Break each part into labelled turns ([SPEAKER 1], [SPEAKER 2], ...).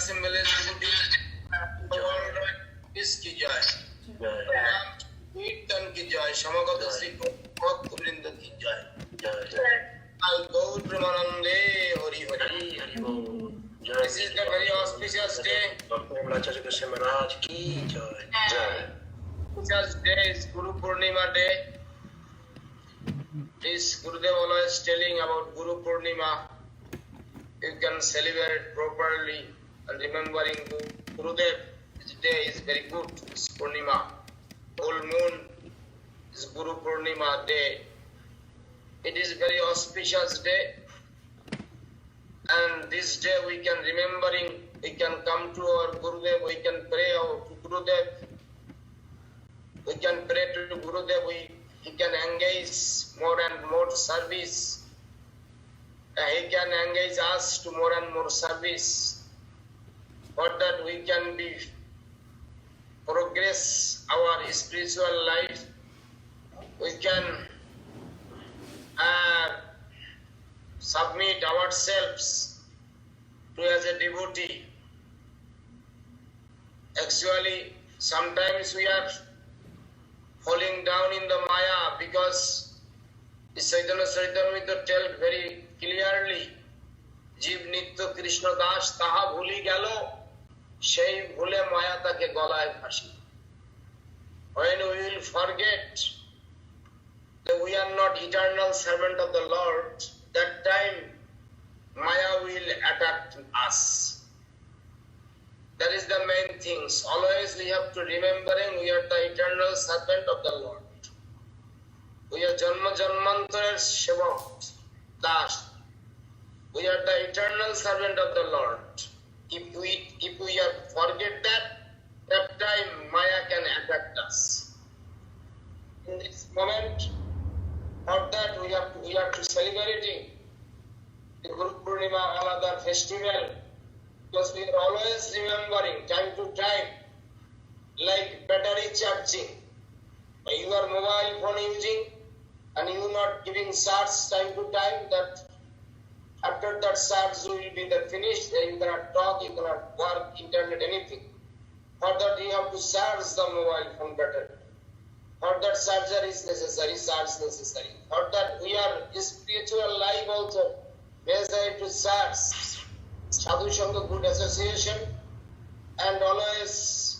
[SPEAKER 1] assemblage peace ki jai. Kirtan ki jai. Samagata Sri Bhakta ki jai. Al Gaur Premanande Hari Hari. This is the very auspicious day.
[SPEAKER 2] Maharaj ki jai.
[SPEAKER 1] Auspicious day is Guru Purnima day. This Gurudev always telling about Guru Purnima. You can celebrate properly and remembering Gurudev. This day is very good. It's Purnima. Full moon is Guru Purnima day. It is very auspicious day. And this day we can remembering, we can come to our Gurudev, we can pray to Gurudev. We can pray to Gurudev, he can engage more and more service. He can engage us to more and more service. For that we can be progress our spiritual life. We can submit ourselves to as a devotee. Actually, sometimes we are falling down in the Maya because the Chaitanya Charitamrita tells very clearly, Jeev Nitya Krishna Das taha bhuli gelo, সেই ভুলে মায়া তাকে গলায় ফাঁসি। When we will forget that we are not eternal servant of the Lord, that time Maya will attack us. That is the main things. Always we have to remembering we are the eternal servant of the Lord. We are Janma Janmantarar Sevak Das. We are the eternal servant of the Lord. If we forget that time Maya can attack us. In this moment, for that we have to celebrating the Guru Purnima, another festival, because we are always remembering time to time, like battery charging. You are mobile phone using and you not giving charge time to time, that after that charge will be finished, then you cannot talk, you cannot work, internet, anything. For that you have to charge the mobile phone battery. For that charger is necessary, charge necessary. For that we are spiritual life also necessary to charge. Sadhu Sangha good association and always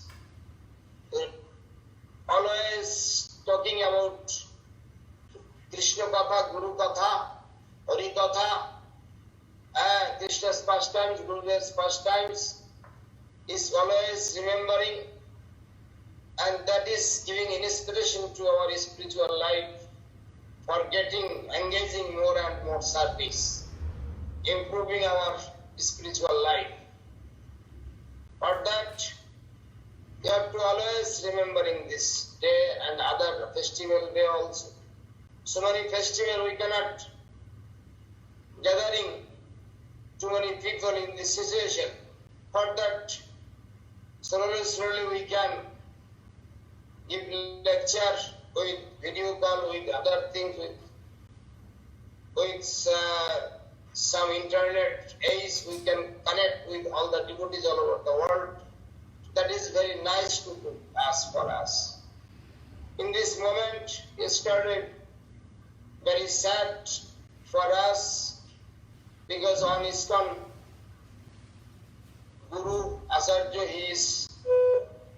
[SPEAKER 1] talking about Krishna Katha, Guru Katha, Hari Katha, Krishna's pastimes, Gurudev's pastimes is always remembering, and that is giving inspiration to our spiritual life for engaging more and more service, improving our spiritual life. For that, you have to always remembering this day and other festival day also. So many festival we cannot gathering too many people in this situation. For that, slowly we can give lecture with video call, with other things, with some internet age, we can connect with all the devotees all over the world. That is very nice to ask for us. In this moment, yesterday, very sad for us, because on ISKCON, Guru Acharya,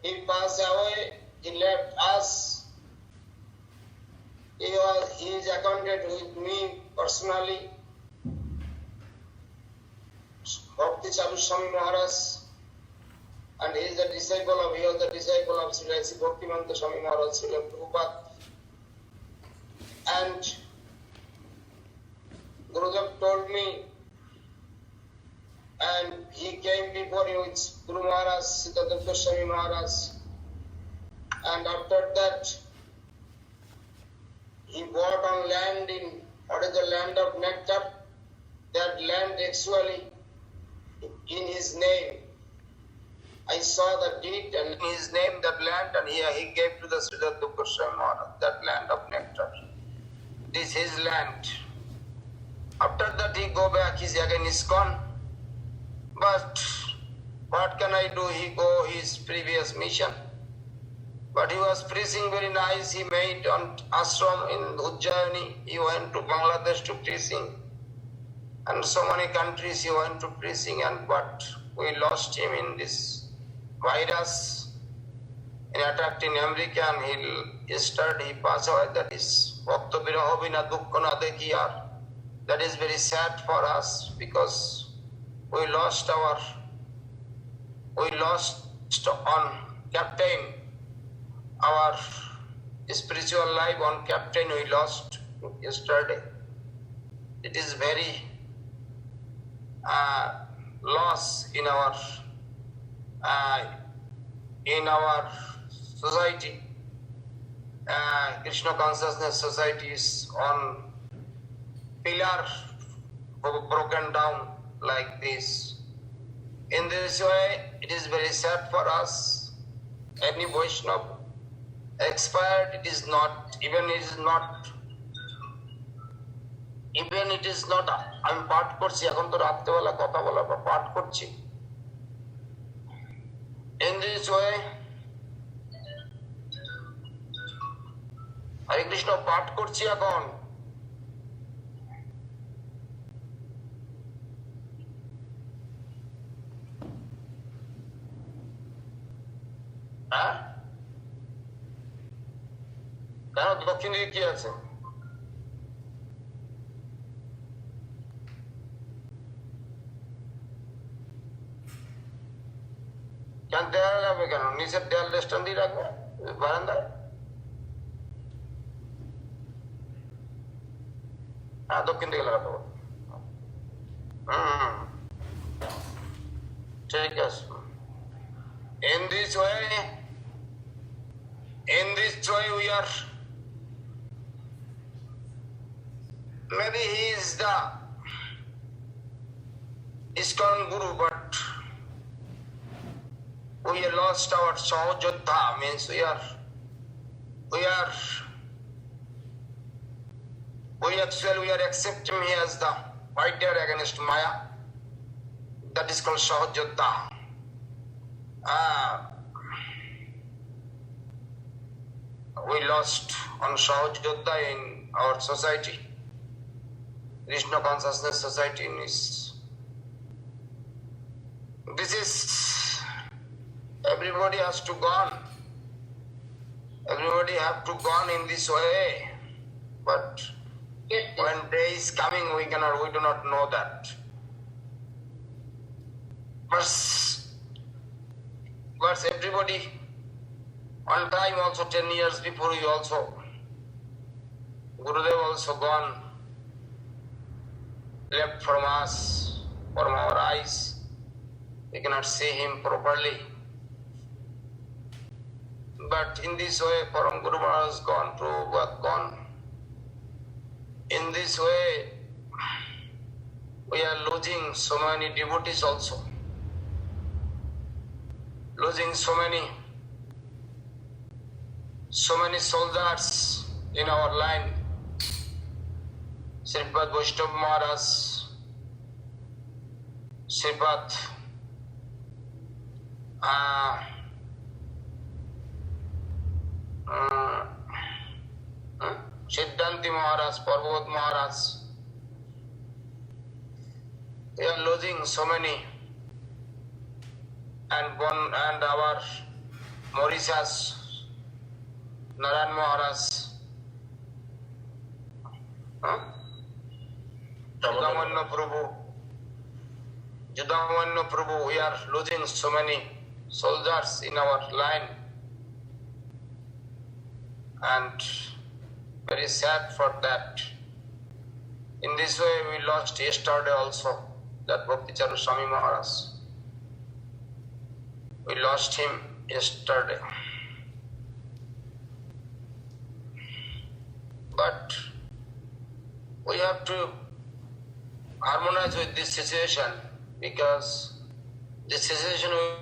[SPEAKER 1] he passed away, he left us. He is acquainted with me personally. Bhakti Charu Swami Maharaj, and he was the disciple of Srila Bhaktivinoda Swami Maharaj, Srila Prabhupada. And Gurudev told me, and he came before you with Guru Maharaj, Siddhartha Swami Maharaj, and after that he bought on land in what is the land of nectar. That land actually in his name. I saw the deed and in his name that land, and he gave to the Siddhartha Swami Maharaj that land of nectar. This is his land. After that he go back, he's again ISKCON. But What can I do? He go his previous mission. But he was preaching very nice. He made an ashram in Ujjayini. He went to Bangladesh to preaching. And so many countries he went to preaching, but we lost him in this virus. He attacked in America and he passed away. That is Bhakta Virahabina Dukkana Dekhiyar. That is very sad for us because we lost on captain, our spiritual life on captain we lost yesterday. It is very loss in our society. Krishna consciousness society is on pillar broken down like this. In this way, it is very sad for us. Any Vaishnava expired, it is not, even it is not, আমি পাঠ করছি এখন তো রাত্রেবেলা কথা বলার পর পাঠ করছি। In this way, হরে কৃষ্ণ পাঠ করছি এখন। হ্যাঁ, কেন দক্ষিণ দিকে কি আছে? কেন দেওয়া যাবে কেন? নিচের দেয়াল স্ট্যান্ড দিয়ে রাখবে বারান্দায়। হ্যাঁ, দক্ষিণ দিকে লাগাতে হবে। ঠিক আছে। In this way we are, maybe he is the ISKCON Guru, but we lost our Sahajodha, means we accept him as the fighter against Maya. That is called Sahajodha. We lost on Sahajodha in our society, Krishna consciousness society. This is, everybody has to gone. Everybody have to gone in this way. But when day is coming, we do not know that. But everybody on time also 10 years before we also, Gurudev also gone, left from us, from our eyes. We cannot see him properly. But in this way, Param Guru Maharaj has gone to work gone. In this way, we are losing so many devotees also. Losing so many soldiers in our line. Sripad Vaishnava Maharaj, Sripad Siddhanti Maharaj, Parvat Maharaj. We are losing so many. And our Mauritius, Narayan Maharaj, Judamanna Prabhu, we are losing so many soldiers in our line. And very sad for that. In this way, we lost yesterday also, that Bhakti Charu Swami Maharaj. We lost him yesterday. But we have to harmonize with this situation, because this situation will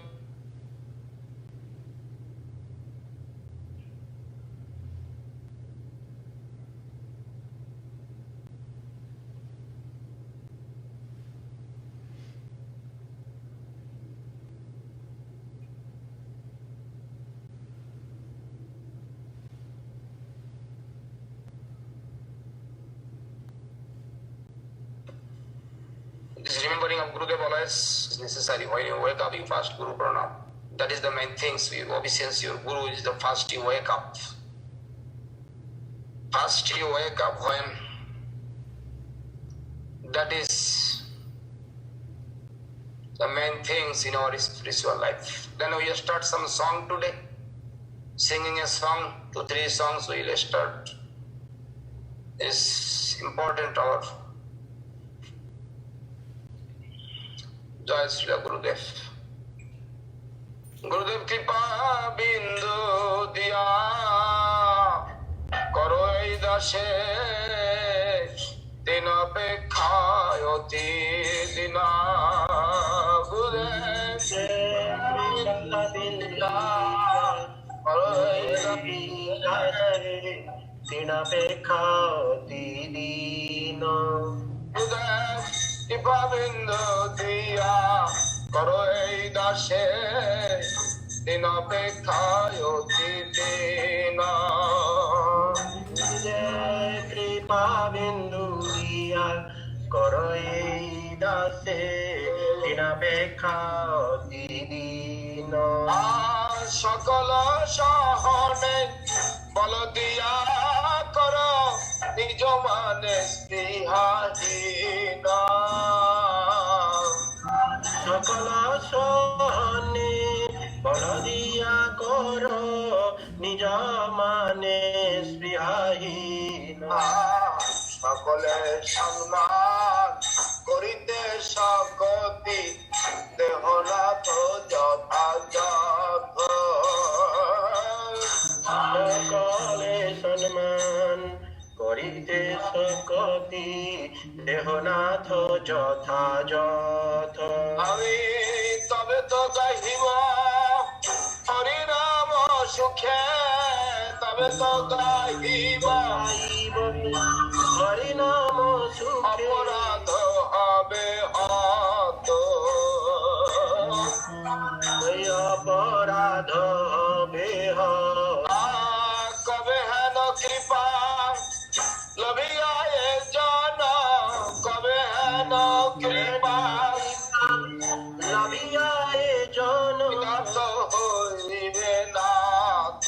[SPEAKER 1] Always is necessary. When you wake up, you first Guru Pranam. That is the main things. You obedience your Guru is the first you wake up. First you wake up when that is the main things in our spiritual life. Then we start some song today. Singing a song, 2-3 songs we will start. Is important our Jai Srila Gurudev. Gurudev Kripa Bindu Diya Karo ei dashe Dina Pekhayoti Dina Gurudev Kripa Bindu Diya Karo ei dashe Dina Pekhayoti Dina Gurudev Kripa Bindu Diya Karo ei dashe Dina Pekhayoti Dina Kripa Bindu Diya Karo ei dashe Dina Pekhayoti Dina Sakala Sahane বল দিয়া কর নিজ মানে স্পৃহাহীন সকল সহনে বল দিয়া কর নিজ মানে স্পৃহাহীন সকলে সম্মান করিতে সকতি দেহনাথ যথাযথ সকলে সম্মান করিতে সকতি দেহনাথ যথাযথ আমি তবে তো গাহিব হরিনাম সুখে তবে তো গাহিব হরিনাম সুখে অপরাধ হবে হত অপরাধ হবে হত কবে হেন কৃপা লভিয়া এ জন কবে হেন কৃপা লভিয়া এ জন নাথ হইবে নাথ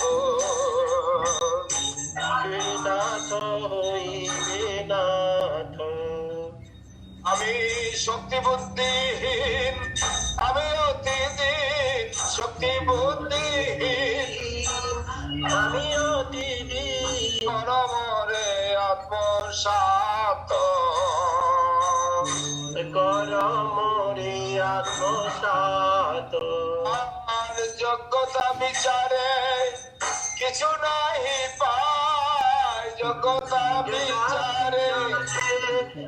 [SPEAKER 1] নাথ হইবে নাথ আমি শক্তি বুদ্ধিহীন আমি অতিদিন শক্তি বুদ্ধিহীন আমি অতিদিন করমরে আত্মসাত করমরে আত্মসাত আর যোগ্যতা বিচারে কিছু নাহি পায় যোগ্যতা বিচারে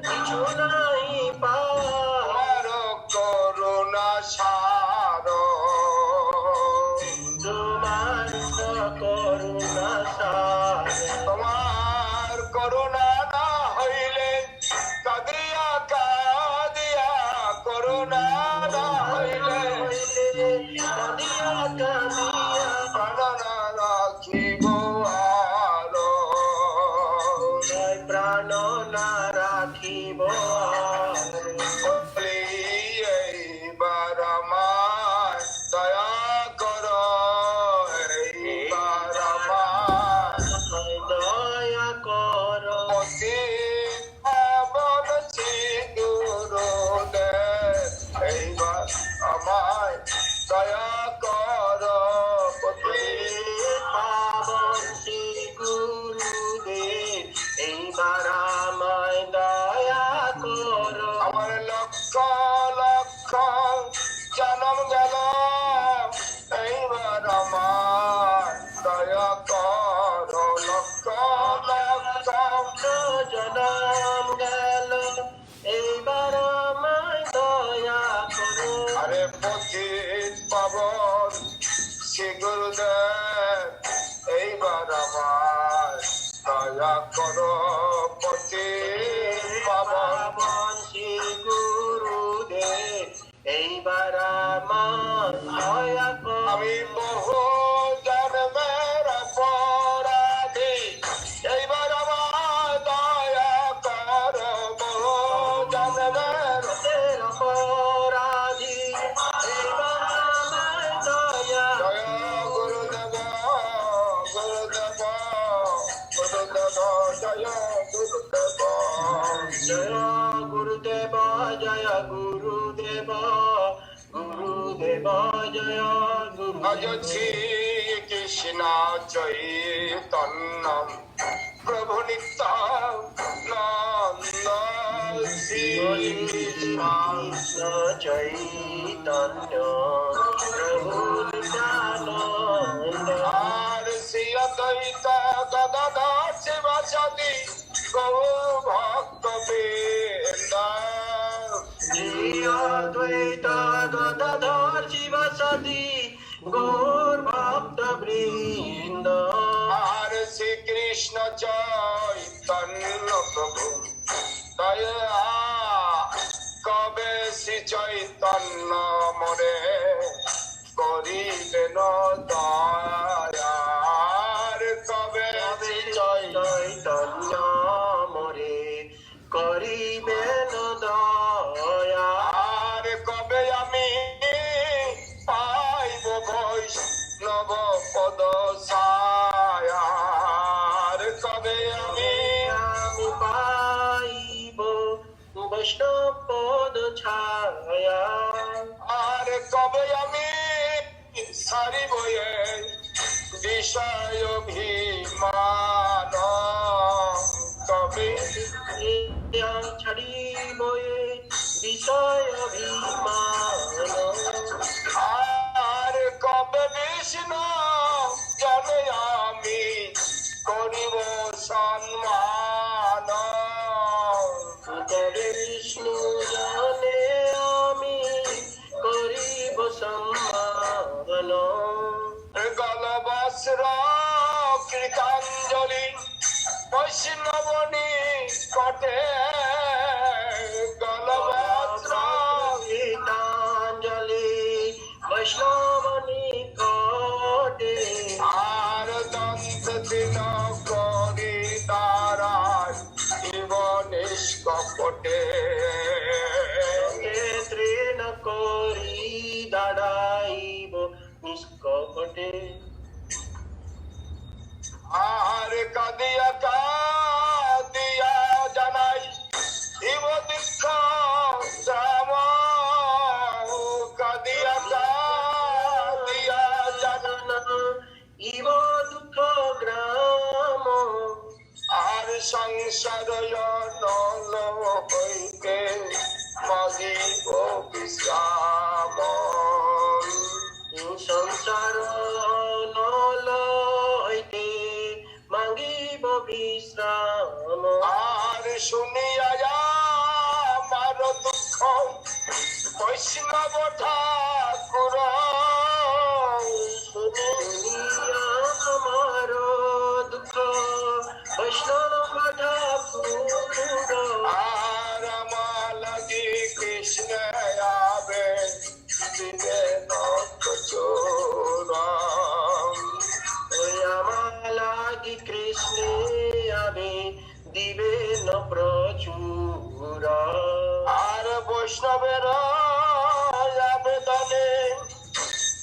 [SPEAKER 1] কিছু নাহি পায় করুণা সার তোমার করুণা সার তোমার করুণা না হইলে কাঁদিয়া কাঁদিয়া করুণা না হইলে কাঁদিয়া কাঁদিয়া প্রাণ না রাখিব আর প্রাণ না রাখিব এইবার আমায় দয়া কর এইবার আমায় দয়া কর অতি পাবন শ্রী গুরুদেব এইবার আমায় দয়া কর অতি পাবন শ্রী গুরুদেব এইবার আমায় দয়া কর আমার লক্ষ লক্ষ জনম গেল এইবার আমায় দয়া কর লক্ষ লক্ষ জনম গেল এইবার আমায় দয়া কর আরে পথিত পাবন শ্রী গুরুদেব এইবার আমায় দয়া কর পথিত পাবন শ্রী গুরুদেব এইবার আমায় দয়া কর আমি বহু জন্মের অপরাধী এইবার আমায় দয়া কর বহু জন্মের অপরাধী
[SPEAKER 2] Gurudeva, Jaya Gurudeva, Gurudeva, Jaya Gurudeva.
[SPEAKER 1] Ajati Krishna Chaitanya Prabhu Nityananda Sri
[SPEAKER 2] Krishna Chaitanya Prabhu Nityananda
[SPEAKER 1] Sri Advaita Gadadhar Sivasadi Gaur Bhakta Vrinda
[SPEAKER 2] Shri Advaita Gadadhar Sivasadi Gaur Bhakta Vrinda
[SPEAKER 1] Sri Krishna Chaitanya Prabhu Daya Kabe Sri Chaitanya More Koribe no Daya Kabe Sri
[SPEAKER 2] Chaitanya More Karibe no daya
[SPEAKER 1] Kabe Ami Paibo Vaishnava Pada Saya Kabe Ami
[SPEAKER 2] আমি পাইব বৈষ্ণব পদ ছায়া
[SPEAKER 1] আর কবে আমি সারিব এই বিষয় অভিমান কবে
[SPEAKER 2] ছাড়িব এই বিষয় অভিমান
[SPEAKER 1] আর কবে বিষ্ণু জানে আমি করিব সম্মান
[SPEAKER 2] কবে বিষ্ণু জানে আমি করিব সম্মান
[SPEAKER 1] গলবস্র কৃতাঞ্জলি বৈষ্ণবনী কটে গলবস্র
[SPEAKER 2] গীতাঞ্জলি বৈষ্ণবনী কটে
[SPEAKER 1] আর দন্ত দিন করি তারায় জীব নিষ্কপটে
[SPEAKER 2] তৃণ করি দাঁড়াইব নিষ্কপটে
[SPEAKER 1] আর কাদিয়া কাদিয়া জানাই জীব দীক্ষ শ্যাম কাদিয়া কাদিয়া জানা
[SPEAKER 2] ইব দুঃখ গ্রাম
[SPEAKER 1] আর সংসার নল হইতে মাগিব বিশ্রাম
[SPEAKER 2] সংসার নল হইতে মাগিব বিশ্রাম
[SPEAKER 1] আর শুনিয়া আমার দুঃখ বৈষ্ণব ঠাকুর
[SPEAKER 2] শুনিয়া আমার দুঃখ বৈষ্ণব ঠাকুর
[SPEAKER 1] আর আমার লাগি কৃষ্ণ আবে দিবে নচোর
[SPEAKER 2] ওই আমার লাগি কৃষ্ণে আবে দিবে ন প্রচুর
[SPEAKER 1] আর বৈষ্ণবের আবেদনে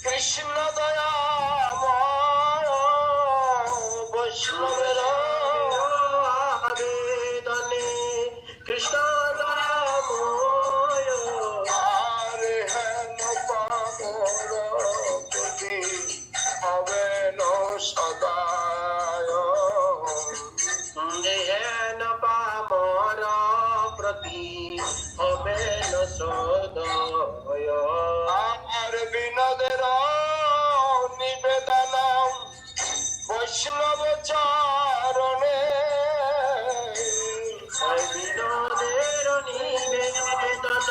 [SPEAKER 1] কৃষ্ণ দয়াময় বৈষ্ণবের
[SPEAKER 2] আবেদনে কৃষ্ণ দয়াময়
[SPEAKER 1] আর হেন পামর প্রতি হবে ন সদায়
[SPEAKER 2] হেন পামর প্রতি হবে ন সদয়
[SPEAKER 1] আর বিনোদের নিবেদন বৈষ্ণব চরণে
[SPEAKER 2] বিনোদের নিবেদন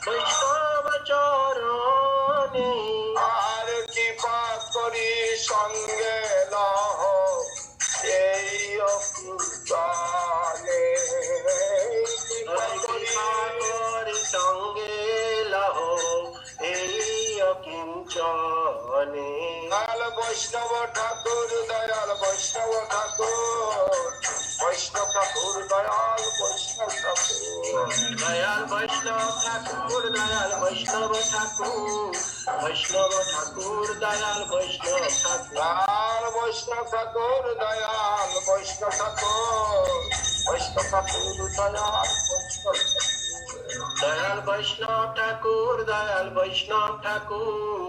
[SPEAKER 2] বৈষ্ণব চরণে
[SPEAKER 1] আর কৃপা করি সঙ্গে লহ এই অকুতলে
[SPEAKER 2] সঙ্গে লহ এই অকিঞ্চনে
[SPEAKER 1] দয়াল বৈষ্ণব ঠাকুর দয়াল বৈষ্ণব ঠাকুর বৈষ্ণব ঠাকুর দয়াল বৈষ্ণব ঠাকুর
[SPEAKER 2] দয়াল বৈষ্ণব ঠাকুর দয়াল বৈষ্ণব ঠাকুর বৈষ্ণব ঠাকুর দয়াল বৈষ্ণব ঠাকুর
[SPEAKER 1] দয়াল বৈষ্ণব ঠাকুর দয়াল বৈষ্ণব ঠাকুর
[SPEAKER 2] দয়াল বৈষ্ণব ঠাকুর দয়াল বৈষ্ণব ঠাকুর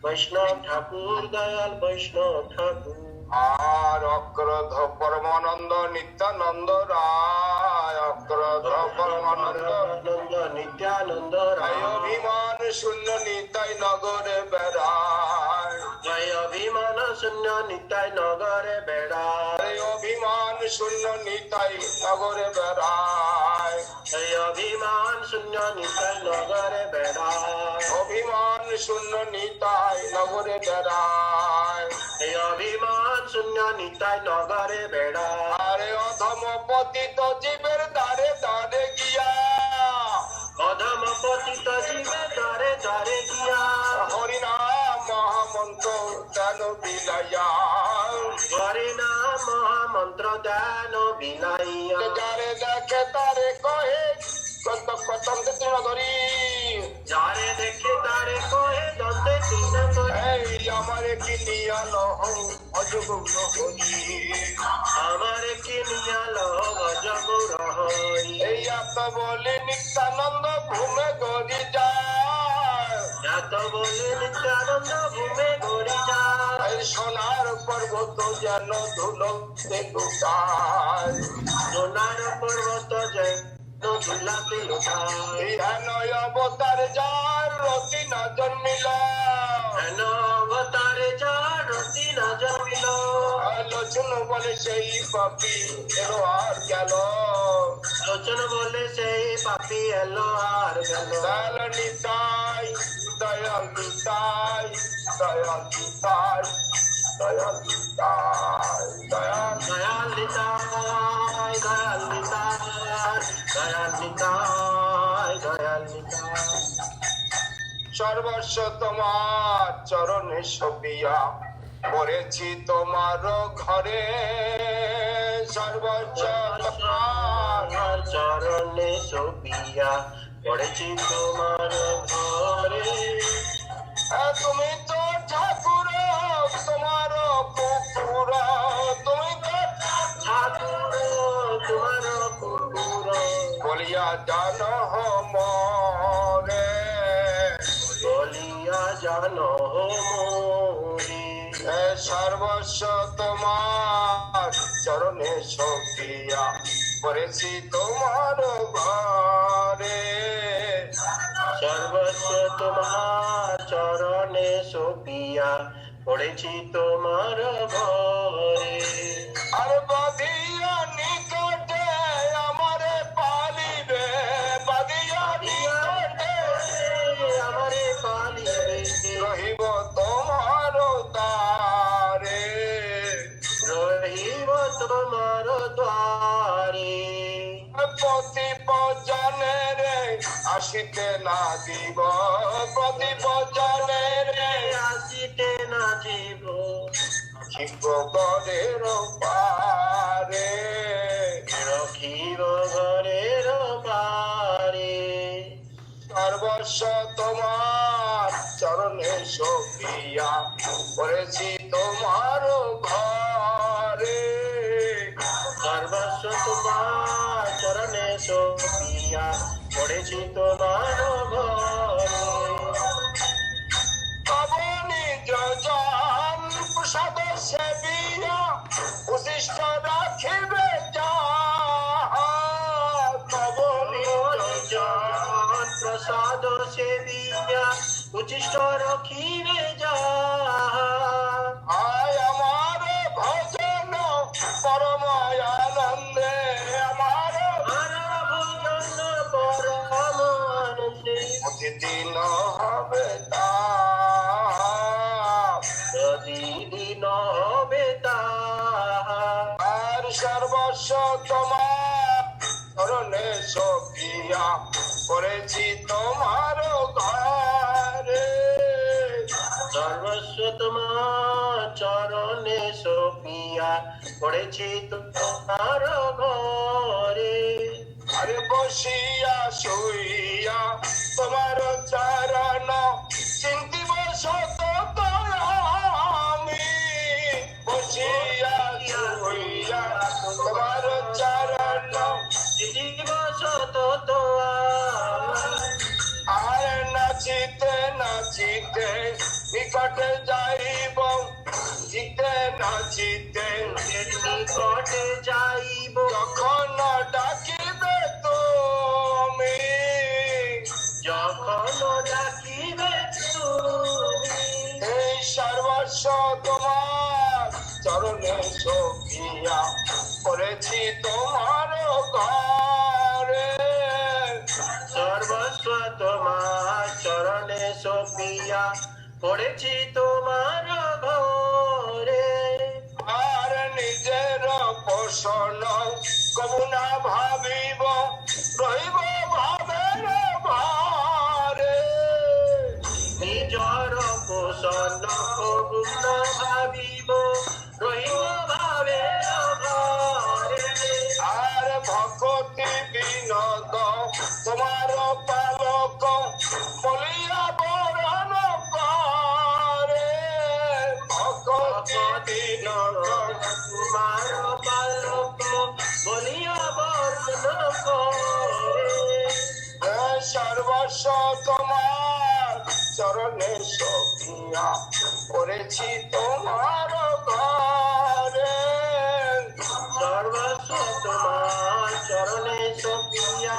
[SPEAKER 2] বৈষ্ণব ঠাকুর দয়াল বৈষ্ণব ঠাকুর
[SPEAKER 1] আর অক্রধ পরমানন্দ নিত্যানন্দ রায় অক্রধ পরমানন্দ
[SPEAKER 2] আনন্দ নিত্যানন্দ
[SPEAKER 1] রায় অভিমান শূন্য নিতাই নগরে বেড়ায়
[SPEAKER 2] জয় অভিমান শূন্য নিতাই নগরে বেড়ায়
[SPEAKER 1] অভিমান শূন্য নিতাই নগরে বেড়ায়
[SPEAKER 2] জয় অভিমান শূন্য নিতাই নগরে বেড়ায়
[SPEAKER 1] অভিমান শূন্য নিতাই নগরে বেড়ায়
[SPEAKER 2] এই অভিমান শূন্য নিতাই নগরে বেড়ায়
[SPEAKER 1] আরে অধম পতিত জীবের দ্বারে দ্বারে গিয়া
[SPEAKER 2] অধম পতিত জীবে দ্বারে দ্বারে গিয়া
[SPEAKER 1] হরিনাম মহামন্ত্র দান বিলাইয়া
[SPEAKER 2] হরিনাম মহামন্ত্র দান বিলাইয়া
[SPEAKER 1] যারে দেখে তারে কহে কত কতন্ত তৃণ ধরি
[SPEAKER 2] যারে দেখে তারে কহে দন্তে তৃণ ধরি
[SPEAKER 1] এই আমারে কিনিয়া লহ অযোগ্য হরি
[SPEAKER 2] আমারে কিনিয়া লহ অযোগ্য হরি
[SPEAKER 1] এই এত বলে নিত্যানন্দ ঘুমে গড়ি যায়
[SPEAKER 2] এত বলে নিত্যানন্দ ঘুমে গড়ি যায়
[SPEAKER 1] এই সোনার পর্বত যেন ধুলোতে লুটায়
[SPEAKER 2] সোনার পর্বত যেন ধুলাতে লুটায়
[SPEAKER 1] হেন অবতার যার রতি না জন্মিল
[SPEAKER 2] হেন অবতারে যার রতি না জন্মিল
[SPEAKER 1] লোচন বলে সেই পাপি এলো আর গেল
[SPEAKER 2] লোচন বলে সেই পাপি এলো আর গেল
[SPEAKER 1] দয়াল নিতাই দয়াল নিতাই দয়াল নিতাই দয়াল নিতাই দয়াল
[SPEAKER 2] দয়াল নিতাই দয়াল নিতাই দয়াল নিতাই দয়াল নিতাই
[SPEAKER 1] সর্বস্ব তোমার চরণে সপিয়া পড়েছি তোমার ঘরে সর্বস্ব তোমার
[SPEAKER 2] চরণে সপিয়া পড়েছি তোমার ঘরে
[SPEAKER 1] তুমি তো ঠাকুর তোমার কুকুর তুমি তো
[SPEAKER 2] ঠাকুর তোমার কুকুর
[SPEAKER 1] বলিয়া জান মরে
[SPEAKER 2] বলিয়া জানো মোরে
[SPEAKER 1] সর্বস্ব তোমার চরণে সপিয়া পড়েছি তোমার ঘরে
[SPEAKER 2] সর্বস্ব তোমার চরণে সপিয়া পড়েছি তোমার ঘরে
[SPEAKER 1] আর বাঁধিয়া নিকটে আমারে পালিবে বাঁধিয়া নিকটে
[SPEAKER 2] আমারে পালিবে
[SPEAKER 1] রহিব তোমার দ্বারে
[SPEAKER 2] রহিব তোমার দ্বারে
[SPEAKER 1] প্রতিপজনে রে আসিতে না দিব প্রতিপজনে রে
[SPEAKER 2] আসিতে না জীব
[SPEAKER 1] শিব গরের পারে
[SPEAKER 2] রখিব ঘরের পারে
[SPEAKER 1] সর্বস্ব তোমার চরণে সপিয়া পড়েছি তোমার ঘরে
[SPEAKER 2] সর্বস্ব তোমার চরণে সপিয়া পড়েছি তোমার ঘরে
[SPEAKER 1] কবনি যোজন প্রসাদ সেবিয়া উশিষ্ট রাখিবে যা কবনি যোজন
[SPEAKER 2] প্রসাদ সেবিয়া উচিষ্ট রখিবে যা
[SPEAKER 1] আয় আমার ভজন পরম আনন্দে আমার
[SPEAKER 2] ভজন পরমানন্দে
[SPEAKER 1] প্রতিদিন হবে তা
[SPEAKER 2] প্রতিদিন হবে তাহা
[SPEAKER 1] আর সর্বস্ব তোমার চরণে সপিয়া করেছি তোমার ঘরে
[SPEAKER 2] সর্বস্ব তোমার চরণে সপিয়া পড়েছি তোমার ঘরে
[SPEAKER 1] আরে বসিয়া শুইয়া তোমার চরণ চিন্তিব সতত আমি বসিয়া শুইয়া তোমার চরণ নিকটে যাইব জিতে না জিতে
[SPEAKER 2] নিকটে যাইব
[SPEAKER 1] যখন ডাকিবে তুমি
[SPEAKER 2] যখন ডাকিবে তুমি
[SPEAKER 1] এই সর্বস্ব তোমার চরণে সখিয়া করেছি তোমার ঘরে
[SPEAKER 2] সর্বস্ব তোমার চরণে সপিয়া পড়েছি তোমার ঘরে
[SPEAKER 1] আর নিজের পোষণ কবু না ভাবিব রহিব ভাবের ভারে
[SPEAKER 2] নিজর পোষণ কবু না ভাবিব রহিব ভাবে ঘরে
[SPEAKER 1] আর ভকতি বিনোদ তোমার পালক বলিয়া বরণ করে ভকতি বিনোদ
[SPEAKER 2] তোমার পালক বলিয়া বর্ণ করে
[SPEAKER 1] সর্বস্ব তোমার চরণে সখিয়া করেছি তোমার ঘরে
[SPEAKER 2] সর্বস্ব তোমার চরণে সপিয়া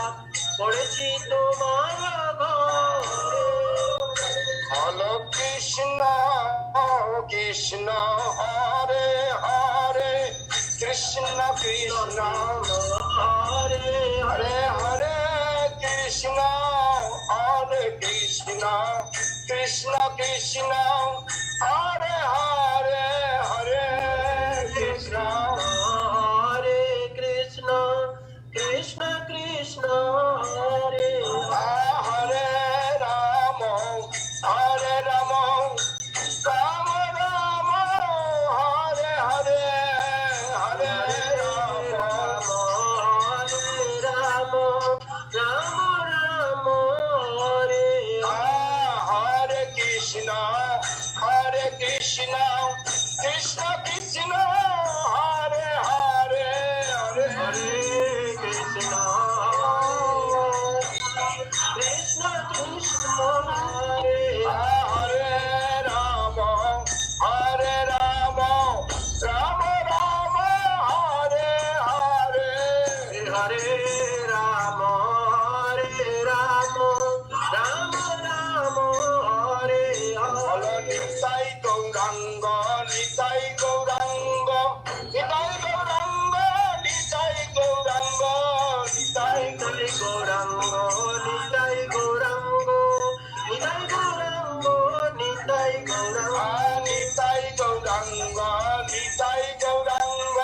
[SPEAKER 2] পড়েছি তোমার ঘরে
[SPEAKER 1] হল কৃষ্ণ কৃষ্ণ হরে হরে কৃষ্ণ কৃষ্ণ
[SPEAKER 2] হরে
[SPEAKER 1] হরে হরে কৃষ্ণ হরে কৃষ্ণ কৃষ্ণ কৃষ্ণ হরে হরে হরে কৃষ্ণ
[SPEAKER 2] হরে কৃষ্ণ কৃষ্ণ কৃষ্ণ হরে
[SPEAKER 1] হরে রাম হরে রাম রাম রাম হরে হরে হরে রাম
[SPEAKER 2] হরে রাম রাম রাম হরে
[SPEAKER 1] হরে কৃষ্ণ কৃষ্ণ কৃষ্ণ হরে হরে হরে
[SPEAKER 2] হরে কৃষ্ণ কৃষ্ণ কৃষ্ণ হরে
[SPEAKER 1] হরে রাম রাম রাম হরে হরে
[SPEAKER 2] হরে রাম রাম রাম হরে
[SPEAKER 1] হল
[SPEAKER 2] হরে
[SPEAKER 1] নিতাই গৌরাঙ্গ নিতাই গৌরাঙ্গ নিতাই গৌরাঙ্গ নিতাই গৌরাঙ্গ নিতাই
[SPEAKER 2] নিতাই গৌরাঙ্গ নিতাই গৌরাঙ্গ নিতাই গৌরাঙ্গ নিতাই গৌরাঙ্গ
[SPEAKER 1] নিতাই গৌরাঙ্গ নিতাই গৌরাঙ্গ নিতাই গৌরাঙ্গ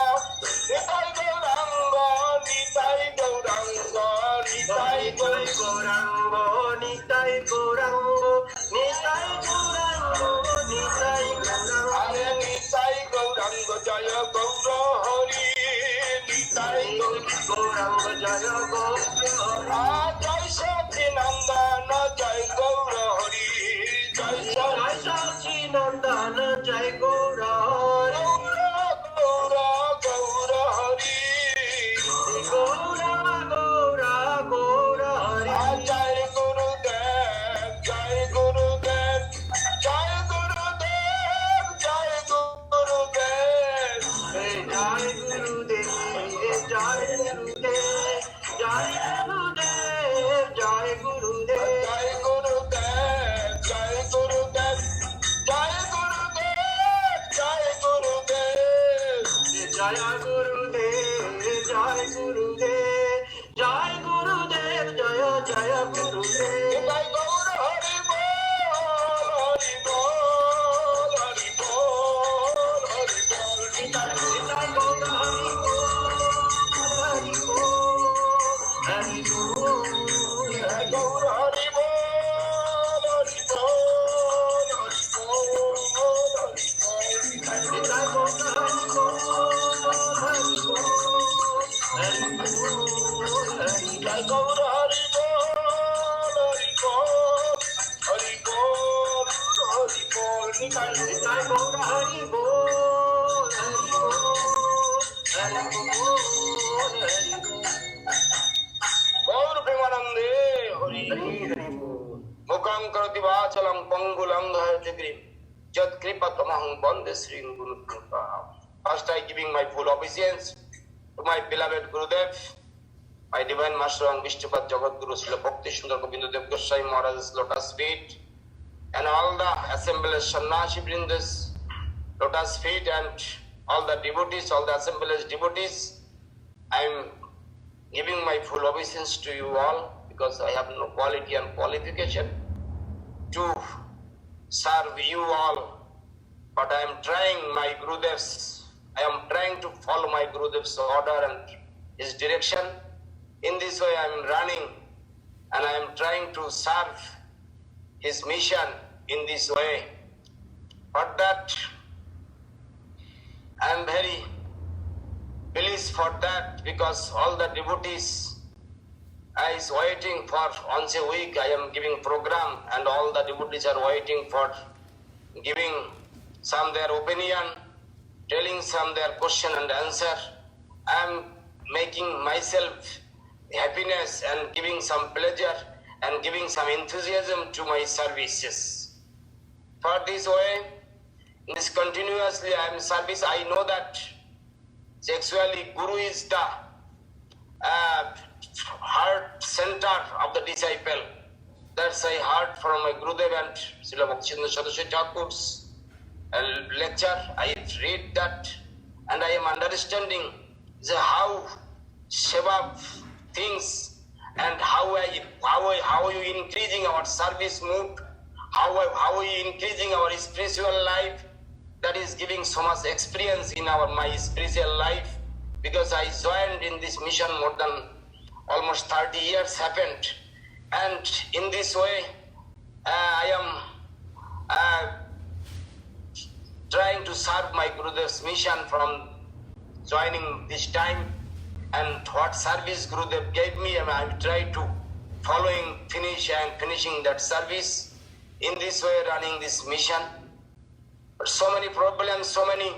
[SPEAKER 1] নিতাই গৌরাঙ্গ নিতাই
[SPEAKER 2] গৌরাঙ্গ নিতাই গৌরাঙ্গ নিতাই গৌরাঙ্গ নিতাই গৌরাঙ্গ
[SPEAKER 1] আরে নিতাই গৌরাঙ্গ জয় গৌর হরি নিতাই
[SPEAKER 2] গৌরাঙ্গ জয় গৌর
[SPEAKER 1] জয় সচি নন্দন জয় গৌর হরি জয়
[SPEAKER 2] জয় সচি নন্দন জয় গৌর
[SPEAKER 1] গৌর গৌর হরি
[SPEAKER 2] গৌর গৌর গৌর হরি
[SPEAKER 1] জয় গুরুদেব জয় গুরুদেব জয় গুরুদেব জয় গুরুদেব
[SPEAKER 2] জয় গুরুদেব জয় গুরুদেব জয় গুরুদেব জয় গুরুদেব
[SPEAKER 1] জয় গুরুদেব জয় গুরুদেব জয় গুরুদেব জয় গুরুদেব
[SPEAKER 2] জয় গুরুদেব জয় গুরুদেব জয় গুরুদেব জয় জয় গুরুদেব
[SPEAKER 1] জয় গৌর হরি বল হরি বল হরি বল হরি বল
[SPEAKER 2] জয় গৌর হরি বল হরি বল হরি বল
[SPEAKER 1] জয় গৌর হরি বল হরি বল হরি বল হরি বল
[SPEAKER 2] জয় গৌর হরি বল হরি বল হরি বল হরি
[SPEAKER 1] জয় গৌর হরি বল হরি বল হরি বল হরি বল নিতাই
[SPEAKER 2] জয় গৌর হরি বল হরি বল হরি বল হরি বল
[SPEAKER 1] গৌর প্রেমানন্দে হরি
[SPEAKER 2] হরি হরি বল
[SPEAKER 1] মুখং করতি বাচলং পঙ্গুলং ধয়তে grim Jat Kripa Tamaham Bande Sri Guru Kripa. First I giving my full obeisance to my beloved Gurudev, my divine master and Vishnupad Jagat Guru Srila Bhakti Sundar Govinda Dev Goswami Maharaj's lotus feet, and all the assembled Sannyasi Vrindas, lotus feet, and all the devotees, all the assembled devotees. I am giving my full obeisance to you all because I have no quality and qualification to serve you all. But I am trying my Gurudev's, I am trying to follow my Gurudev's order and his direction. In this way I am running and I am trying to serve his mission in this way. For that, I am very pleased for that because all the devotees is waiting for once a week I am giving program and all the devotees are waiting for giving some their opinion, telling some their question and answer. I am making myself happiness and giving some pleasure and giving some enthusiasm to my services. For this way, this continuously I am service. I know that actually Guru is the heart center of the disciple. That's I heard from my Gurudev and Srila Bhaktivinoda Saraswati Thakur's lecture. I read that and I am understanding how Seva things and how are you increasing our service mood, how are you increasing our spiritual life. That is giving so much experience in my spiritual life because I joined in this mission more than almost 30 years happened, and in this way I am trying to serve my Gurudev's mission from joining this time, and what service Gurudev gave me and I try to finishing that service. In this way running this mission. But so many problems, so many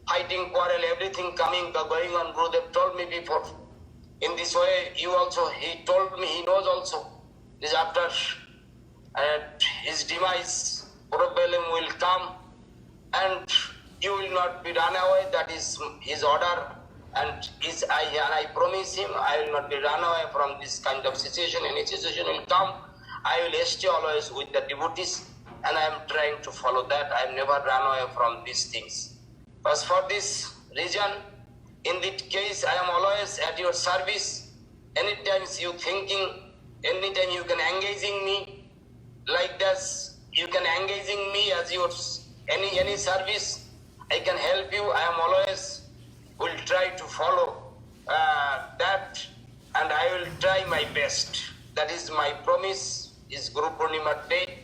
[SPEAKER 1] fighting, quarrel, everything going on. Gurudev told me before. In this way, he told me, he knows also. This after his demise, problem will come, and you will not be run away. That is his order, and I promise him I will not be run away from this kind of situation. Any situation will come, I will stay always with the devotees, and I am trying to follow that. I am never run away from these things. As for this reason, in this case, I am always at your service. Anytime you thinking, anytime you can engaging me like this, you can engaging me as your any service, I can help you. I am always will try to follow that, and I will try my best. That is my promise. Is Guru Purnima day.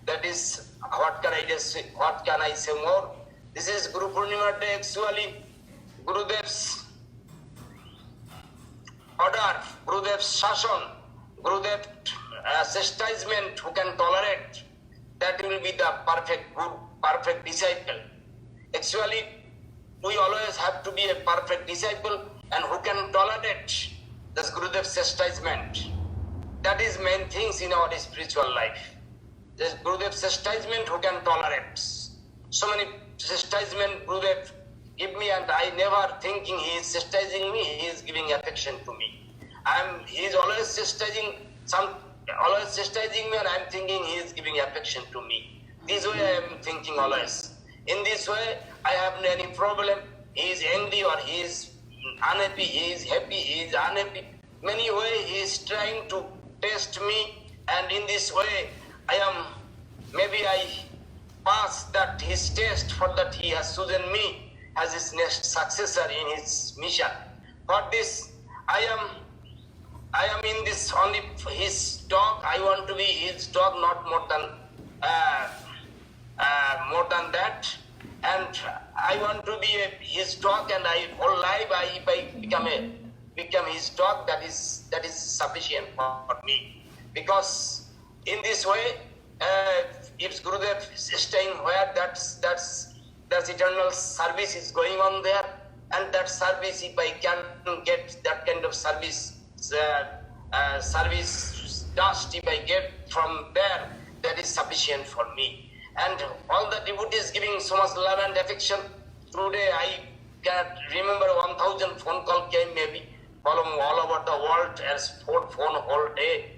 [SPEAKER 1] That is what can I say more? This is Guru Purnima day. Actually, Gurudev's order, Gurudev's shashan, Gurudev's chastisement. Who can tolerate? That will be the perfect disciple. Actually, we always have to be a perfect disciple, and who can tolerate this Gurudev's chastisement. That is main things in our spiritual life. This Gurudev's chastisement, who can tolerate. So many chastisement Gurudev give me, and I never thinking he is chastising me, he is giving affection to me. He is always chastising me, and I am thinking he is giving affection to me. This way I am thinking always. In this way, I have any problem. He is angry or he is unhappy, he is happy, he is unhappy. Many ways he is trying to test me, and in this way, I pass that his test, for that he has chosen me as his next successor in his mission. For this, I am in this only his dog. I want to be his dog, not more than that. And I want to be his dog, and whole life if I become his dog, that is sufficient for me. Because in this way, if Gurudev is staying where, that's eternal service is going on there, and that service, if I can get that kind of service dust, if I get from there, that is sufficient for me. And all the devotees giving so much love and affection. Today I can remember 1,000 phone call came maybe from all over the world as phone whole day.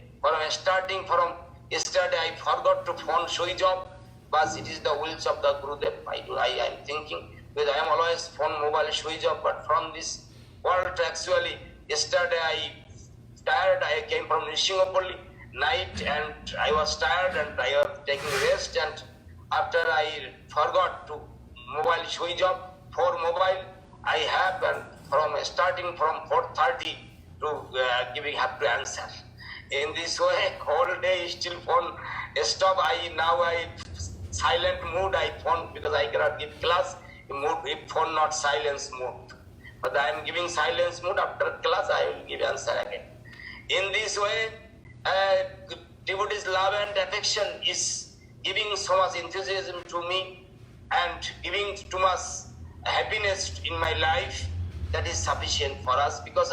[SPEAKER 1] Starting from yesterday, I forgot to phone switch off, but it is the wills of the Gurudev. I am thinking, because I am always phone mobile switch off, but from this world actually, yesterday I tired, I came from Nishingapoli night and I was tired and I was taking rest, and after I forgot to mobile switch off, for mobile I have, and from starting from 4:30 to giving have to answer. In this way, whole day still phone stop. Now I silent mood I phone because I cannot give class. Mood if phone not silence mode. But I am giving silence mode after class. I will give answer again. In this way, devotees' love and affection is giving so much enthusiasm to me and giving too much happiness in my life. That is sufficient for us, because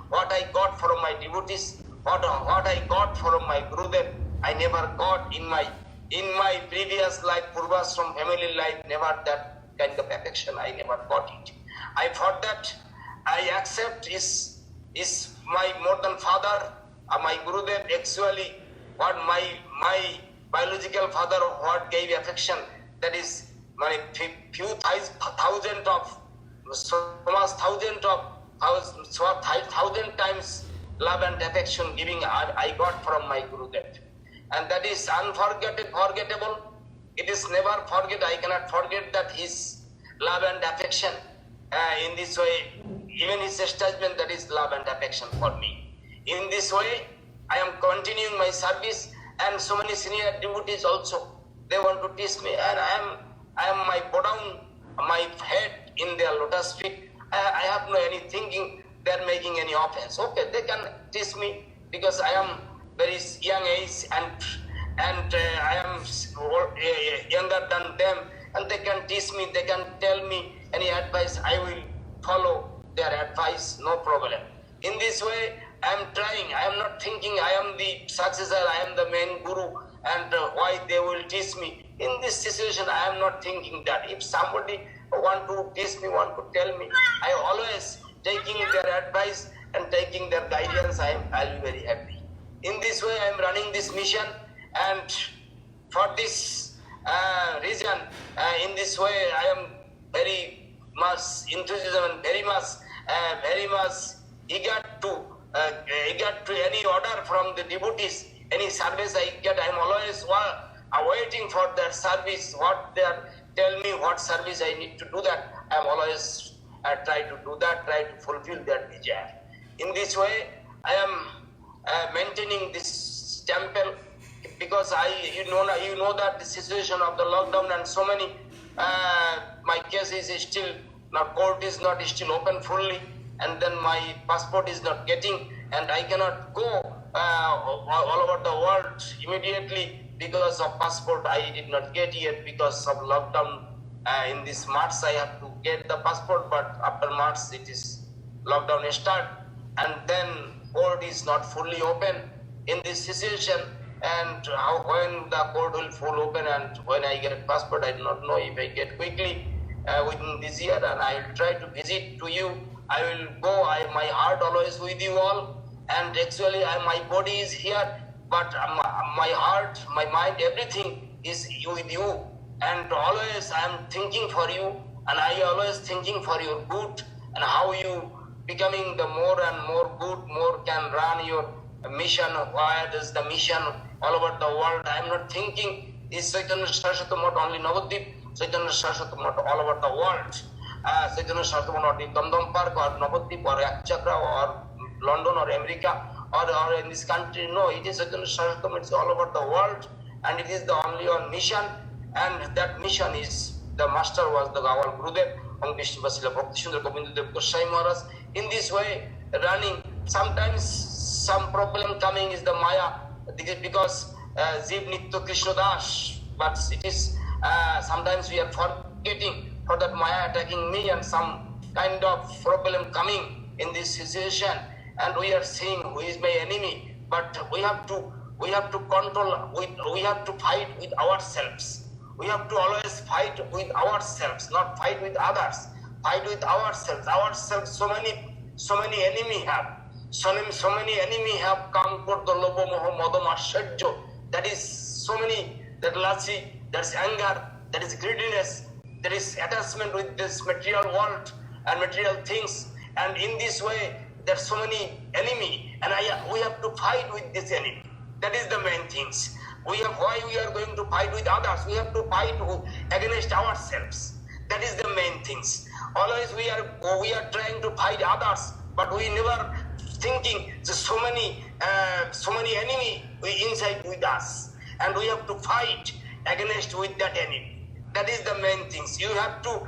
[SPEAKER 1] what I got from my devotees, what I got from my Gurudev, I never got in my previous life, Purvas from family life, never that kind of affection. I never got it. I thought that I accept is my more than father, my Gurudev. Actually, what my biological father what gave affection, that is my few thousand of so much thousand times love and affection giving I got from my Gurudev, and that is unforgettable. It is never forget. I cannot forget that his love and affection. In this way, even his chastisement, that is love and affection for me. In this way, I am continuing my service, and so many senior devotees also, they want to teach me, and I am my bow down my head in their lotus feet. I have no any thinking they are making any offense. Okay, they can teach me because I am very young age and I am younger than them, and they can teach me, they can tell me any advice, I will follow their advice, no problem. In this way, I am trying, I am not thinking I am the successor, I am the main guru, and why they will teach me. In this situation, I am not thinking that. If somebody want to teach me, want to tell me, I always taking their advice and taking their guidance, I'll be very happy. In this way, I am running this mission, and for this reason, in this way, I am very much enthusiasm and very much eager to any order from the devotees, any service I get. I am always waiting for their service, what they tell me, what service I need to do that. I am always try to do that, try to fulfill their desire. In this way, I am maintaining this temple, because you know that the situation of the lockdown and so many, my case is still, court is not still open fully, and then my passport is not getting, and I cannot go all over the world immediately because of passport. I did not get yet because of lockdown. In this March I have to get the passport, but after March it is lockdown start, and then court is not fully open in this situation. And when the court will full open and when I get passport, I do not know. If I get quickly within this year, and I will try to visit to you. I will go. My heart always with you all, and actually my body is here, but my heart, my mind, everything is with you. And always I am thinking for you, and I always thinking for your good, and how you becoming the more and more good, more can run your mission. Why is the mission all over the world? I am not thinking is Chaitanya Saraswati Math only Navadvip, Chaitanya Saraswati Math all over the world. Chaitanya Saraswati Math in Damdam Park or Navadvip or Acharya or London or America or in this country. No, it is Chaitanya Saraswati Math, it's all over the world, and it is the only one mission. And that mission is, the master was the our Gurudev, Om Vishnu Vasila Bhakti Sundar Govindadev Goswami Maharaj. In this way, running, sometimes some problem coming is the Maya, because Jiv Nitya Krishna Das, but it is sometimes we are forgetting for that Maya attacking me, and some kind of problem coming in this situation, and we are seeing who is my enemy. But we have to We have to control, we have to fight with ourselves. We have to always fight with ourselves, not fight with others. Fight with ourselves. Ourselves, so many enemy have. So many enemy have conquered the lobo moho modam ashajjo. That is so many, that lasi, that's anger, that is greediness, there is attachment with this material world and material things. And in this way, there's so many enemy, and we have to fight with this enemy. That is the main things. Why we are going to fight with others? We have to fight against ourselves. That is the main things. Always we are trying to fight others, but we never thinking so many enemy inside with us, and we have to fight against with that enemy. That is the main things. You have to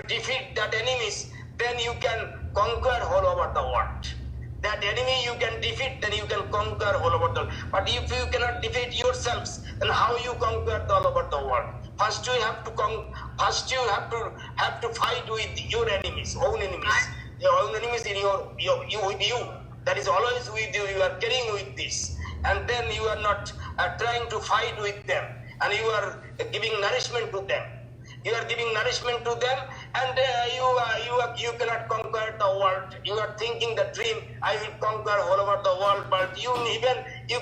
[SPEAKER 1] defeat that enemies. Then you can conquer all over the world. That enemy you can defeat, then you can conquer all over the world. But if you cannot defeat yourselves, then how you conquer all over the world? First you have to fight with your enemies, own enemies. Your own enemies in with you. That is always with you. You are carrying with this, and then you are not trying to fight with them, and you are giving nourishment to them. You are giving nourishment to them, and you cannot conquer the world. You are thinking the dream, I will conquer all over the world, but you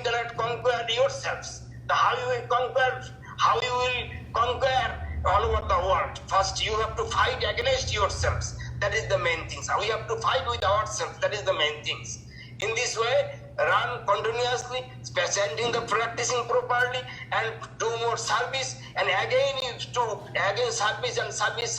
[SPEAKER 1] cannot conquer yourselves. How you will conquer all over the world? First, you have to fight against yourselves. That is the main things. We have to fight with ourselves. That is the main things. In this way, run continuously, chanting the practicing properly, and do more service. And again service and service,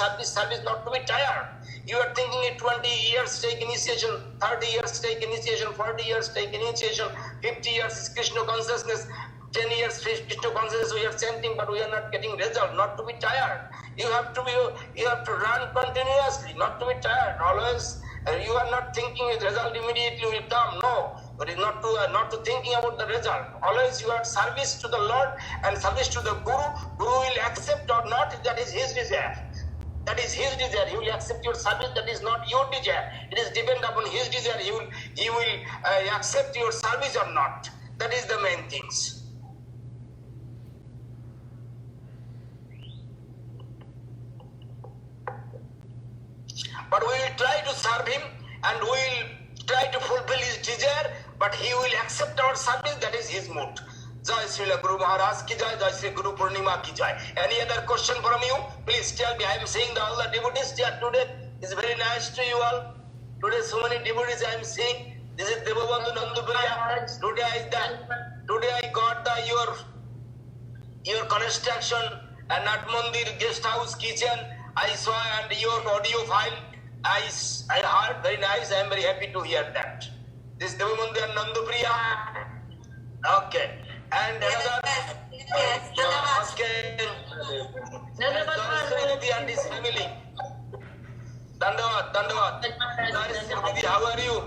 [SPEAKER 1] not to be tired. You are thinking it 20 years take initiation, 30 years take initiation, 40 years take initiation, 50 years is Krishna consciousness, 10 years Krishna consciousness we are chanting, but we are not getting result. Not to be tired. You have to run continuously, not to be tired. Always you are not thinking the result immediately will come. No, but it's not to thinking about the result. Always you are service to the Lord and service to the Guru. Guru will accept or not, that is his desire. That is his desire. He will accept your service. That is not your desire. It is depend upon his desire. He will accept your service or not. That is the main things. But we will try to serve him, and we will try to fulfill his desire, but he will accept our service. That is his mood. Jai Srila Guru Maharaj ki jai, Jai Sri Guru Purnima ki jai. Any other question from you? Please tell me. I am seeing all the devotees here today. It's very nice to you all. Today so many devotees I am seeing. This is Devabandhu Nandupriya. Today I got your construction and Nat Mandir guest house kitchen. I saw and your audio file. I heard, very nice. I am very happy to hear that. This Devabandhu and Nandupriya. Okay. And another. Okay. And his family. Dandavad. How are you?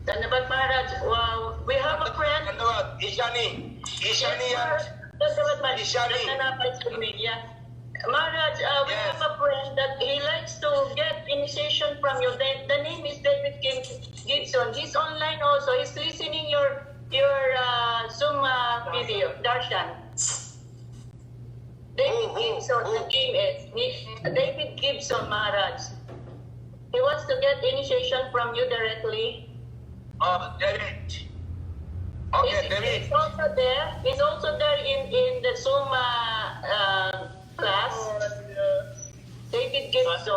[SPEAKER 3] Dandavad Maharaj. Wow. We have a friend.
[SPEAKER 1] Dandavad. Ishani and
[SPEAKER 3] Ishani. Yeah. Maharaj, we have a friend that he likes to get initiation from you. The name is David Gibson. He's online also. He's listening your Zoom video, Darshan. David Gibson, the name is David Gibson, Maharaj. He wants to get initiation from you directly.
[SPEAKER 1] Oh, David. Okay, David.
[SPEAKER 3] He's also there. He's also there in the Zoom class. David Gibson.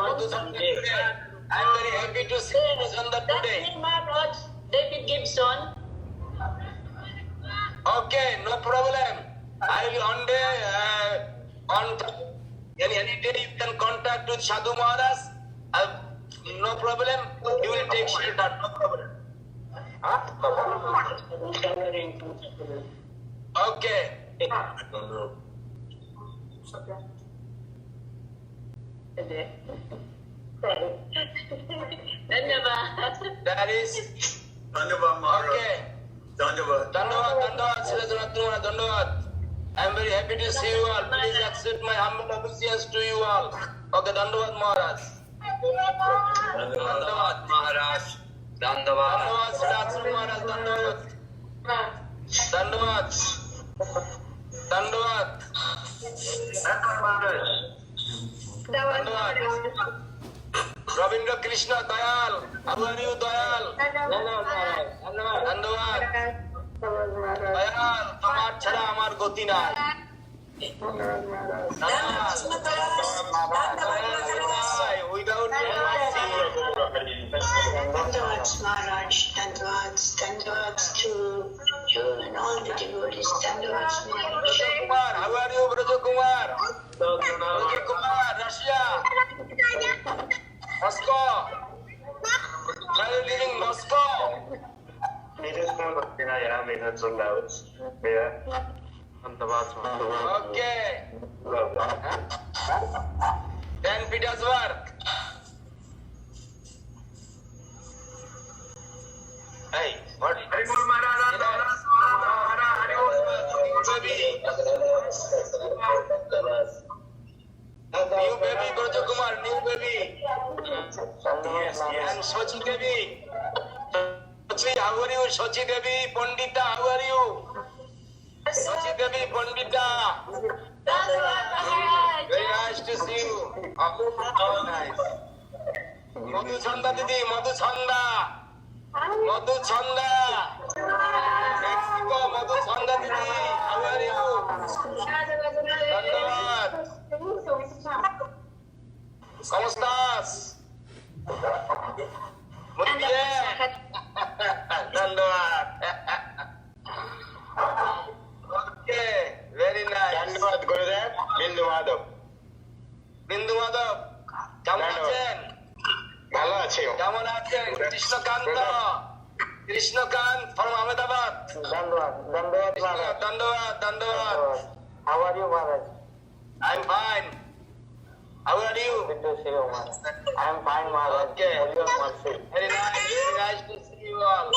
[SPEAKER 1] I'm very happy to see you on the today.
[SPEAKER 3] That's me, Maharaj. David Gibson.
[SPEAKER 1] Okay, no problem. I will on any day you can contact with Sadhu Maharaj. No problem. You will take shelter. No problem. Okay. That is okay. Dandavad. I am very happy to see you all. Please accept my humble obeisance to you all. Okay, Dandavad Maharaj. Dandavad Maharaj. Dandavad Maharaj. Dandavad. Dandavad. Dandavad.
[SPEAKER 2] Maharaj.
[SPEAKER 1] Dandavad. Ravindra Krishna Dayal. How are you, Dayal? Dandavad. Dayal, তোমার ছাড়া আমার গতি নাই। Without
[SPEAKER 4] Maharaj, Dandavad to you and all the devotees. Dandavad Maharaj.
[SPEAKER 1] Kumar, how are you, Braja Kumar? Braja Kumar, Russia. Moscow. Are you living in Moscow? Okay. Then Petersburg. Hey, what?
[SPEAKER 2] Haribol Maharaj.
[SPEAKER 1] New baby, Braja Kumar, new baby. And Sochi Devi. Sochi, how are you? Sochi Devi, Pandita, how are you? Sochi Devi, Pandita. Very nice to see you. Oh, nice. Madhu Chanda Didi, Madhu Chanda. Madhu Chanda. Mexico, Madhu Chanda Didi, how are you? Dandavad. ¿Cómo estás? Muy bien. Dandavad. Okay, very nice.
[SPEAKER 2] Dandavad Gurudev, Bindu Madhav.
[SPEAKER 1] বিন্দু মাধব কেমন আছেন?
[SPEAKER 2] ভালো আছি।
[SPEAKER 1] কেমন আছেন? Krishnakanta, Krishnakanta from Ahmedabad.
[SPEAKER 2] Dandavad Maharaj.
[SPEAKER 1] Dandavad, Dandavad.
[SPEAKER 2] How are you, Maharaj?
[SPEAKER 1] I'm fine. How are you?
[SPEAKER 2] Good to see you, Maharaj. I am fine, Maharaj.
[SPEAKER 1] Okay.
[SPEAKER 2] For your mercy.
[SPEAKER 1] Very nice to see you all.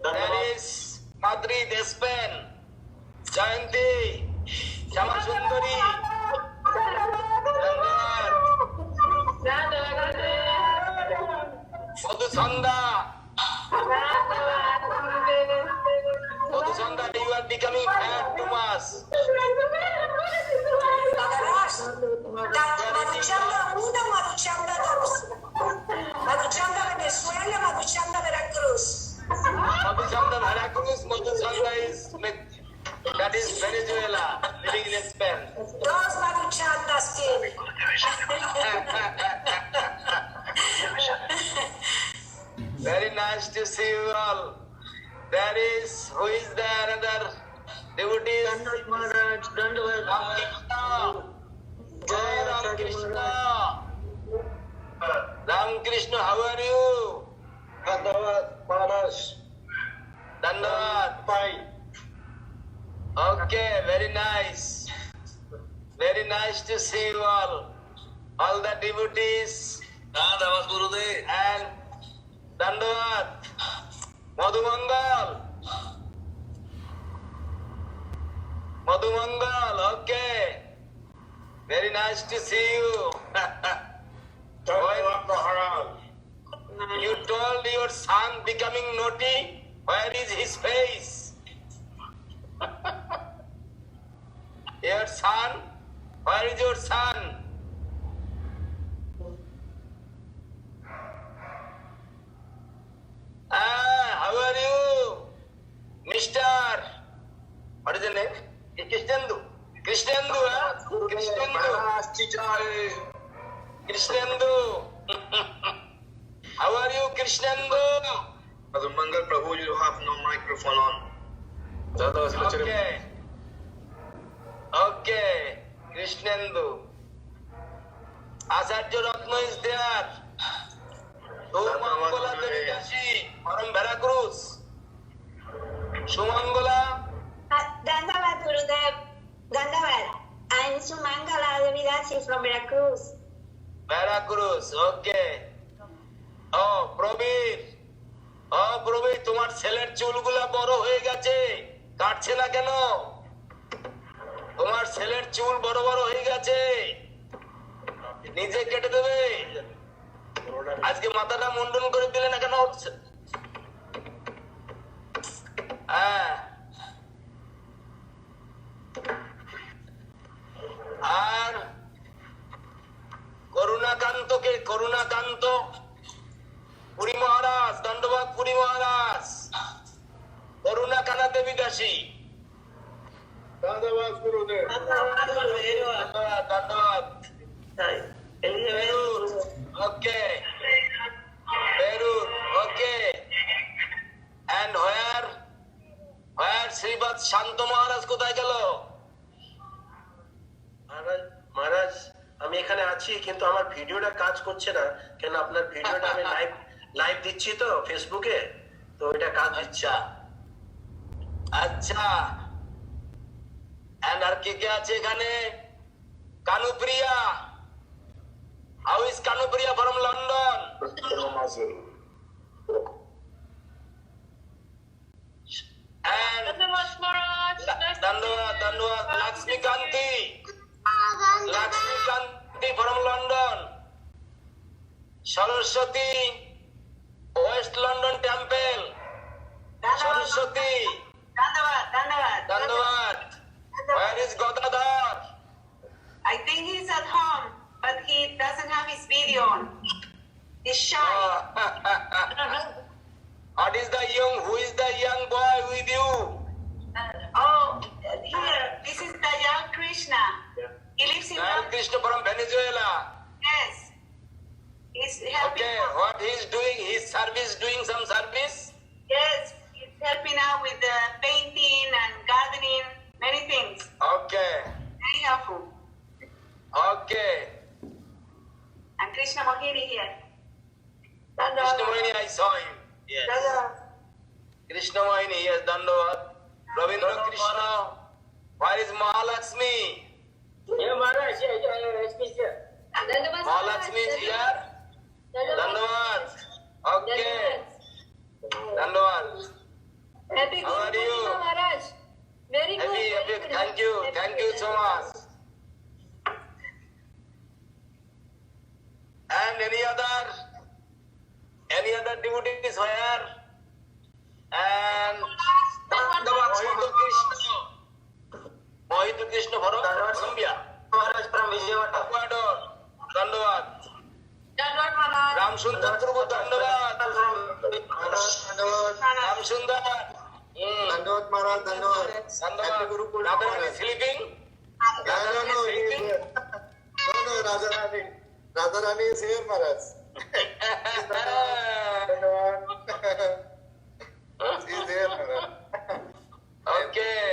[SPEAKER 1] There is Madri Despen, Jayanti, Shama Sundari. Dandavad. Madhu Chanda. Madhu Chanda, you are becoming fat too much.
[SPEAKER 4] Madhuchanda, Venezuela, Madhuchanda, Veracruz.
[SPEAKER 1] Madhu Chanda, Veracruz, Madhu Chanda is that is Venezuela, living in Spain.
[SPEAKER 4] Dos Madhuchandas still.
[SPEAKER 1] Very nice to see you all. There is, who is there? Another devotee?
[SPEAKER 3] Maharaj, Dandavad.
[SPEAKER 1] Ram Krishna. Jai Ram Krishna. Ram Krishna, how are you?
[SPEAKER 2] Dandavad Maharaj.
[SPEAKER 1] Dandavad.
[SPEAKER 2] Fine.
[SPEAKER 1] Okay, very nice. Very nice to see you all. All the devotees. And Dandavad. Madhumangal. Madhumangal, okay. Very nice to see you.
[SPEAKER 2] Dandavad Maharaj.
[SPEAKER 1] You told your son becoming naughty. Where is his face? Your son? Where is your son? How are you? Mister? What is the name? Krishnendu. Krishnendu, huh? Krishnendu.
[SPEAKER 2] Maharaj teacher.
[SPEAKER 1] Krishnendu. How are you, Krishnendu?
[SPEAKER 2] Mangal Prabhu, you have no microphone on.
[SPEAKER 1] Okay. Okay. Krishnendu. Acharya Ratna is there. Sumangola Devikashi from Veracruz. Sumangola.
[SPEAKER 4] Dandavad Gurudev. Dandavad. I'm Sumangala Devidasi from Veracruz.
[SPEAKER 1] Veracruz. Okay. Oh, Prabir. Oh, Prabir, তোমার ছেলের চুলগুলা বড় হয়ে গেছে। কাটছে না কেন? তোমার ছেলের চুল বড় বড় হয়ে গেছে। নিজে কেটে দেবে। আজকে মাথাটা মুন্ডন করে দিলে না কেন? আর করুণাকান্ত পুরী মহারাজ, দণ্ডবাদ পুরী মহারাজ, করুণাকানা দেবী দাসী,
[SPEAKER 2] ধন্যবাদ গুরুদেব।
[SPEAKER 1] ধন্যবাদ। ওকে, Perur, okay. And where শ্রীবাদ শান্ত মহারাজ কোথায় গেল?
[SPEAKER 2] মহারাজ আমি এখানে আছি, কিন্তু আমার ভিডিওটা কাজ করছে না। কেন আপনার ভিডিওটা আমি লাইভ দিচ্ছি তো ফেসবুকে, তো এটা কাজ দিচ্ছে।
[SPEAKER 1] আচ্ছা। And আর কে আছে এখানে? Kanupriya. How is Kanupriya from London? And Dandavad, Lakshmi Kanti from London. Saraswati, West London Temple. Saraswati. Dandavad. Where is Godadhar?
[SPEAKER 4] I think he's at home, but he doesn't have his video on. He's shy.
[SPEAKER 1] Who is the young boy with you?
[SPEAKER 4] Here, this is Dayal Krishna. He lives in
[SPEAKER 1] Dayal Krishna from Venezuela.
[SPEAKER 4] Yes. He's helping
[SPEAKER 1] Okay,
[SPEAKER 4] out.
[SPEAKER 1] what he's doing? His service, doing some service?
[SPEAKER 4] Yes, he's helping out with the painting and gardening, many things.
[SPEAKER 1] Okay,
[SPEAKER 4] Very helpful.
[SPEAKER 1] okay.
[SPEAKER 4] And Krishna Mohini here.
[SPEAKER 1] Krishna Mohini, I saw him. Yes. Krishna Mohini, yes, Dandavad. Ravindra Krishna. Where is Mahalakshmi?
[SPEAKER 2] Yeah, Maharaj, he's here.
[SPEAKER 1] Mahalakshmi is here. Dandavad. Okay. Dandavad.
[SPEAKER 5] Happy
[SPEAKER 1] How are you?
[SPEAKER 5] Guru Maharaj. Very good.
[SPEAKER 1] Happy. Thank you so much. And any other devotees where? And Mohit Krishna from Colombia.
[SPEAKER 2] Maharaj from Vijayawada.
[SPEAKER 1] Ecuador. Dandavad.
[SPEAKER 4] Dandavad Maharaj.
[SPEAKER 1] Ram Sundar Prabhu, Dandavad. Ram Sundar.
[SPEAKER 2] Dandavad Maharaj, Dandavad.
[SPEAKER 1] Dandavad. Radharani sleeping? Radharani sleeping?
[SPEAKER 2] No, Radharani is here, Maharaj. He's here, Maharaj.
[SPEAKER 1] Okay.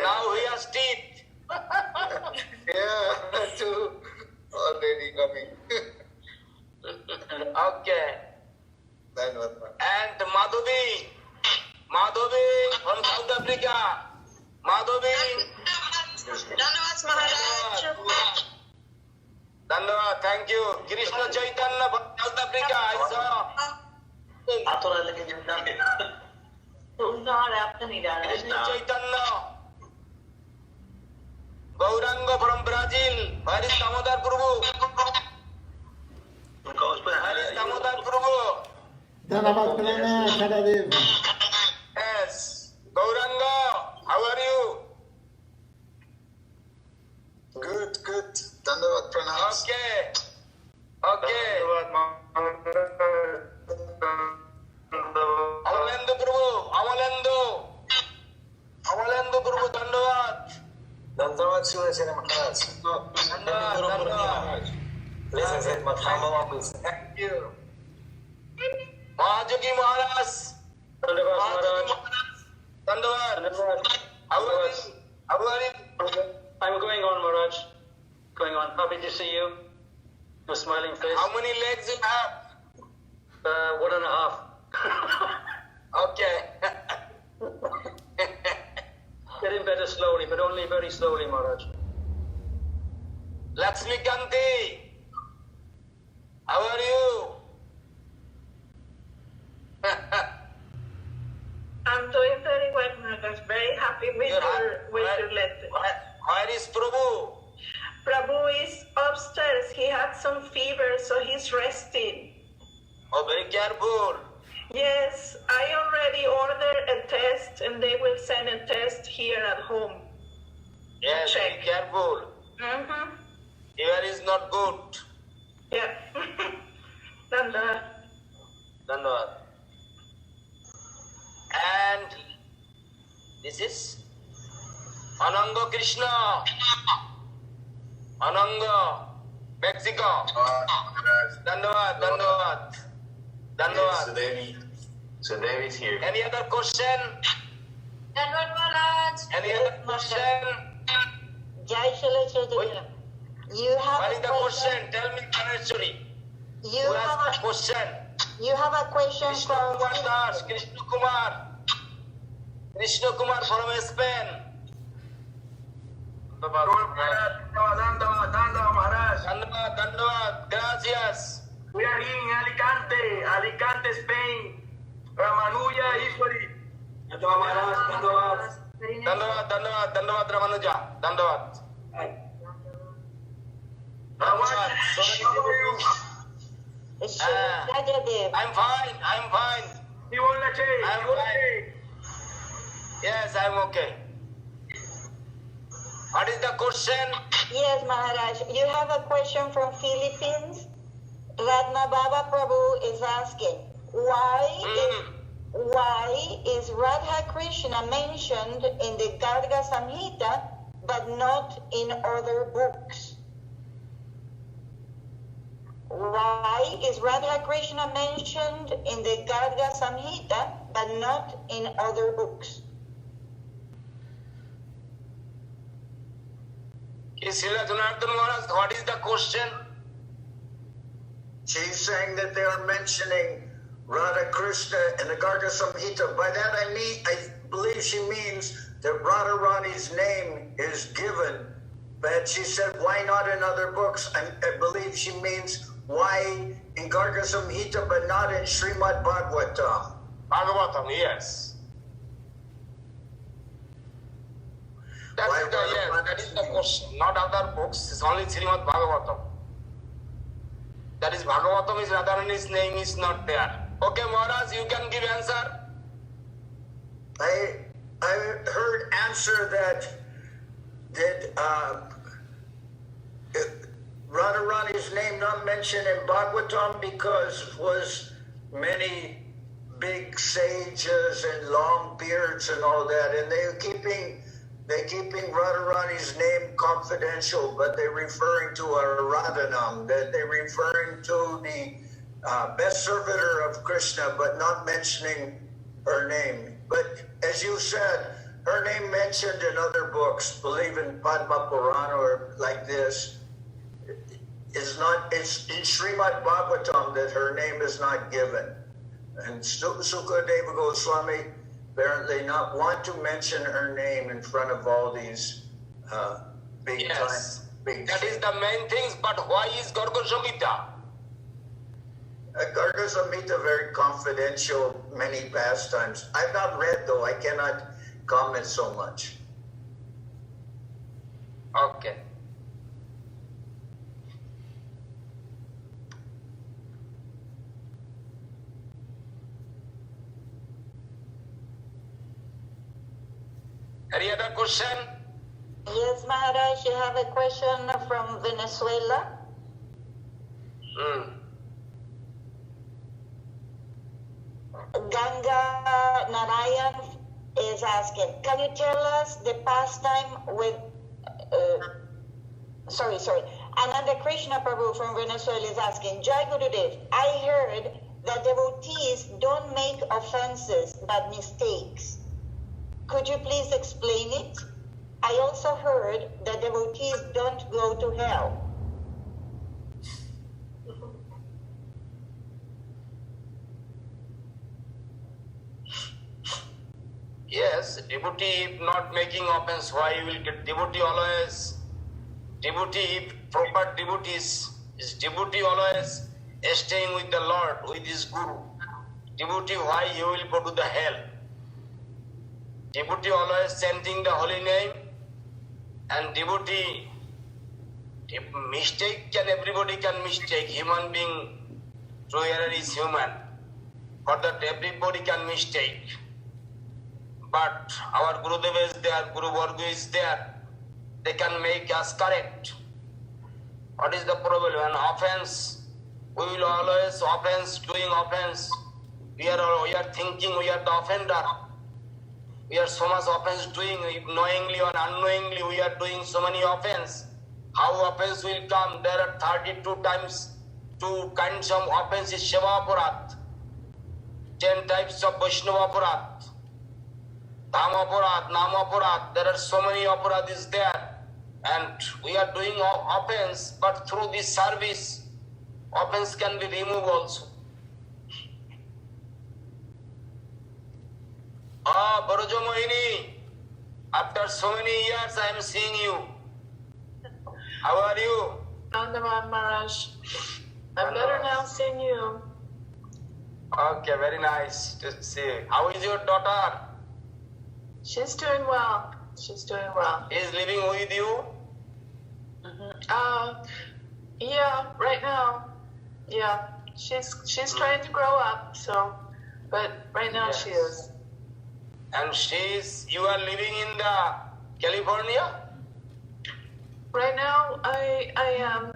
[SPEAKER 1] Now he has teeth.
[SPEAKER 2] Yeah, two already coming.
[SPEAKER 1] Okay.
[SPEAKER 2] Dandavad Maharaj.
[SPEAKER 1] And Madhavi from South Africa. Madhavi.
[SPEAKER 4] Dandavad Maharaj.
[SPEAKER 1] Dandavad, thank you. Krishna Chaitanya from South Africa, I saw. Krishna Chaitanya. Gauranga from Brazil. Where is Damodar Prabhu? Where is Damodar Prabhu? Yes. Gauranga, how are you?
[SPEAKER 2] Good. Dandavad Pranams.
[SPEAKER 1] Okay. Amalendu Prabhu. Amalendu Prabhu, Dandavad.
[SPEAKER 2] Dandavad Shivasena Maharaj.
[SPEAKER 1] Dandavad. Thank you. Mahajogi Maharaj. Dandavad. How are you?
[SPEAKER 6] I'm going on, Maharaj. Going on. Happy to see you. Your smiling face.
[SPEAKER 1] How many legs you have?
[SPEAKER 6] 1.5.
[SPEAKER 1] Okay.
[SPEAKER 6] Getting better slowly, but only very slowly, Maharaj.
[SPEAKER 1] Lakshmi Kanti. How are you?
[SPEAKER 3] I'm doing very well, Maharaj. Very happy with your letter.
[SPEAKER 1] Where is Prabhu?
[SPEAKER 3] Prabhu is upstairs. He had some fever, so he's resting.
[SPEAKER 1] Oh, very careful.
[SPEAKER 3] Yes,
[SPEAKER 1] Yes, be
[SPEAKER 3] check.
[SPEAKER 1] careful.
[SPEAKER 3] Mm-hmm.
[SPEAKER 1] Here is not good.
[SPEAKER 3] Yeah. Dandavad.
[SPEAKER 1] Dandavad. And this is Ananga Krishna. Ananga, Mexico. Dandavad, Dandavad. Dandavad.
[SPEAKER 7] So Devi is here.
[SPEAKER 1] Any other question?
[SPEAKER 5] Dandavad Maharaj.
[SPEAKER 1] Any other question?
[SPEAKER 8] Jai Shri Chaitanya. You have
[SPEAKER 1] What
[SPEAKER 8] a
[SPEAKER 1] is the question? Tell me Kaneshwari.
[SPEAKER 8] You
[SPEAKER 1] Who
[SPEAKER 8] have
[SPEAKER 1] has
[SPEAKER 8] a
[SPEAKER 1] the question?
[SPEAKER 8] you have a question
[SPEAKER 1] Krishna
[SPEAKER 8] from
[SPEAKER 1] Kumar Das, Krishna Kumar. Krishna Kumar from Spain. Dandavad, gracias.
[SPEAKER 2] We are in Alicante, Spain. Ramanuja Ishwari.
[SPEAKER 5] Very nice.
[SPEAKER 1] Dandavad Ramanuja. Dandavad. Namaskar. Ah.
[SPEAKER 8] Rajadev.
[SPEAKER 1] I'm fine. I'm fine. Yes, I'm okay. What is the question?
[SPEAKER 8] Yes, Maharaj. You have a question from Philippines. Ratna Baba Prabhu is asking, why is Radha Krishna mentioned in the Garga Samhita but not in other books? Why is Radha Krishna mentioned in the Garga Samhita but not in other books?
[SPEAKER 1] Srila Janardhan Maharaj, what is the question?
[SPEAKER 9] She's saying that they are mentioning Radha Krishna in the Garga Samhita. By that I believe she means that Radharani's name is given. But she said, why not in other books? I believe she means why in Garga Samhita but not in Srimad Bhagavatam.
[SPEAKER 1] Bhagavatam, yes. That is the question. Not other books, it's only Srimad Bhagavatam. That is Bhagavatam is Radharani's name is not there. Okay, Maharaj, you can give answer.
[SPEAKER 9] I heard answer that Radharani's name not mentioned in Bhagavatam because was many big sages and long beards and all that, and they're keeping Radharani's name confidential, but they're referring to a Radhanam, that they're referring to the best servitor of Krishna, but not mentioning her name. But as you said, her name mentioned in other books, believe in Padma Purana or like this, is not. It's in Srimad Bhagavatam that her name is not given, and Sukadeva Goswami apparently not want to mention her name in front of all these big
[SPEAKER 1] Yes.
[SPEAKER 9] big.
[SPEAKER 1] That is the main things, but why is Garga Samhita?
[SPEAKER 9] Garga Samhita very confidential, many pastimes. I've not read though. I cannot comment so much.
[SPEAKER 1] Okay. Any other question?
[SPEAKER 8] Yes, Maharaj, you have a question from Venezuela. Ganga Narayan is asking, can you tell us the pastime with, Ananda Krishna Prabhu from Venezuela is asking, Jai Gurudev, I heard that devotees don't make offenses but mistakes. Could you please explain it? I also heard that devotees don't go to hell.
[SPEAKER 1] Yes, devotee if not making offense, why you will get devotee always? Devotee, if proper devotees, is devotee always staying with the Lord, with his Guru. Devotee, why you will go to the hell? Devotee always chanting the holy name, and devotee, mistake everybody can mistake. Human being, true error is human. For that everybody can mistake. But our Gurudev is there, Guru Varga is there. they can make us correct. What is the problem? An offense, we will always offense, doing offense. We are thinking we are the offender. We are so much offense doing, knowingly or unknowingly, we are doing so many offense. How offense will come? There are 32 times, 2 kinds of offense is Shiva Aparat, 10 types of Vaishnava Aparat, Dham Aparat, Nam Aparat. There are so many aparat is there. And we are doing offense, but through this service, offense can be removed also. Barajo Mohini, after so many years I am seeing you. How are you?
[SPEAKER 10] Nandamad Maharaj. I'm better now seeing you.
[SPEAKER 1] Okay, very nice to see you. How is your daughter?
[SPEAKER 10] She's doing well. She's doing well.
[SPEAKER 1] Is living with you?
[SPEAKER 10] Yeah, right now. Yeah, she's trying to grow up, so, but right now
[SPEAKER 1] Yes.
[SPEAKER 10] she is.
[SPEAKER 1] And you are living in the California?
[SPEAKER 10] Right now, I am.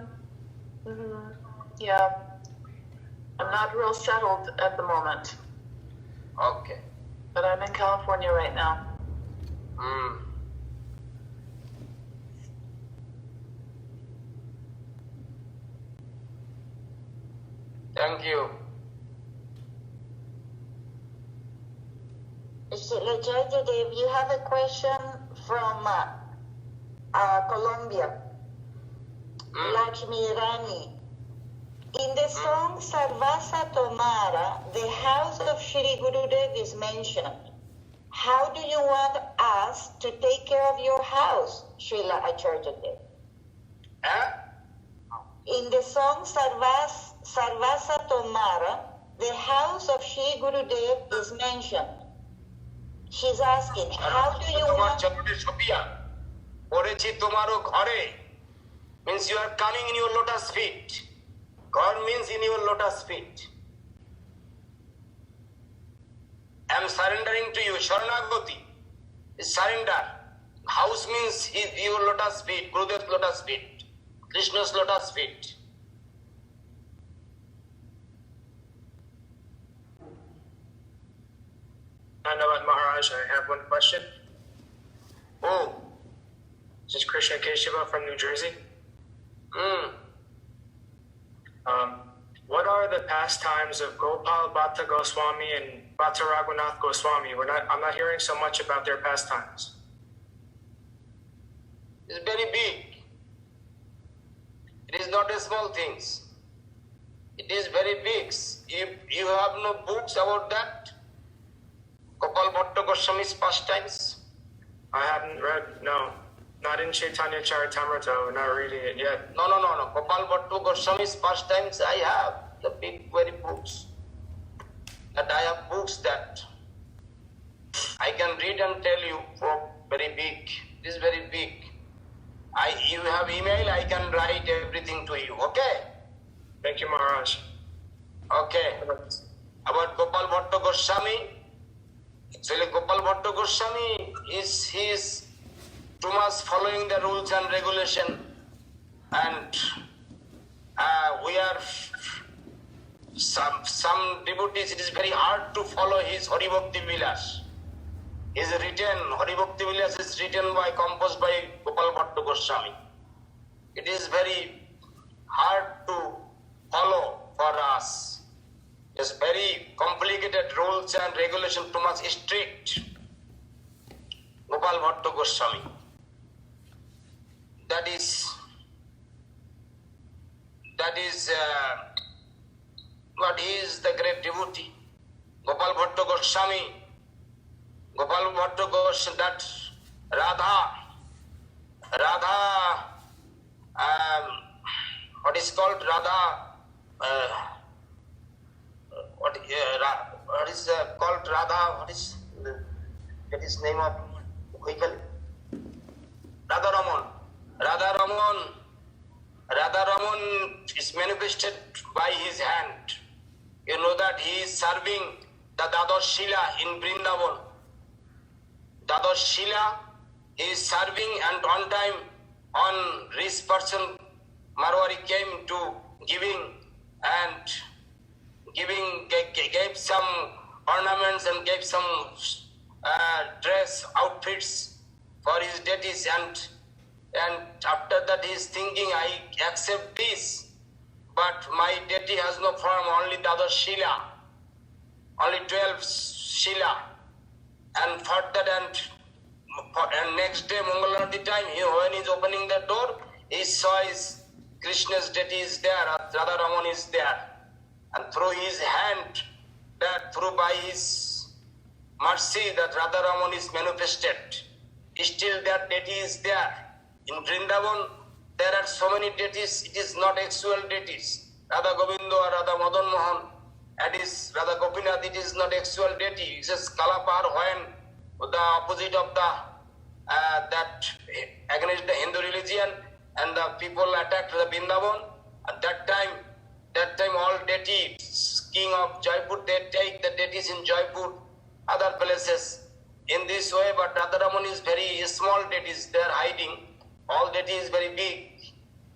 [SPEAKER 10] Yeah, I'm not real settled at the moment,
[SPEAKER 1] Okay.
[SPEAKER 10] but I'm in California right now.
[SPEAKER 1] Thank you.
[SPEAKER 8] Srila Jaydev, you have a question from Colombia. Lakshmi Rani. In the song Sarvasa Tomara, the house of Shri Gurudev is mentioned. How do you want us to take care of your house, Srila Acharya Dev? In the song Sarvasa Tomara, the house of Shri Gurudev is mentioned. She's asking, how do you want...
[SPEAKER 1] Means you are coming in your lotus feet. God means in your lotus feet. I am surrendering to you. Sharanagati is surrender. House means your lotus feet, Gurudev's lotus feet, Krishna's lotus feet.
[SPEAKER 11] Nandamad Maharaj, I have one question.
[SPEAKER 1] Oh.
[SPEAKER 11] This is Krishna Keshava from New Jersey. What are the pastimes of Gopal Bhatta Goswami and Bhatta Raghunath Goswami? I'm not hearing so much about their pastimes.
[SPEAKER 1] It's very big. It is not a small things. It is very big. If you have no books about that, Gopal Bhatta Goswami's pastimes?
[SPEAKER 11] I haven't read, no. Not in Chaitanya Charitamrita, not reading it yet.
[SPEAKER 1] No. Gopal Bhatta Goswami's pastimes I have, the big, very books. That I have books that I can read and tell you for very big. It is very big. You have email, I can write everything to you, okay?
[SPEAKER 11] Thank you, Maharaj.
[SPEAKER 1] Okay. About Gopal Bhatta Goswami, actually Gopal Bhatta Goswami he is too much following the rules and regulation, and we are some devotees, it is very hard to follow his Hari Bhakti Vilas. Hari Bhakti Vilas is written by, composed by Gopal Bhatta Goswami. It is very hard to follow for us. It's very complicated rules and regulation, too much strict. Gopal Bhatta Goswami. That is what is the great devotee. Gopal Bhatta Goswami. Gopal Bhatta Goswami, that Radha, what is called Radha, what is called Radha, what is the name of vehicle? Radha Raman is manifested by his hand. You know that he is serving the Dadosh Shila in Vrindavan. Dadosh Shila, he is serving, and on time one rich person, Marwari, came to giving gave some ornaments and gave some dress outfits for his deities, and after that he is thinking, I accept this, but my deity has no form, only the other Srila, only 12 Srila, and for that and next day Mangalarati time, when he is opening the door, he saw his Krishna's deity is there, Radha Raman is there, and through his hand, that through by his mercy, that Radha Raman is manifested. Still that deity is there. In Vrindavan, there are so many deities, it is not actual deities. Radha Govinda or Radha Madan Mohan, that is Radha Gopinath, it is not actual deity. It is Kalapar, when the opposite of that against the Hindu religion, and the people attacked the Vrindavan. At that time all deities, king of Jaipur, they take the deities in Jaipur, other places. In this way, but Radharaman is very small deities, they are hiding. All deity is very big.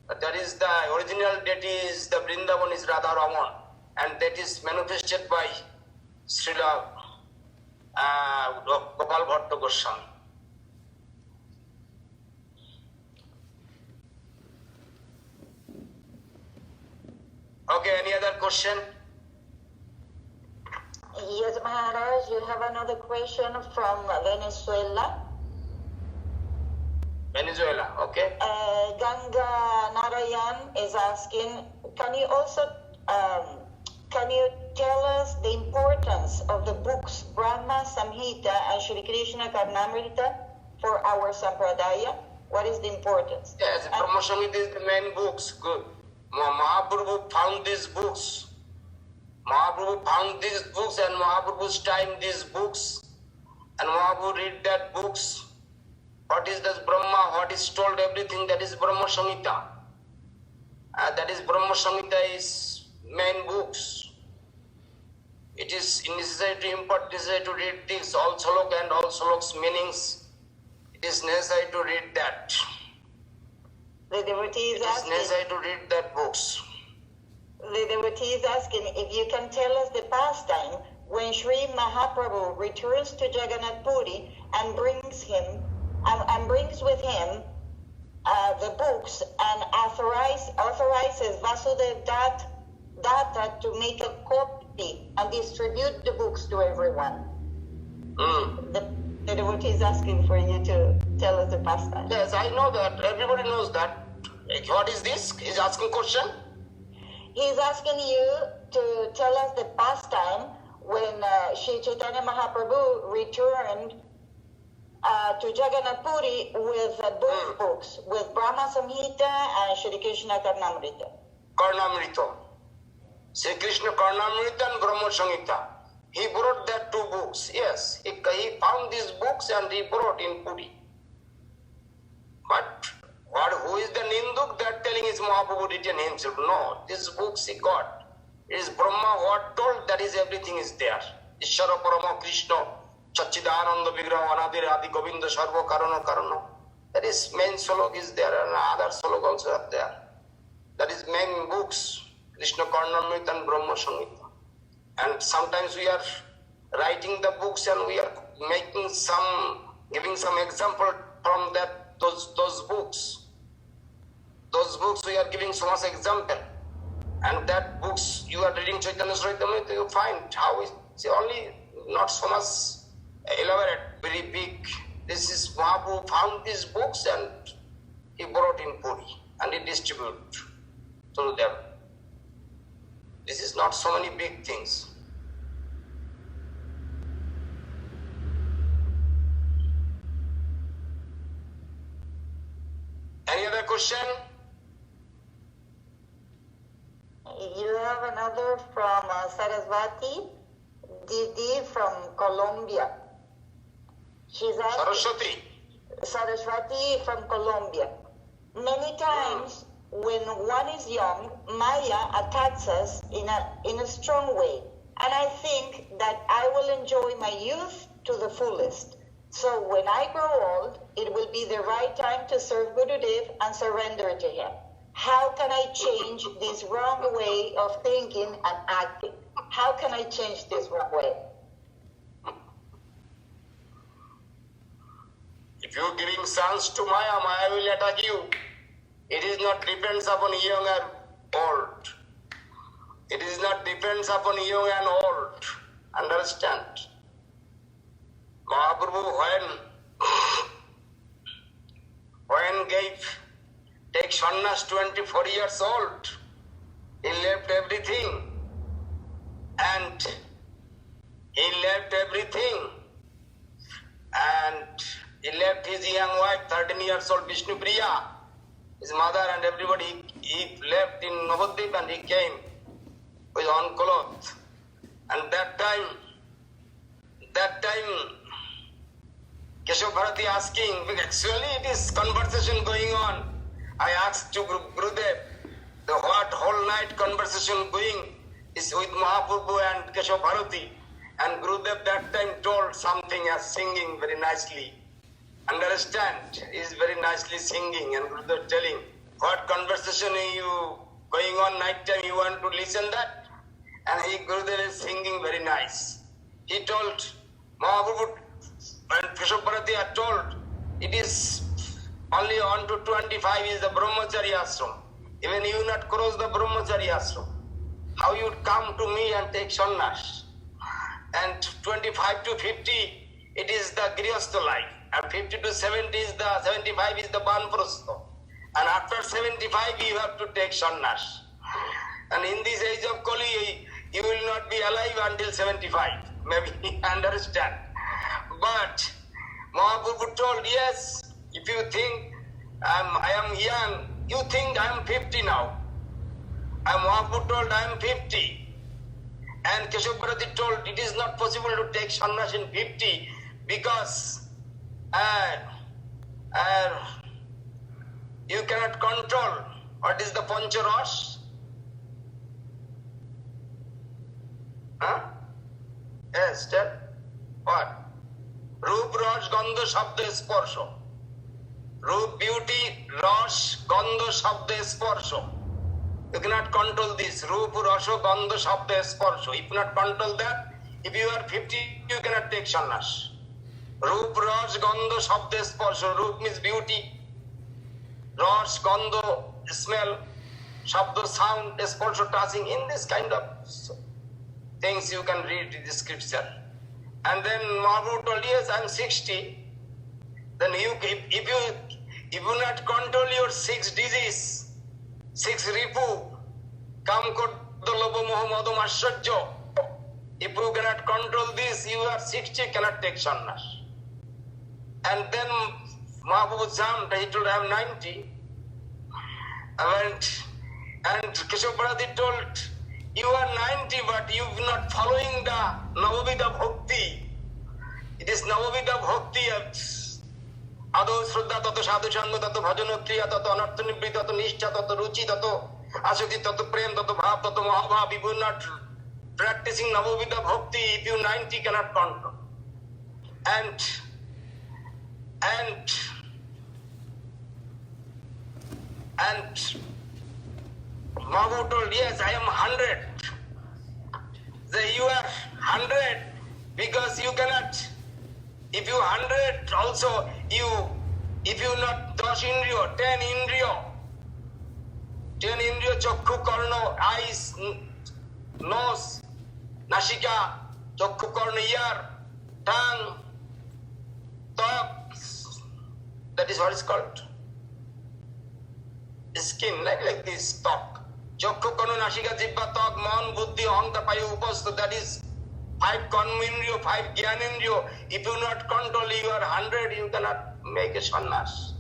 [SPEAKER 1] But that is the original deity is the Vrindavan is Radharaman, and that is manifested by Srila Gopal Bhatta Goswami. Okay, any other question?
[SPEAKER 8] Yes, Maharaj, you have another question from Venezuela.
[SPEAKER 1] Venezuela, okay.
[SPEAKER 8] Ganga Narayan is asking, can you tell us the importance of the books Brahma Samhita and Shri Krishna Karnamrita for our Sampradaya? What is the importance?
[SPEAKER 1] Yes, Brahma Samhita is the main books. Good. Mahaprabhu found these books. Mahaprabhu found these books, and Mahaprabhu's time these books, and Mahaprabhu read that books. What is this Brahma? What is told? Everything that is Brahma Samhita. That is Brahma Samhita is main books. It is necessary to read this all slok and all sloks meanings. It is necessary to read that.
[SPEAKER 8] The devotee is asking.
[SPEAKER 1] It is necessary to read that books.
[SPEAKER 8] The devotee is asking if you can tell us the pastime when Sri Mahaprabhu returns to Jagannath Puri and brings with him the books and authorizes Vasudev Datta to make a copy and distribute the books to everyone. The devotee is asking for you to tell us the pastime.
[SPEAKER 1] Yes, I know that. Everybody knows that. What is this? He's asking question.
[SPEAKER 8] He's asking you to tell us the pastime when Sri Chaitanya Mahaprabhu returned to Jagannath Puri with both books, with Brahma Samhita and Shri Krishna Karnamrita.
[SPEAKER 1] Karnamrita. Shri Krishna Karnamrita and Brahma Samhita. He brought that two books. Yes, he found these books and he brought in Puri. But who is the Ninduk that telling his Mahaprabhu written himself? No, these books he got. It is Brahma what told, that is everything is there. Ishvara Parama Krishna, Chachidananda Vigraha Anadir Adi Govinda Sarva Karana Karana. That is main slok is there, and other slok also are there. That is main books, Krishna Karnamrita and Brahma Samhita. And sometimes we are writing the books and we are giving some example from those books. Those books we are giving so much example. And that books you are reading Chaitanya Charitamrita, you find how it's only not so much elaborate, very big. This is Mahaprabhu found these books and he brought in Puri and he distributed to them. This is not so many big things. Any other question?
[SPEAKER 8] You have another from Saraswati Didi from Colombia. She's asking, Saraswati from Colombia. Many times when one is young, Maya attacks us in a strong way. And I think that I will enjoy my youth to the fullest. So when I grow old, it will be the right time to serve Gurudev and surrender to him. How can I change this wrong way of thinking and acting? How can I change this wrong way?
[SPEAKER 1] If you giving chance to Maya, Maya will attack you. It is not depends upon young and old. It is not depends upon young and old. Understand? Mahaprabhu, when take sannyas 24 years old, he left everything. And he left everything. And he left his young wife, 13 years old, Vishnu Priya, his mother and everybody. He left in Navadvip and he came with on cloth. And that time, Keshav Bharati asking, actually it is conversation going on. I asked to Gurudev, the what whole night conversation going is with Mahaprabhu and Keshav Bharati. And Gurudev that time told something as singing very nicely. Understand? He is very nicely singing and Gurudev telling, what conversation are you going on night time, you want to listen that? And Gurudev is singing very nice. He told Mahaprabhu and Keshav Bharati are told, it is only on to 25 is the Brahmacharya ashram. Even you not cross the Brahmacharya ashram. How you come to me and take sannyas? And 25 to 50, it is the Grihastha life. And 50 to 75 is the Banprastha. And after 75, you have to take sannyas. And in this age of Kali, you will not be alive until 75. Maybe understand. But Mahaprabhu told, yes, if you think I am young, you think I am 50 now. And Mahaprabhu told I am 50. And Keshav Bharati told it is not possible to take sannyas in 50 because you cannot control what is the pancharas. Yes, tell. What? Roop, Ras, Gandha, Shabda, Sparsha. Roop, beauty, Ras, Gandha, Shabda, Sparsha. You cannot control this. Roop, Rasa, Gandha, Shabda, Sparsha. If you not control that, if you are 50, you cannot take sannyas. Roop, Ras, Gandha, Shabda, Sparsha. Roop means beauty. Ras, Gandha, smell. Shabda, sound. Sparsha, touching. In this kind of things you can read the scripture. And then Mahaprabhu told, yes, I am 60. Then if you not control your 6 disease, 6 ripu, kam kod lobo moho madam ashajjo. If you cannot control this, you are 60, cannot take sannyas. And then Mahaprabhu jumped, he told, I am 90. And Keshav Bharati told, you are 90, but you are not following the Navavida Bhakti. It is Navavida Bhakti. Ado Shraddha, Tato Sadhu Sangha, Tato Bhajana Kriya, Tato Anartha Nibrita, Tato Nishtha, Tato Ruchi, Tato Asakti, Tato Prem, Tato Bhav, Tato Mahabhav. If you are not practicing Navavida Bhakti, if you 90 cannot control. And Mahaprabhu told, yes, I am 100. You are 100 because you cannot. If you 100 also, if you not 10 indriyo, 10 indriyo, chakku, karno, eyes, nose, nashika, chakku, karno, ear, tongue, tok, that is what is called. Skin, like this, tok. Chakku, karno, nashika, jibba, tok, man, buddhi, ahanta, payu, upastha, that is 5 karmendriyo, 5 jnanendriyo. If you not control, you are 100, you cannot make a sannyas.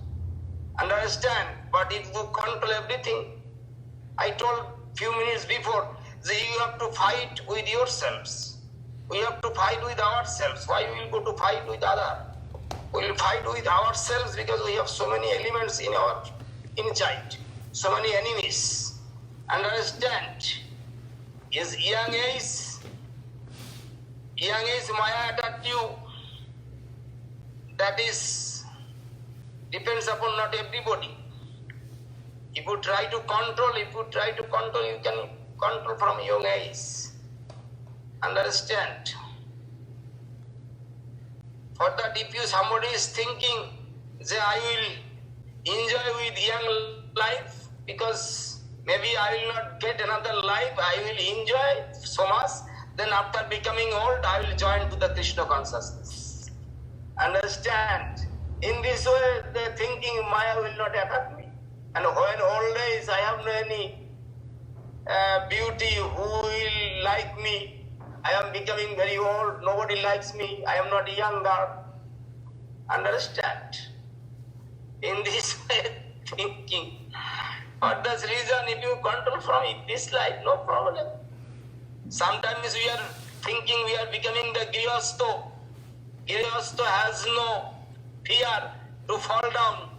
[SPEAKER 1] Understand? But if you control everything, I told few minutes before, that you have to fight with yourselves. We have to fight with ourselves. Why we will go to fight with other? We will fight with ourselves because we have so many elements in our inside, so many enemies. Understand? Is young age Maya attacked you. that is depends upon not everybody. If you try to control, you can control from young age. Understand? For that, if you somebody is thinking that I will enjoy with young life because maybe I will not get another life, I will enjoy so much, then after becoming old, I will join to the Krishna consciousness. Understand? In this way, the thinking Maya will not attack me. And when old age, I have no any beauty who will like me. I am becoming very old, nobody likes me, I am not younger. Understand? In this way, thinking. For this reason, if you control from this life, no problem. Sometimes we are thinking we are becoming the Grihastha. Grihastha has no fear to fall down.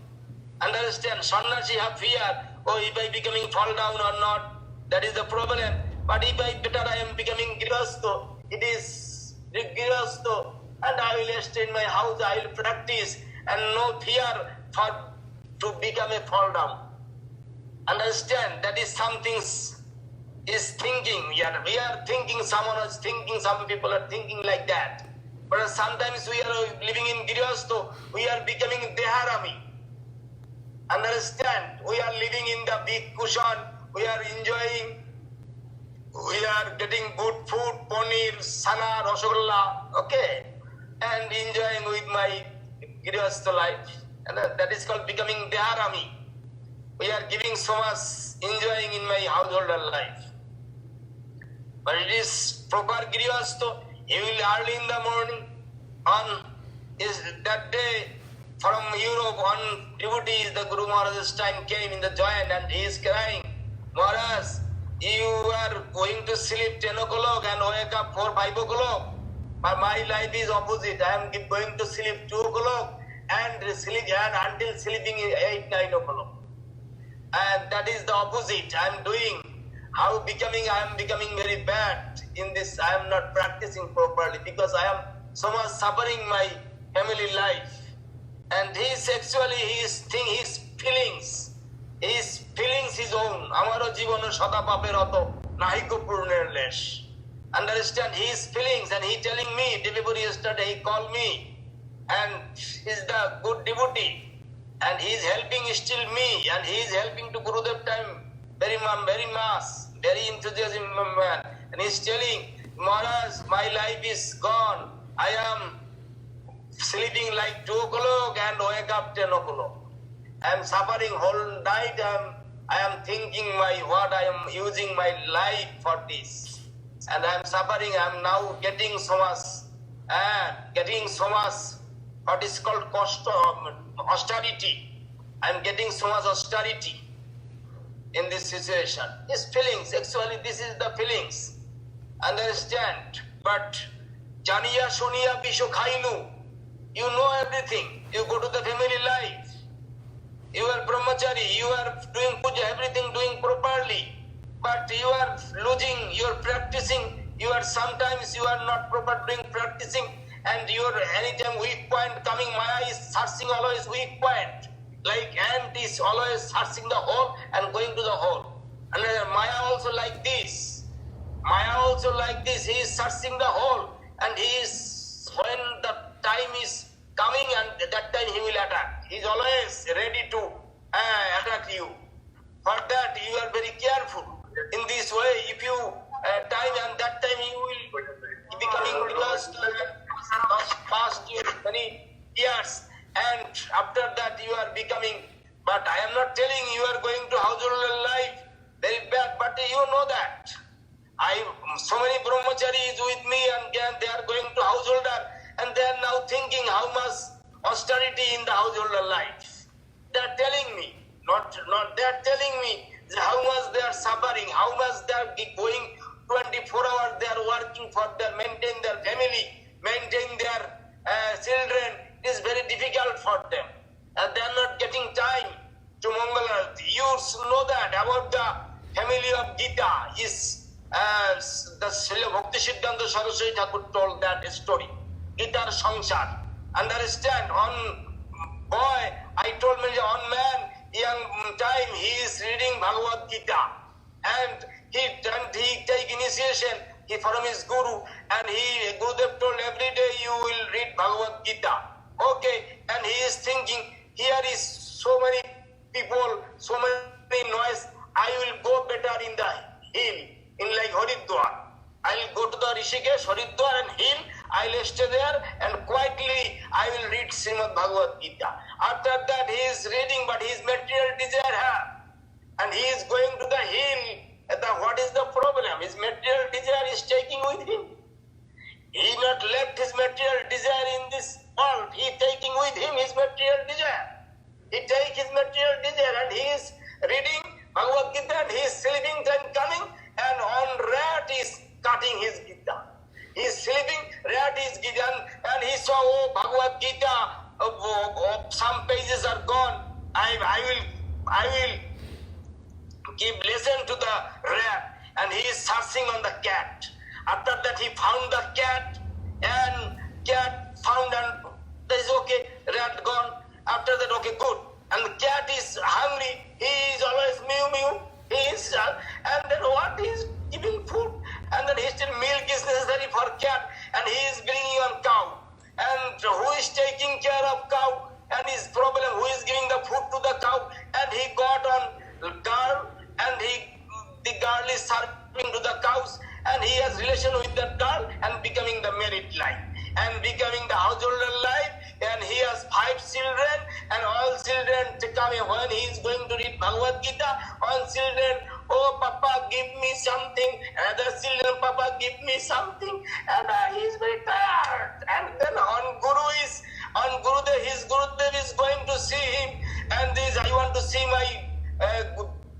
[SPEAKER 1] Understand? Sannyasi have fear. Oh, if I becoming fall down or not, that is the problem. But if I am becoming Grihastha, it is Grihastha, and I will stay in my house, I will practice, and no fear for to become a fall down. Understand? That is something is thinking. We are thinking, someone is thinking, some people are thinking like that. But sometimes we are living in Grihastha, we are becoming Deharami. Understand? We are living in the big cushion, we are enjoying, we are getting good food, paneer, sana, rasgulla, okay, and enjoying with my Grihastha life. And that is called becoming Deharami. We are giving so much enjoying in my householder life. But it is proper Grihastha. He will early in the morning on is that day from Europe on devotee, the Guru Maharaj's time came in the giant and he is crying, Maharaj, you are going to sleep 10 o'clock and wake up 4, 5 o'clock. But my life is opposite. I am going to sleep 2 o'clock and sleep until sleeping 8, 9 o'clock. And that is the opposite. I am doing. I am becoming very bad in this. I am not practicing properly because I am so much suffering my family life. And he is actually his feelings. His feelings his own. Amaro jibono sada paper ato nahiko purner lesh. Understand his feelings, and he telling me, delivery yesterday he called me, and he is the good devotee, and he is helping still me, and he is helping to Gurudev time very much, very enthusiastic man, and he is telling, Maharaj, my life is gone. I am sleeping like 2 o'clock and wake up 10 o'clock. I am suffering whole night. I am thinking what I am using my life for this, and I am suffering. I am now getting so much, what is called austerity. I am getting so much austerity in this situation. These feelings, actually, this is the feelings. Understand? But Janiya Shuniya Bishu Khainu, you know everything. You go to the family life. You are brahmachari, you are doing puja, everything doing properly. But you are losing, you are practicing, sometimes you are not proper doing practicing, and you are anytime weak point coming, Maya is searching always weak point. Like ant is always searching the hole and going to the hole. And Maya also like this. He is searching the hole, and he is, when the time is coming, and that time he will attack. He is always ready to attack you. For that you are very careful. In this way, if you time, and that time you will be becoming lost past many years, and after that you are becoming. But I am not telling you are going to household life very bad, but you know that. So many brahmacharis with me, and they are going to householder, and they are now thinking how much austerity in the householder life. They are telling me, they are telling me how much they are suffering, how much they are going 24 hours, they are working for maintain their family, maintain their children. It is very difficult for them, and they are not getting time to Mangalarati. You know that about the family of Gita is the Srila Bhakti Siddhanta Saraswati Thakur told that story. Gita's Sangsar. Understand? On boy, I told me on man, young time he is reading Bhagavad Gita, and he take initiation. He from his guru, and Gurudev told every day you will read Bhagavad Gita. Okay, and he is thinking here is so many people, so many noise. I will go better in the hill, in like Haridwar. I will go to the Rishikesh, Haridwar and hill. I will stay there and quietly I will read Srimad Bhagavad Gita. After that he is reading, but his material desire, and he is going to the hill. What is the problem? His material desire is taking with him. He not left his material desire in this world. He taking with him his material desire. He take his material desire and he is reading Bhagavad Gita and he is sleeping and coming, and on rat is cutting his Gita. He is sleeping, rat is Gita, and he saw, oh, Bhagavad Gita, some pages are gone. I will give lesson to the rat, and he is searching on the cat. After that he found the cat, and cat found, and that is okay, rat gone. After that, okay, good. And the cat is hungry, he is always mew mew, he is, and then what he is giving food, and then he still milk is necessary for cat, and he is bringing on cow. And who is taking care of cow? And his problem, who is giving the food to the cow? And he got on girl, and the girl is serving to the cows, and he has relation with that girl and becoming the married life and becoming the householder life, and he has 5 children, and all children coming when he is going to read Bhagavad Gita. All children, oh Papa, give me something. Another children, Papa, give me something. And he is very tired. And then on Gurudev, his Gurudev is going to see him, and this, I want to see my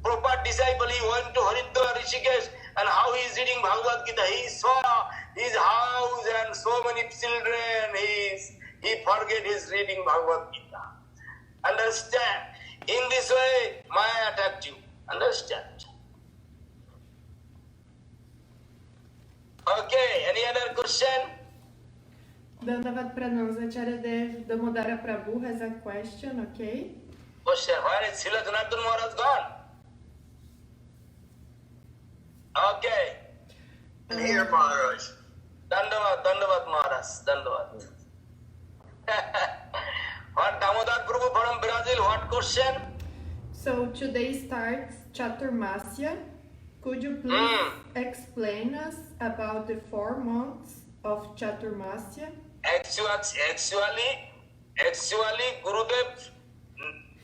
[SPEAKER 1] proper disciple. He went to Haridwar, Rishikesh, and how he is reading Bhagavad Gita. He saw his house and so many children. He forget his reading Bhagavad Gita. Understand? In this way, Maya attacked you. Understand? Okay, any other question?
[SPEAKER 12] Dandavat pranams, Acharya Dev, Damodara Prabhu has a question, okay?
[SPEAKER 1] Question, where is Srila Janardhan Maharaj gone? Okay.
[SPEAKER 9] Here, Maharaj.
[SPEAKER 1] Dandavat Maharaj, Dandavat. What Damodar Prabhu from Brazil, what question?
[SPEAKER 12] So today starts Chaturmasya. Could you please explain us about the 4 months of Chaturmasya?
[SPEAKER 1] Actually,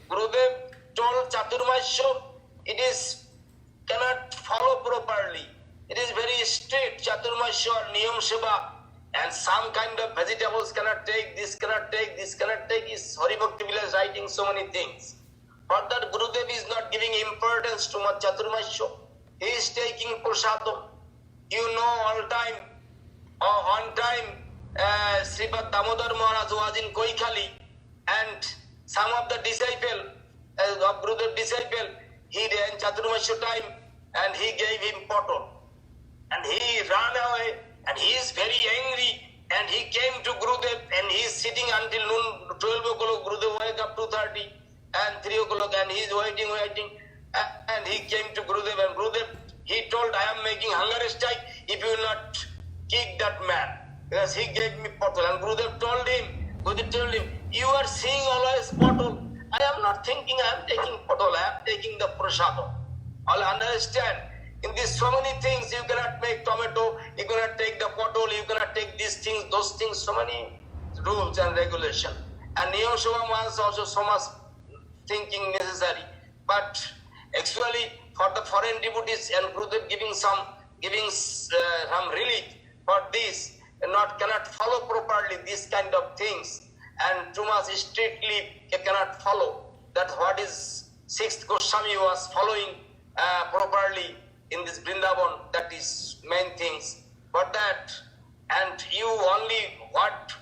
[SPEAKER 1] Gurudev told Chaturmasya, it is cannot follow properly. It is very strict, Chaturmasya or Niyam Shiva, and some kind of vegetables cannot take, this cannot take, this cannot take. Is Haribhakti Vilas writing so many things. For that, Gurudev is not giving importance to much Chaturmasya. He is taking prasadam. You know, all time, on time, Sripad Damodar Maharaj was in Koikhali, and some of the disciple, of Gurudev disciple, he ran Chaturmasya time, and he gave him potol. And he ran away, and he is very angry, and he came to Gurudev, and he is sitting until noon, 12 o'clock, Gurudev wake up 2:30, and 3 o'clock, and he is waiting, and he came to Gurudev, and Gurudev, he told, I am making hunger strike if you will not kick that man, because he gave me potol. And Gurudev told him, you are seeing always potol. I am not thinking I am taking potol, I am taking the prasadam. All understand? In these so many things, you cannot make tomato, you cannot take the potol, you cannot take these things, those things, so many rules and regulation. And Niyam Shiva was also so much thinking necessary. But actually, for the foreign devotees and Gurudev giving some relief for this, and cannot follow properly these kind of things, and too much strictly cannot follow. That what is 6th Goswami was following properly in this Vrindavan, that is main things. But that, and you only what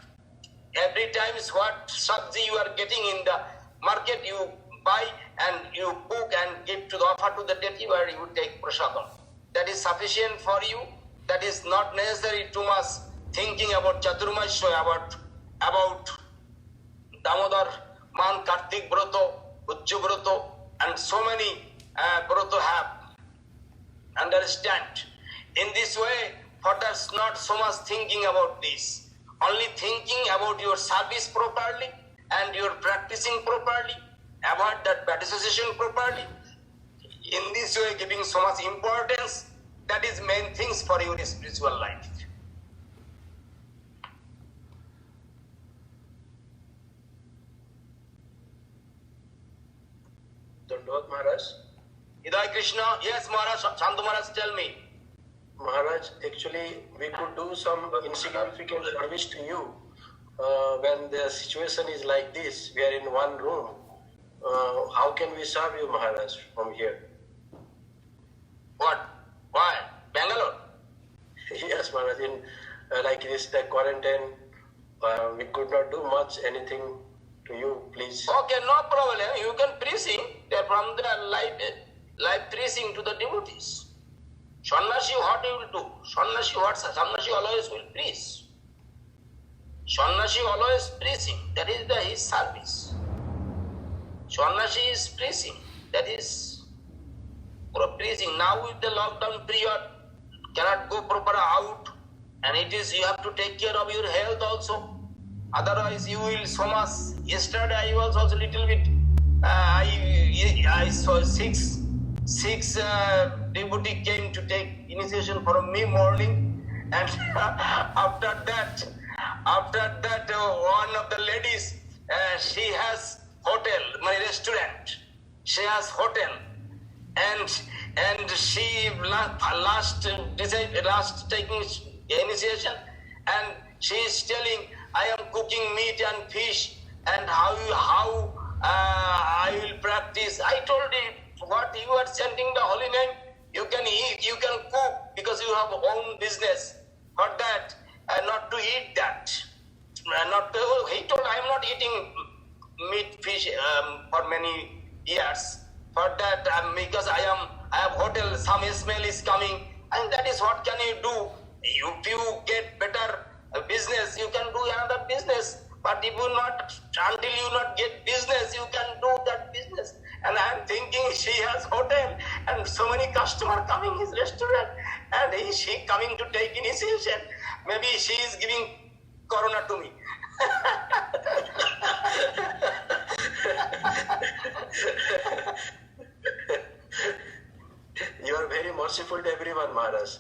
[SPEAKER 1] every time is what sabji you are getting in the market, you buy and you cook and give to the offer to the deity where you take prasadam. That is sufficient for you. That is not necessary too much thinking about Chaturmasya, about Damodar, Man, Kartik Broto, Ujju Broto, and so many Broto have. Understand? In this way, fathers not so much thinking about this, only thinking about your service properly and your practicing properly, avoid that bad association properly. In this way, giving so much importance, that is main things for your spiritual life.
[SPEAKER 2] Dandavad Maharaj.
[SPEAKER 1] Hidai Krishna, yes Maharaj, Chandu Maharaj, tell me.
[SPEAKER 2] Maharaj, actually, we could do some insignificant service to you when the situation is like this. We are in one room. How can we serve you, Maharaj, from here?
[SPEAKER 1] What? Why? Bangalore?
[SPEAKER 2] Yes, Maharaj. In like this, the quarantine, we could not do much anything to you. Please.
[SPEAKER 1] Okay, no problem. You can preaching from the live preaching to the devotees. Sannyasi, what you will do? Sannyasi always will preach. Sannyasi always preaching. That is his service. Sannyasi is preaching. That is for preaching. Now with the lockdown period, cannot go proper out, and it is you have to take care of your health also. Otherwise, you will so much. Yesterday, I was also little bit. I saw six devotee came to take initiation from me morning, and after that, one of the ladies, she has hotel, my restaurant. She has hotel, and she last taking initiation, and she is telling, I am cooking meat and fish, and how I will practice. I told him, what you are chanting the holy name, you can eat, you can cook, because you have own business. For that, not to eat that. He told, I am not eating meat, fish for many years. For that, because I have hotel, some smell is coming, and that is what can you do. If you get better business, you can do another business. But if you not, until you not get business, you can do that business. And I am thinking she has hotel and so many customers coming his restaurant, and she coming to take initiation. Maybe she is giving corona to me.
[SPEAKER 2] You are very merciful to everyone, Maharaj.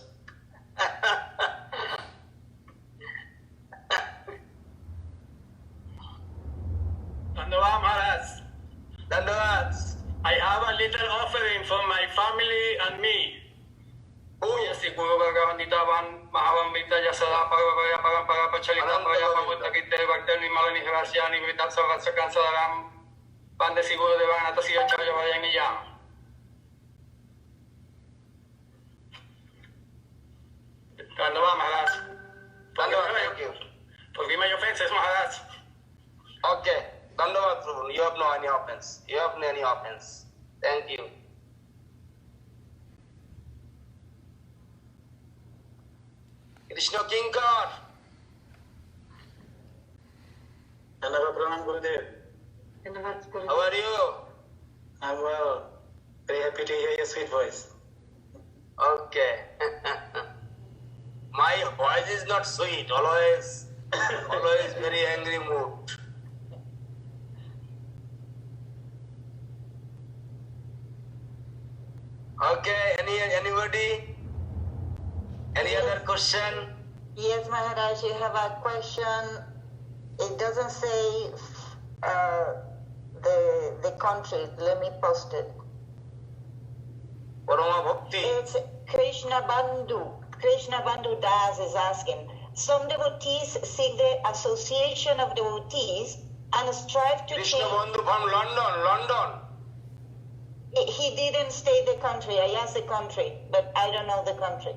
[SPEAKER 13] Dandavad Maharaj.
[SPEAKER 1] Dandavad.
[SPEAKER 13] I have a little offering for my family and me. Yasi Guru Bhagavan Ditavan Mahavam Vita Jasala Parabaya Parampara Pachalita Paya Pavutakite Bhaktan Vimalani Hirasyani Vitatsa Sakansaram Pandasi Guru Devanatasi Acharya Vayaniyam. Dandavad Maharaj.
[SPEAKER 1] Dandavad, thank you.
[SPEAKER 13] Forgive my offenses, Maharaj.
[SPEAKER 1] Okay. Dandavad Prabhu, you have no any offense. You have no any offense. Thank you. Krishna Kinkar.
[SPEAKER 2] Dandavad Pranam Gurudev.
[SPEAKER 1] How are you?
[SPEAKER 2] I'm well. Very happy to hear your sweet voice.
[SPEAKER 1] Okay. My voice is not sweet, always very angry mood. Okay, anybody? Any other question?
[SPEAKER 8] Yes, Maharaj, you have a question. It doesn't say the country. Let me post it.
[SPEAKER 1] Parama Bhakti.
[SPEAKER 8] It's Krishna Bandhu. Krishna Bandhu Das is asking. Some devotees seek the association of devotees and strive to
[SPEAKER 1] Krishna
[SPEAKER 8] change.
[SPEAKER 1] Bandhu from London.
[SPEAKER 8] He didn't state the country. I asked the country, but I don't know the country.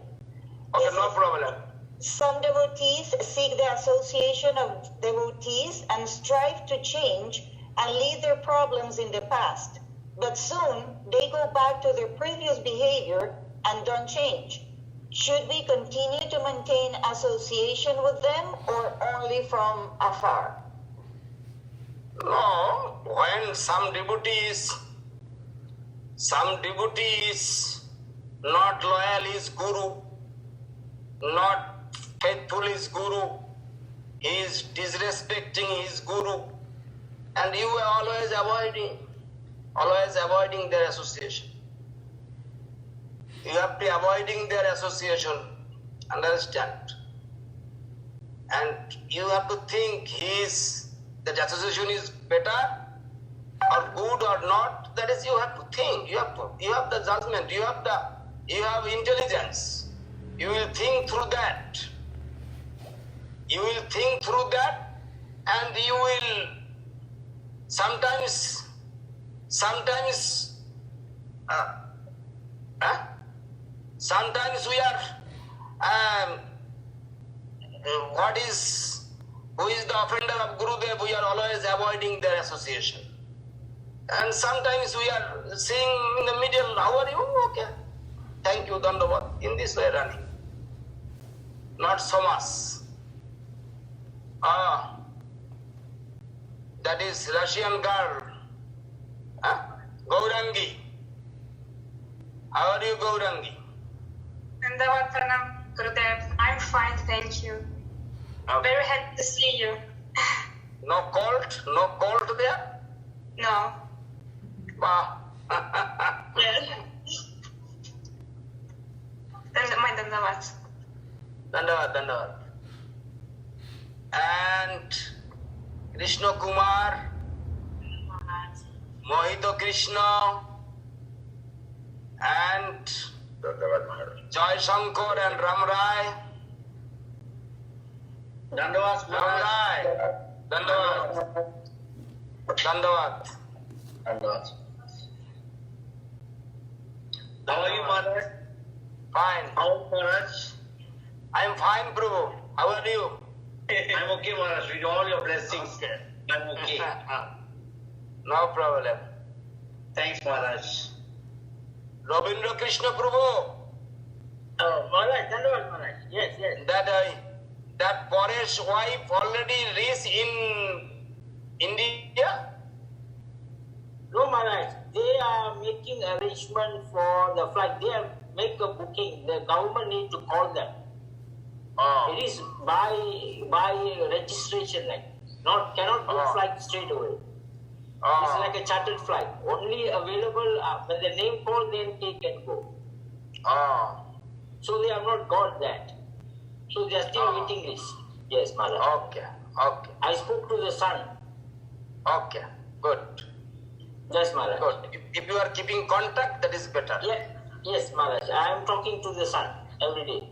[SPEAKER 1] Okay, no problem.
[SPEAKER 8] Some devotees seek the association of devotees and strive to change and leave their problems in the past. But soon they go back to their previous behavior and don't change. Should we continue to maintain association with them or only from afar?
[SPEAKER 1] No, when some devotee is not loyal is Guru, not faithful is Guru, he is disrespecting his Guru, and you are always avoiding their association. You have to avoiding their association, understand? And you have to think that association is better or good or not. That is, you have to think. You have the judgment. You have intelligence. You will think through that. And you will sometimes we are who is the offender of Gurudev, we are always avoiding their association. And sometimes we are seeing in the middle, how are you? Okay. Thank you, Dandavat. In this way running. Not so much. That is Russian girl. Gaurangi. How are you, Gaurangi?
[SPEAKER 5] Dandavat Pranam, Gurudev. I'm fine, thank you.
[SPEAKER 1] Okay.
[SPEAKER 5] Very happy to see you.
[SPEAKER 1] No cold? No cold there?
[SPEAKER 5] No.
[SPEAKER 1] Wow.
[SPEAKER 5] Yes. Dandavat.
[SPEAKER 1] Dandavat. And Krishna Kumar, Mohito Krishna, and Jai Shankar and Ram Rai.
[SPEAKER 6] Dandavat,
[SPEAKER 1] Ram
[SPEAKER 6] Maharaj.
[SPEAKER 1] Rai. Dandavat.
[SPEAKER 6] How are you, Maharaj?
[SPEAKER 1] Fine.
[SPEAKER 6] How are you, Maharaj?
[SPEAKER 1] I'm fine, Prabhu. How are you?
[SPEAKER 6] I'm okay, Maharaj. With all your blessings, I'm okay.
[SPEAKER 1] No problem.
[SPEAKER 6] Thanks, Maharaj.
[SPEAKER 1] Rabindra Krishna Prabhu.
[SPEAKER 6] Oh, Maharaj, Dandavat, Maharaj. Yes.
[SPEAKER 1] That Paresh wife already reached in India?
[SPEAKER 6] No, Maharaj. They are making arrangement for the flight. They are make a booking. The government need to call them.
[SPEAKER 1] Oh.
[SPEAKER 6] It is by registration, like cannot book flight straight away. It's like a chartered flight. Only available when the name called, then they can go. So they have not got that. So they are still waiting list. Yes, Maharaj.
[SPEAKER 1] Okay.
[SPEAKER 6] I spoke to the son.
[SPEAKER 1] Okay. Good.
[SPEAKER 6] Yes, Maharaj.
[SPEAKER 1] Good. If you are keeping contact, that is better.
[SPEAKER 6] Yeah. Yes, Maharaj. I am talking to the son every day.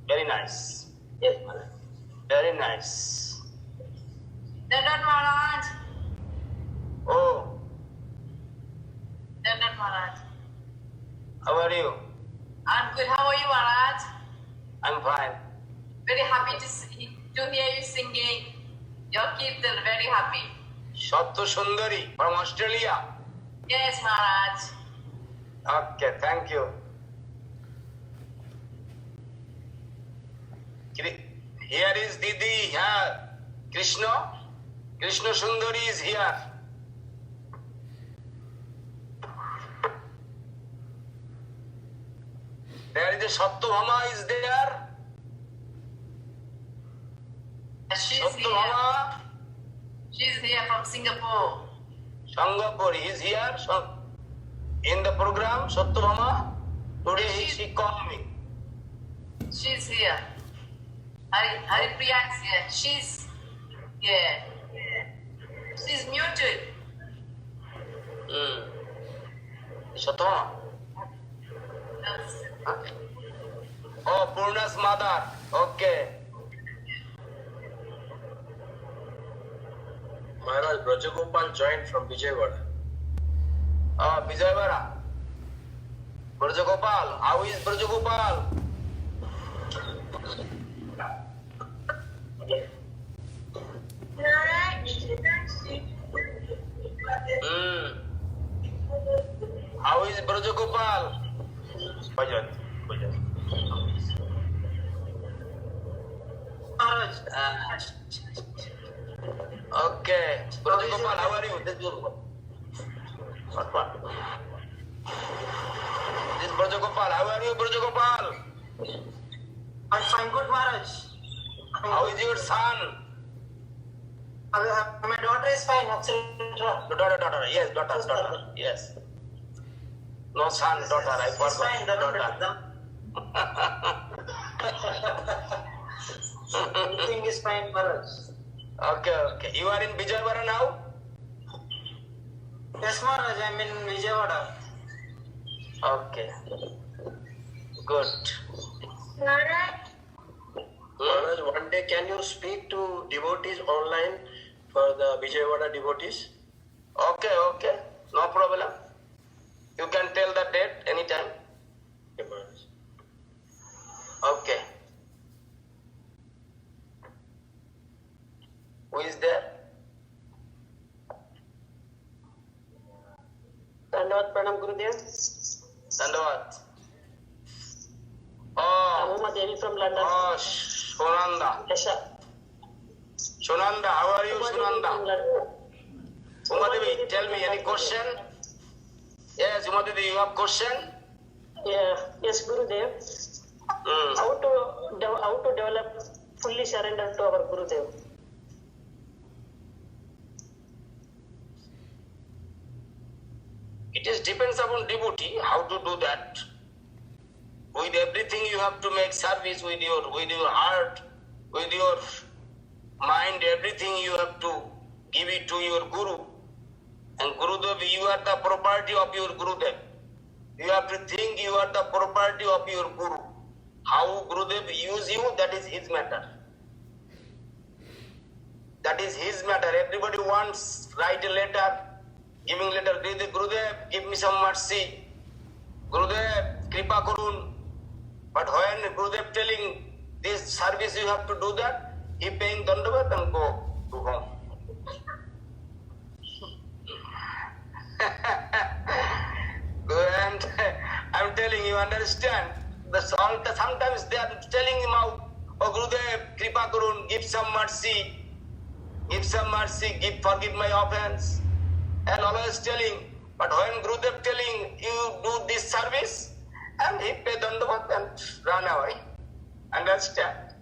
[SPEAKER 1] Very nice.
[SPEAKER 6] Yes, Maharaj.
[SPEAKER 1] Very nice.
[SPEAKER 5] Dandavat Maharaj.
[SPEAKER 1] Oh,
[SPEAKER 5] Dandavat Maharaj.
[SPEAKER 1] how are you?
[SPEAKER 5] I'm good. How are you, Maharaj?
[SPEAKER 1] I'm fine.
[SPEAKER 5] Very happy to hear you singing. Your kirtan, very happy.
[SPEAKER 1] Satya Sundari from Australia.
[SPEAKER 5] Yes, Maharaj.
[SPEAKER 1] Okay, thank you. Here is Didi, here. Krishna Sundari is here. There is a Satyabhama is there.
[SPEAKER 5] She's
[SPEAKER 1] Satyabhama.
[SPEAKER 5] She's here from Singapore.
[SPEAKER 1] Singapore, he is here. In the program, Satyabhama. Today she called me.
[SPEAKER 5] She's here. Haripriya is here. She's muted.
[SPEAKER 1] Satyabhama. Oh, Purna's mother. Okay.
[SPEAKER 2] Maharaj, Brajagopal joined from Vijayawada.
[SPEAKER 1] Vijayawada. Brajagopal. How is Brajagopal? How is Brajagopal? Bhajan. Okay. Brother Gopal, how are you? This Gopal. This Brother Gopal, how are you, Brother Gopal?
[SPEAKER 6] I'm fine, good Maharaj.
[SPEAKER 1] How is your son?
[SPEAKER 6] My daughter is fine, absolutely.
[SPEAKER 1] Daughter. Yes, daughter. Yes. No son, daughter. I forgot.
[SPEAKER 6] Fine,
[SPEAKER 1] daughter.
[SPEAKER 6] Everything is fine, Maharaj.
[SPEAKER 1] Okay. You are in Vijayawada now?
[SPEAKER 6] Yes, Maharaj, I'm in Vijayawada.
[SPEAKER 1] Okay. Good.
[SPEAKER 4] Maharaj,
[SPEAKER 2] Maharaj, one day can you speak to devotees online for the Vijayawada devotees?
[SPEAKER 1] Okay. No problem. You can tell the date anytime.
[SPEAKER 2] Okay, Maharaj.
[SPEAKER 1] Okay. Who is there?
[SPEAKER 6] Dandavat Pranam Gurudev.
[SPEAKER 1] Dandavat. Oh.
[SPEAKER 6] Uma Devi from London.
[SPEAKER 1] Oh, Sunanda.
[SPEAKER 6] Yes, sir.
[SPEAKER 1] Sunanda, how are you, Sunanda? Umadevi, tell me any question? Yes, Umadevi, you have question?
[SPEAKER 6] Yeah. Yes, Gurudev. How to develop fully surrender to our Gurudev?
[SPEAKER 1] It depends upon devotee how to do that. With everything you have to make service with your heart, with your mind, everything you have to give it to your Guru. And Gurudev, you are the property of your Gurudev. You have to think you are the property of your Guru. How Gurudev use you, that is his matter. That is his matter. Everybody wants write a letter, giving letter, Gurudev, give me some mercy. Gurudev, kripa karun. But when Gurudev telling this service you have to do that, he paying dandavat and go to home. And I'm telling you, understand? Sometimes they are telling him out, oh Gurudev, kripa karun, give some mercy, forgive my offense. And always telling, but when Gurudev telling you do this service, and he pay dandavat and run away. Understand?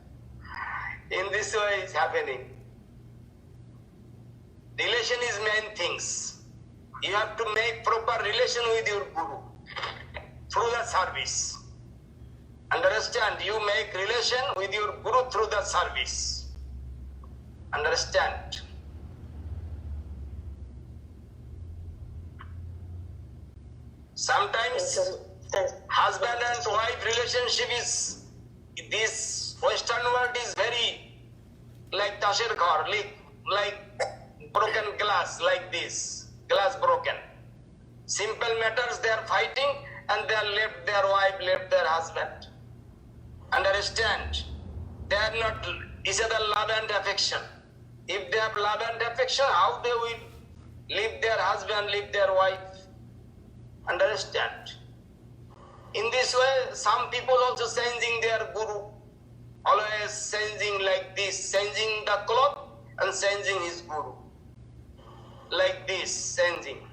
[SPEAKER 1] In this way it's happening. Relation is main things. You have to make proper relation with your Guru through the service. Understand? You make relation with your Guru through the service. Understand? Sometimes husband and wife relationship is, this Western world is very like tasher ghar, like broken glass, like this, glass broken. Simple matters they are fighting and they are left their wife, left their husband. Understand? They are not each other love and affection. If they have love and affection, how they will leave their husband, leave their wife? Understand? In this way, some people also changing their Guru. Always changing like this, changing the cloth and changing his Guru. Like this, changing.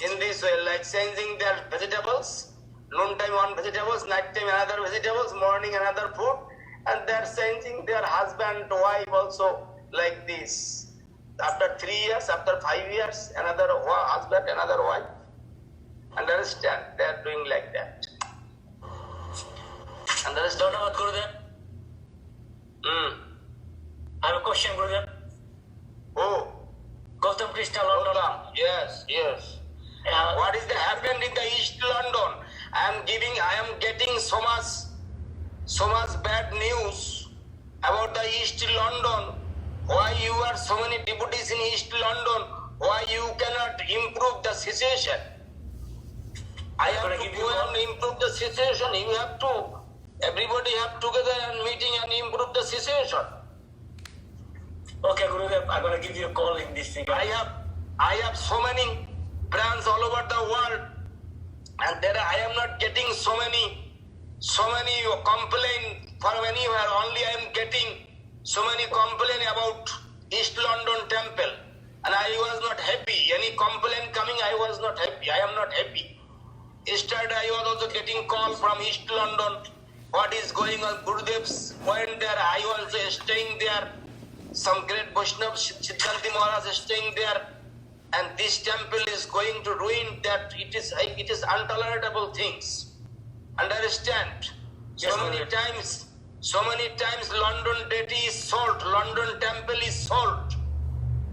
[SPEAKER 1] In this way, like changing their vegetables. Noon time one vegetables, night time another vegetables, morning another food. And they are changing their husband, wife also like this. After 3 years, after 5 years, another husband, another wife. Understand? They are doing like that. Understand what Gurudev?
[SPEAKER 6] I have a question, Gurudev.
[SPEAKER 1] Oh.
[SPEAKER 6] Gautam Krishna, London.
[SPEAKER 1] Yes. What is happened in the East London? I am getting so much bad news about the East London. Why you are so many devotees in East London? Why you cannot improve the situation? I have to go and improve the situation. You have to. Everybody have together and meeting and improve the situation.
[SPEAKER 6] Okay, Gurudev, I'm gonna give you a call in this thing.
[SPEAKER 1] I have so many brands all over the world, and there I am not getting so many complaints from anywhere. Only I am getting so many complain about East London temple, and I was not happy. Any complaint coming, I was not happy. I am not happy. Yesterday I was also getting call from East London. What is going on? Gurudev's went there. I was staying there. Some great Vaishnavas, Siddhanti Maharaj is staying there. And this temple is going to ruin that. It is intolerable things. Understand?
[SPEAKER 6] Yes,
[SPEAKER 1] So many times London deity is sold. London temple is sold.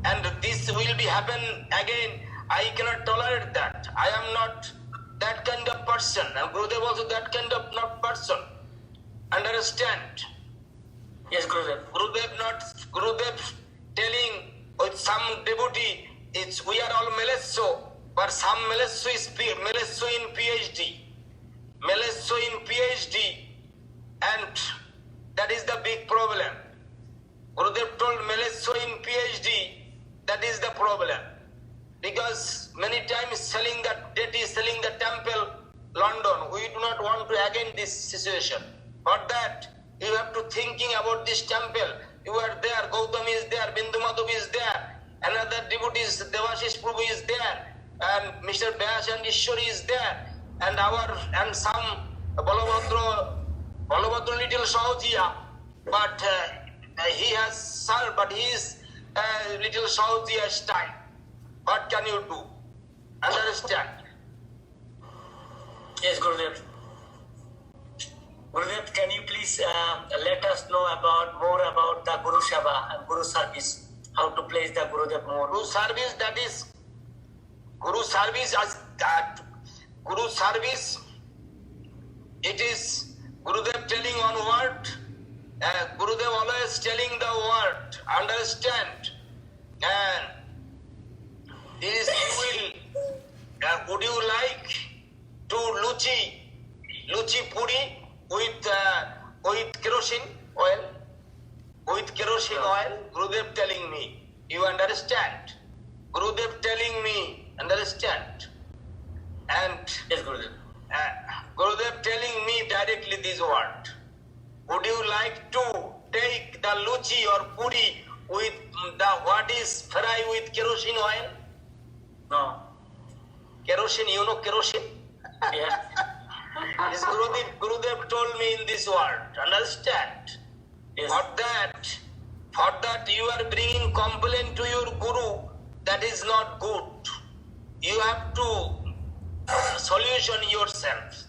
[SPEAKER 1] And this will be happen again. I cannot tolerate that. I am not that kind of person. And Gurudev also that kind of not person. Understand?
[SPEAKER 6] Yes, Gurudev.
[SPEAKER 1] Gurudev telling with some devotee, we are all Melesso, but some Melesso is Melesso in PhD. Melesso in PhD, and that is the big problem. Gurudev told Melesso in PhD, that is the problem. Because many times selling that deity, selling the temple, London, we do not want to again this situation. For that, you have to thinking about this temple. You are there, Gautam is there, Bindu Madhav is there, another devotees, Devashish Prabhu is there, and Mr. Vyas and Ishwari is there, and some Balabhadra little Saujia, but he has served, but he is little Saujia style. What can you do? Understand?
[SPEAKER 6] Yes, Gurudev. Gurudev, can you please let us know more about the Guru Seva and Guru service? How to place the Gurudev more?
[SPEAKER 1] Guru service, that is Guru service, it is Gurudev telling on word. Gurudev always telling the word. Understand? And this would you like to luchi puri with kerosene oil? With kerosene oil, Gurudev telling me. You understand? Gurudev telling me, understand? And
[SPEAKER 6] yes, Gurudev.
[SPEAKER 1] Gurudev telling me directly this word. Would you like to take the luchi or puri with the what is fry with kerosene oil?
[SPEAKER 6] No.
[SPEAKER 1] Kerosene, you know kerosene?
[SPEAKER 6] Yeah.
[SPEAKER 1] This Gurudev told me in this word. Understand?
[SPEAKER 6] Yes.
[SPEAKER 1] For that you are bringing complaint to your Guru. That is not good. You have to solution yourself.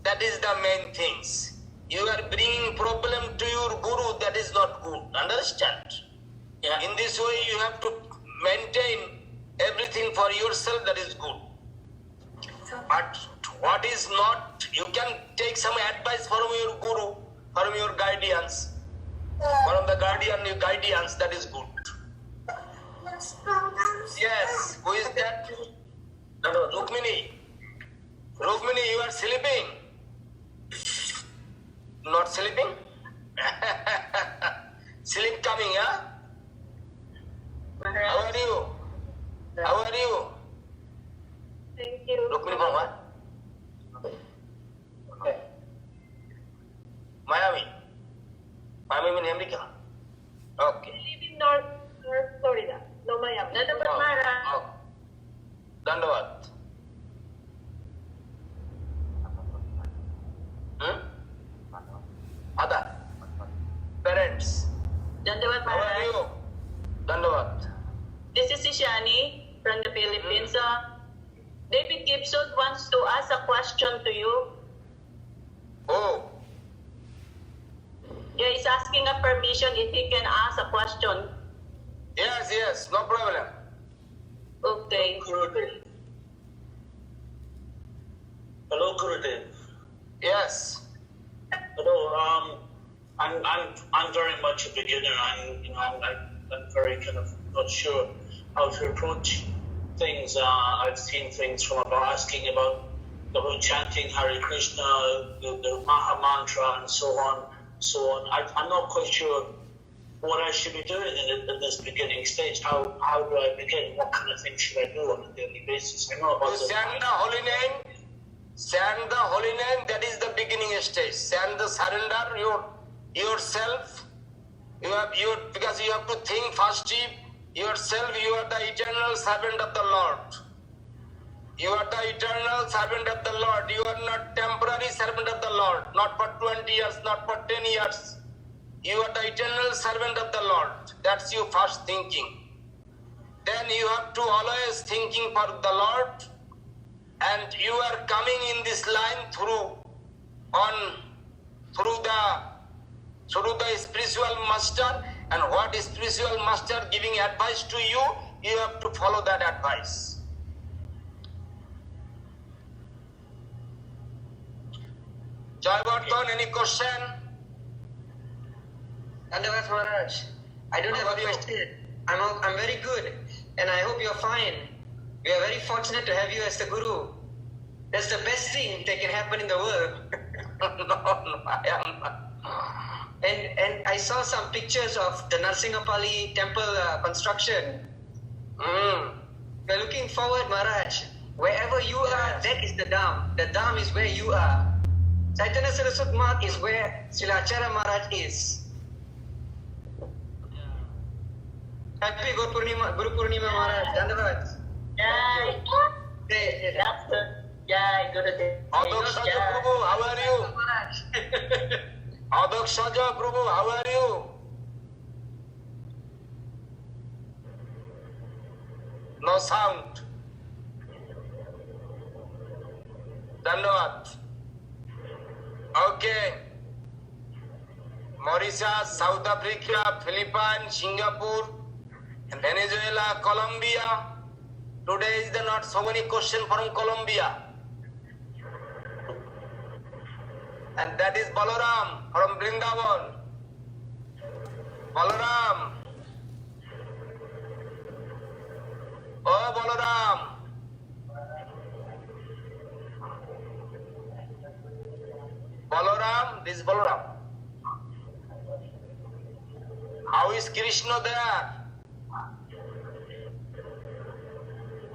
[SPEAKER 1] That is the main things. You are bringing problem to your Guru. That is not good. Understand?
[SPEAKER 6] Yeah.
[SPEAKER 1] In this way you have to maintain everything for yourself. That is good. But what is not, you can take some advice from your Guru, from your guardians, from the guardians, that is good. Yes, who is that?
[SPEAKER 6] No.
[SPEAKER 1] Rukmini, you are sleeping? Not sleeping? Sleep coming, huh? How are you?
[SPEAKER 3] Thank you.
[SPEAKER 1] Rukmini from what? Okay. Miami means America. Okay.
[SPEAKER 3] I live in North Florida. No, Miami. Dandavad, Maharaj.
[SPEAKER 1] Dandavad. Other parents.
[SPEAKER 3] Dandavad,
[SPEAKER 1] How are
[SPEAKER 3] Maharaj.
[SPEAKER 1] you? Dandavad.
[SPEAKER 3] This is Ishani from the Philippines. David Gibson wants to ask a question to you.
[SPEAKER 1] Oh.
[SPEAKER 3] Yeah, he's asking a permission if he can ask a question.
[SPEAKER 1] Yes, no problem.
[SPEAKER 3] Okay.
[SPEAKER 14] Hello, Gurudev.
[SPEAKER 1] Yes.
[SPEAKER 14] Hello. I'm very much a beginner. I'm very kind of not sure how to approach things. I've seen things from about asking about the whole chanting Hare Krishna, the Maha Mantra, and so on. I'm not quite sure what I should be doing in this beginning stage. How do I begin? What kind of things should I do on a daily basis? I know about
[SPEAKER 1] You chant the holy name. That is the beginning stage. Chant the surrender yourself Because you have to think first yourself, you are the eternal servant of the Lord. You are the eternal servant of the Lord. You are not temporary servant of the Lord. Not for 20 years, not for 10 years. You are the eternal servant of the Lord. That's your first thinking. Then you have to always thinking for the Lord. And you are coming in this line through the spiritual master. And what is spiritual master giving advice to you, you have to follow that advice. Jai Bhartan, any question?
[SPEAKER 15] Dandavad Maharaj, I don't have a question. I'm very good, and I hope you're fine. We are very fortunate to have you as the Guru. That's the best thing that can happen in the world.
[SPEAKER 1] No, I am not.
[SPEAKER 15] And I saw some pictures of the Narsingapali temple construction. We're looking forward, Maharaj. Wherever you are, that is the Dham. The Dham is where you are. Chaitanya Saraswat Math is where Srila Acharya Maharaj is. Happy Guru Purnima Maharaj. Dandavad.
[SPEAKER 3] Jai. Jai Guru.
[SPEAKER 1] Adakshaja Prabhu, how are you? Adakshaja Prabhu, how are you? No sound. Dhanyavad. Okay. Mauritius, South Africa, Philippines, Singapore, Venezuela, Colombia. Today is not so many questions from Colombia. And that is Balaram from Vrindavan. Balaram. Oh, Balaram. Balaram, this is Balaram. How is Krishna there?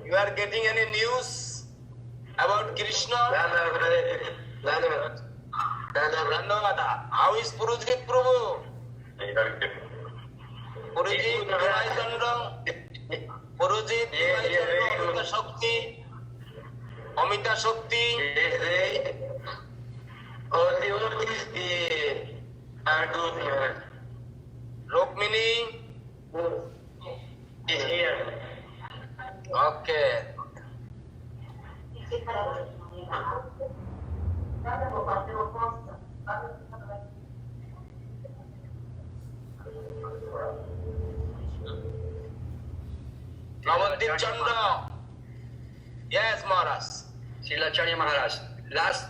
[SPEAKER 1] You are getting any news about Krishna? How is Purujit Prabhu? Purujit, Purujit, Amita Shakti, Amita Shakti. Rukmini is here. Okay. Navadip Chandra. Yes, Maharaj.
[SPEAKER 16] Srila Acharya Maharaj, last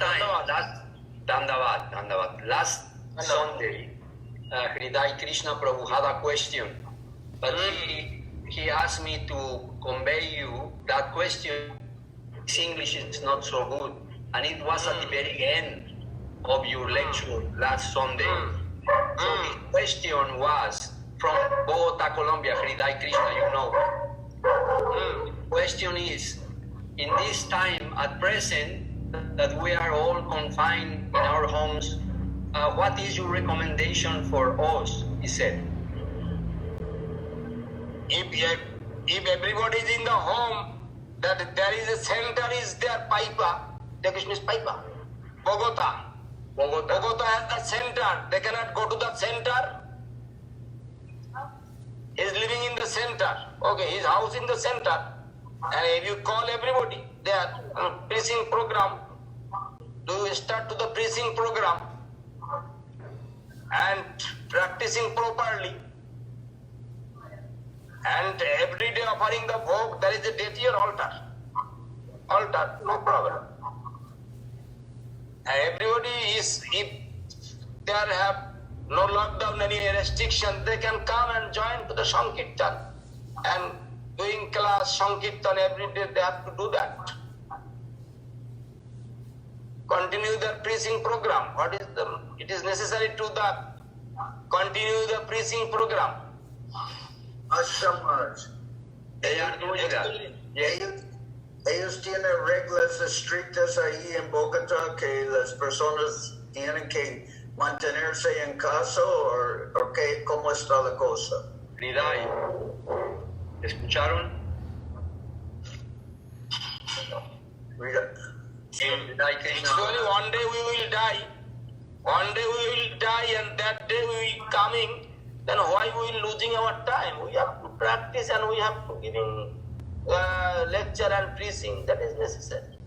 [SPEAKER 16] Sunday, Hridai Krishna Prabhu had a question, but he asked me to convey you that question. His English is not so good, and it was at the very end of your lecture last Sunday. So his question was from Bogota, Colombia, Hridai Krishna, you know. The question is, in this time at present that we are all confined in our homes, what is your recommendation for us? He said.
[SPEAKER 1] If everybody is in the home, that there is a center is there, Paipa. The Krishna is Paipa. Bogota has the center. They cannot go to the center. He is living in the center. Okay, his house in the center. And if you call everybody, they are preaching program. Do you start to the preaching program and practicing properly? And every day offering the bhog, there is a deity or altar. Altar, no problem. And everybody is, if they have no lockdown, any restriction, they can come and join to the Sankirtan. And doing class Sankirtan every day, they have to do that. Continue their preaching program. It is necessary to that. Continue the preaching program.
[SPEAKER 9] Maharaj.
[SPEAKER 16] They are doing that.
[SPEAKER 9] Ellos tienen reglas estrictas ahí en Bogotá que las personas tienen que mantenerse en casa o qué, cómo está la cosa?
[SPEAKER 16] Hridai, ¿escucharon? Hridai Krishna.
[SPEAKER 1] Actually, one day we will die. One day we will die, and that day we will coming. Then why we will losing our time? We have to practice and we have to giving lecture and preaching. That is necessary.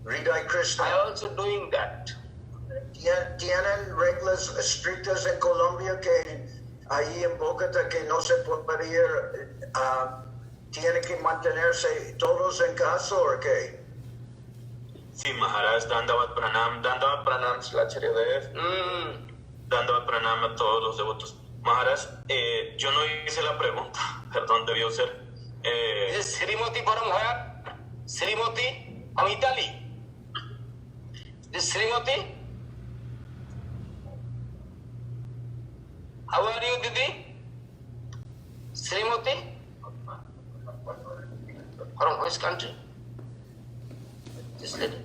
[SPEAKER 9] Hridai Krishna.
[SPEAKER 1] I also doing that.
[SPEAKER 9] ¿Tienen reglas estrictas en Colombia que ahí en Bogotá que no se puede ir? ¿Tienen que mantenerse todos en casa o qué?
[SPEAKER 7] Sí, Maharaj, Dandavat Pranam, Acharya Dev. Dandavat Pranam a todos los devotos. Maharaj, yo no hice la pregunta, perdón, debió ser.
[SPEAKER 1] Is Srimati from where? Srimati from Italy. This Srimati? How are you, Didi? Srimati? From which country? This lady.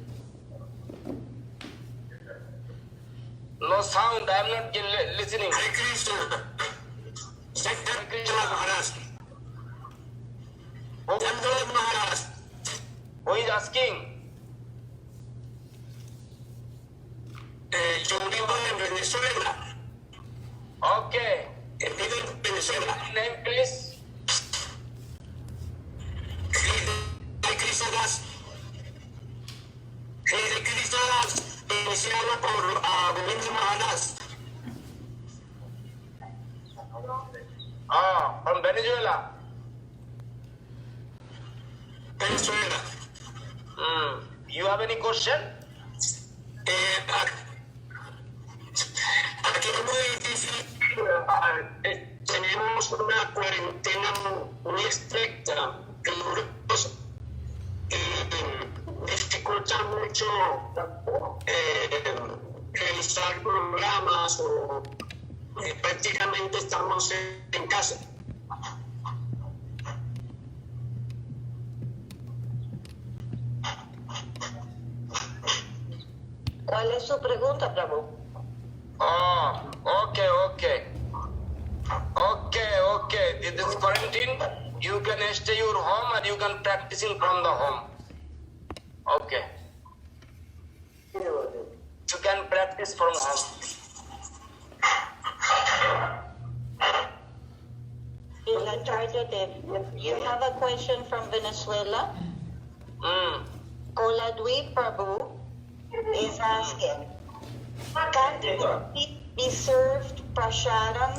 [SPEAKER 1] No sound, I am not listening.
[SPEAKER 17] Hare Krishna. Hare Krishna Maharaj. Dandavat Maharaj.
[SPEAKER 1] Who is asking?
[SPEAKER 17] Yo vivo en Venezuela.
[SPEAKER 1] Okay.
[SPEAKER 17] Vivo en Venezuela.
[SPEAKER 1] Name, please.
[SPEAKER 17] Hare Krishna Das. Hare Krishna Das. Se habla por Govinda Maharaj.
[SPEAKER 1] From Venezuela.
[SPEAKER 17] Venezuela.
[SPEAKER 1] You have any question?
[SPEAKER 17] Aquí es muy difícil. Tenemos una cuarentena muy estricta, rigurosa, y dificulta mucho realizar programas o prácticamente estamos en casa.
[SPEAKER 8] ¿Cuál es su pregunta, Prabhu?
[SPEAKER 1] Okay. This is quarantine. You can stay your home and you can practicing from the home. Okay. You can practice from home.
[SPEAKER 8] You have a question from Venezuela? Koladwi Prabhu is asking, can devotees be served prasadam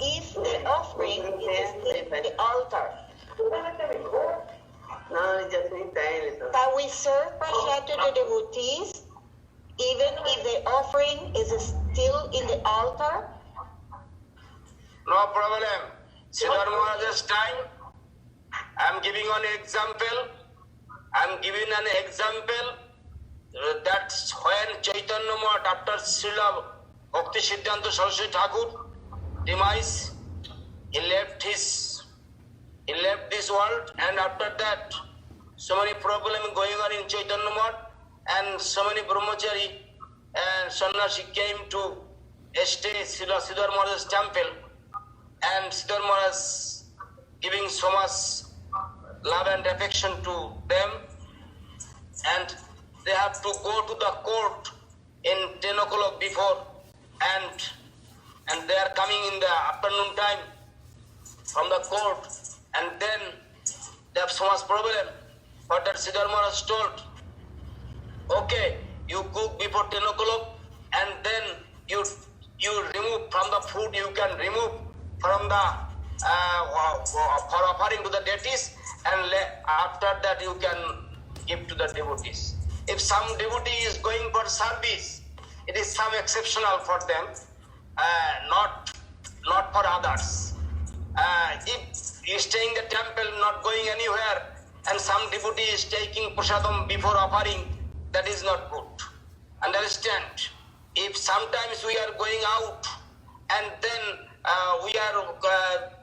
[SPEAKER 8] if the offering is in the altar? Can we serve prasad to the devotees even if the offering is still in the altar?
[SPEAKER 1] No problem. Siddhar Maharaj's time, I am giving an example. That's when Chaitanya Math, after Srila Bhakti Siddhanta Saraswati Thakur demise, he left this world, and after that, so many problems going on in Chaitanya Math, and so many brahmachari and sannyasi came to stay Srila Siddhar Maharaj's temple, and Siddhar Maharaj giving so much love and affection to them, and they have to go to the court in 10 o'clock before, and they are coming in the afternoon time from the court, and then they have so much problem. But that Siddhar Maharaj told, okay, you cook before 10 o'clock, and then you remove from the food, you can remove from the for offering to the deities, and after that you can give to the devotees. If some devotee is going for service, it is some exceptional for them, not for others. If he is staying in the temple, not going anywhere, and some devotee is taking prasadam before offering, that is not good. Understand? If sometimes we are going out and then we are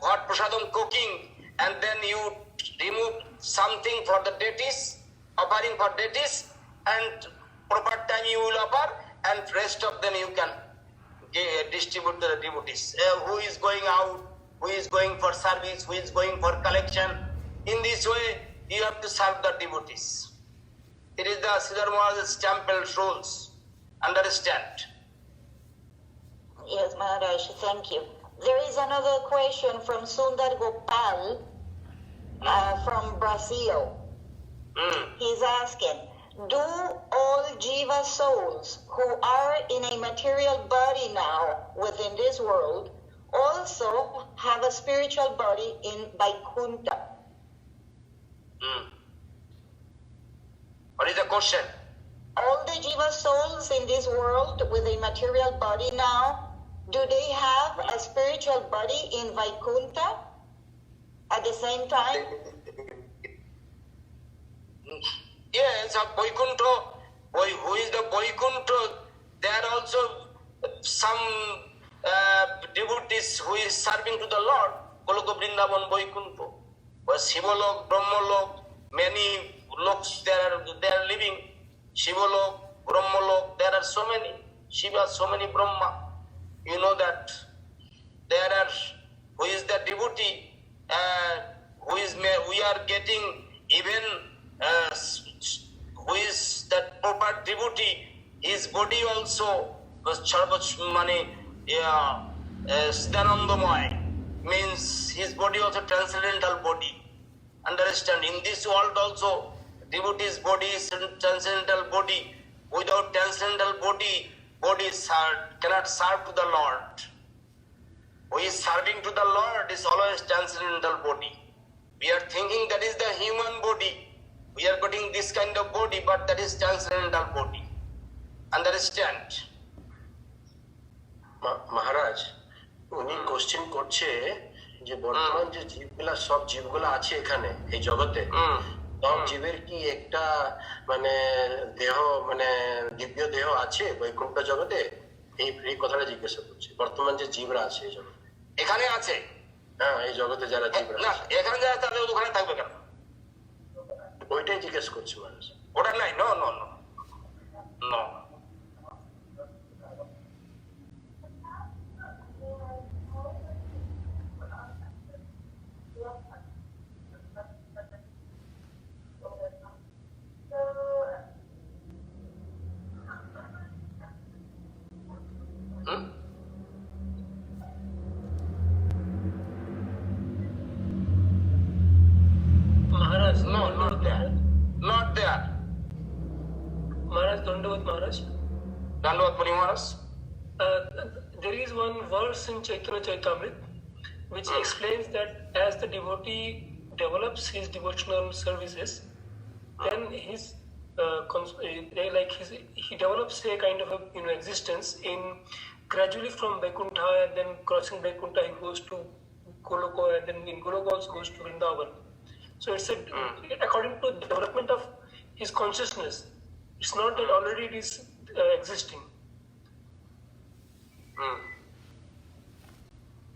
[SPEAKER 1] hot prasadam cooking, and then you remove something for the deities, offering for deities, and proper time you will offer, and rest of them you can distribute to the devotees. Who is going out, who is going for service, who is going for collection. In this way, you have to serve the devotees. It is the Sridhar Maharaj's temple rules. Understand?
[SPEAKER 8] Yes, Maharaj, thank you. There is another question from Sundar Gopal from Brazil. He's asking, do all Jiva souls who are in a material body now within this world also have a spiritual body in Vaikuntha?
[SPEAKER 1] What is the question?
[SPEAKER 8] All the Jiva souls in this world with a material body now, do they have a spiritual body in Vaikuntha at the same time?
[SPEAKER 1] Yes, Vaikuntha. Who is the Vaikuntha? There are also some devotees who is serving to the Lord. Goloka Vrindavan Vaikuntha. Shivalok, Brahmalok, many loks there are living. Shivalok, Brahmalok, there are so many. Shiva, so many Brahma. You know that there are, who is the devotee, we are getting even, who is that proper devotee, his body also was Siddhanandamoy, means his body also transcendental body. Understand, in this world also, devotee's body is transcendental body. Without transcendental body cannot serve to the Lord. Who is serving to the Lord is always transcendental body. We are thinking that is the human body. We are getting this kind of body, but that is transcendental body. Understand?
[SPEAKER 2] Maharaj, উনি question করছে যে বর্তমান যে জীবগুলা সব জীবগুলা আছে এখানে এই জগতে সব জীবের কি একটা মানে দেহ মানে দিব্য দেহ আছে বৈকুণ্ঠ জগতে এই কথাটা জিজ্ঞাসা করছে বর্তমান যে জীবরা আছে এই জগতে
[SPEAKER 1] এখানে আছে
[SPEAKER 2] হ্যাঁ এই জগতে যারা জীবরা
[SPEAKER 1] না এখানে যারা তাহলে ওখানে থাকবে কেন
[SPEAKER 2] ওইটাই জিজ্ঞেস করছি মানুষ
[SPEAKER 1] ওটা নাই no no no no
[SPEAKER 18] Maharaj,
[SPEAKER 1] no, not there. Not there.
[SPEAKER 18] Maharaj, Dandavat Maharaj.
[SPEAKER 1] Dandavat Puri Maharaj.
[SPEAKER 18] There is one verse in Chaitanya Charitamrita which explains that as the devotee develops his devotional services, then he develops a kind of existence in gradually from Vaikuntha, and then crossing Vaikuntha he goes to Goloka, and then in Goloka also goes to Vrindavan. So it's according to the development of his consciousness. It's not that already it is existing.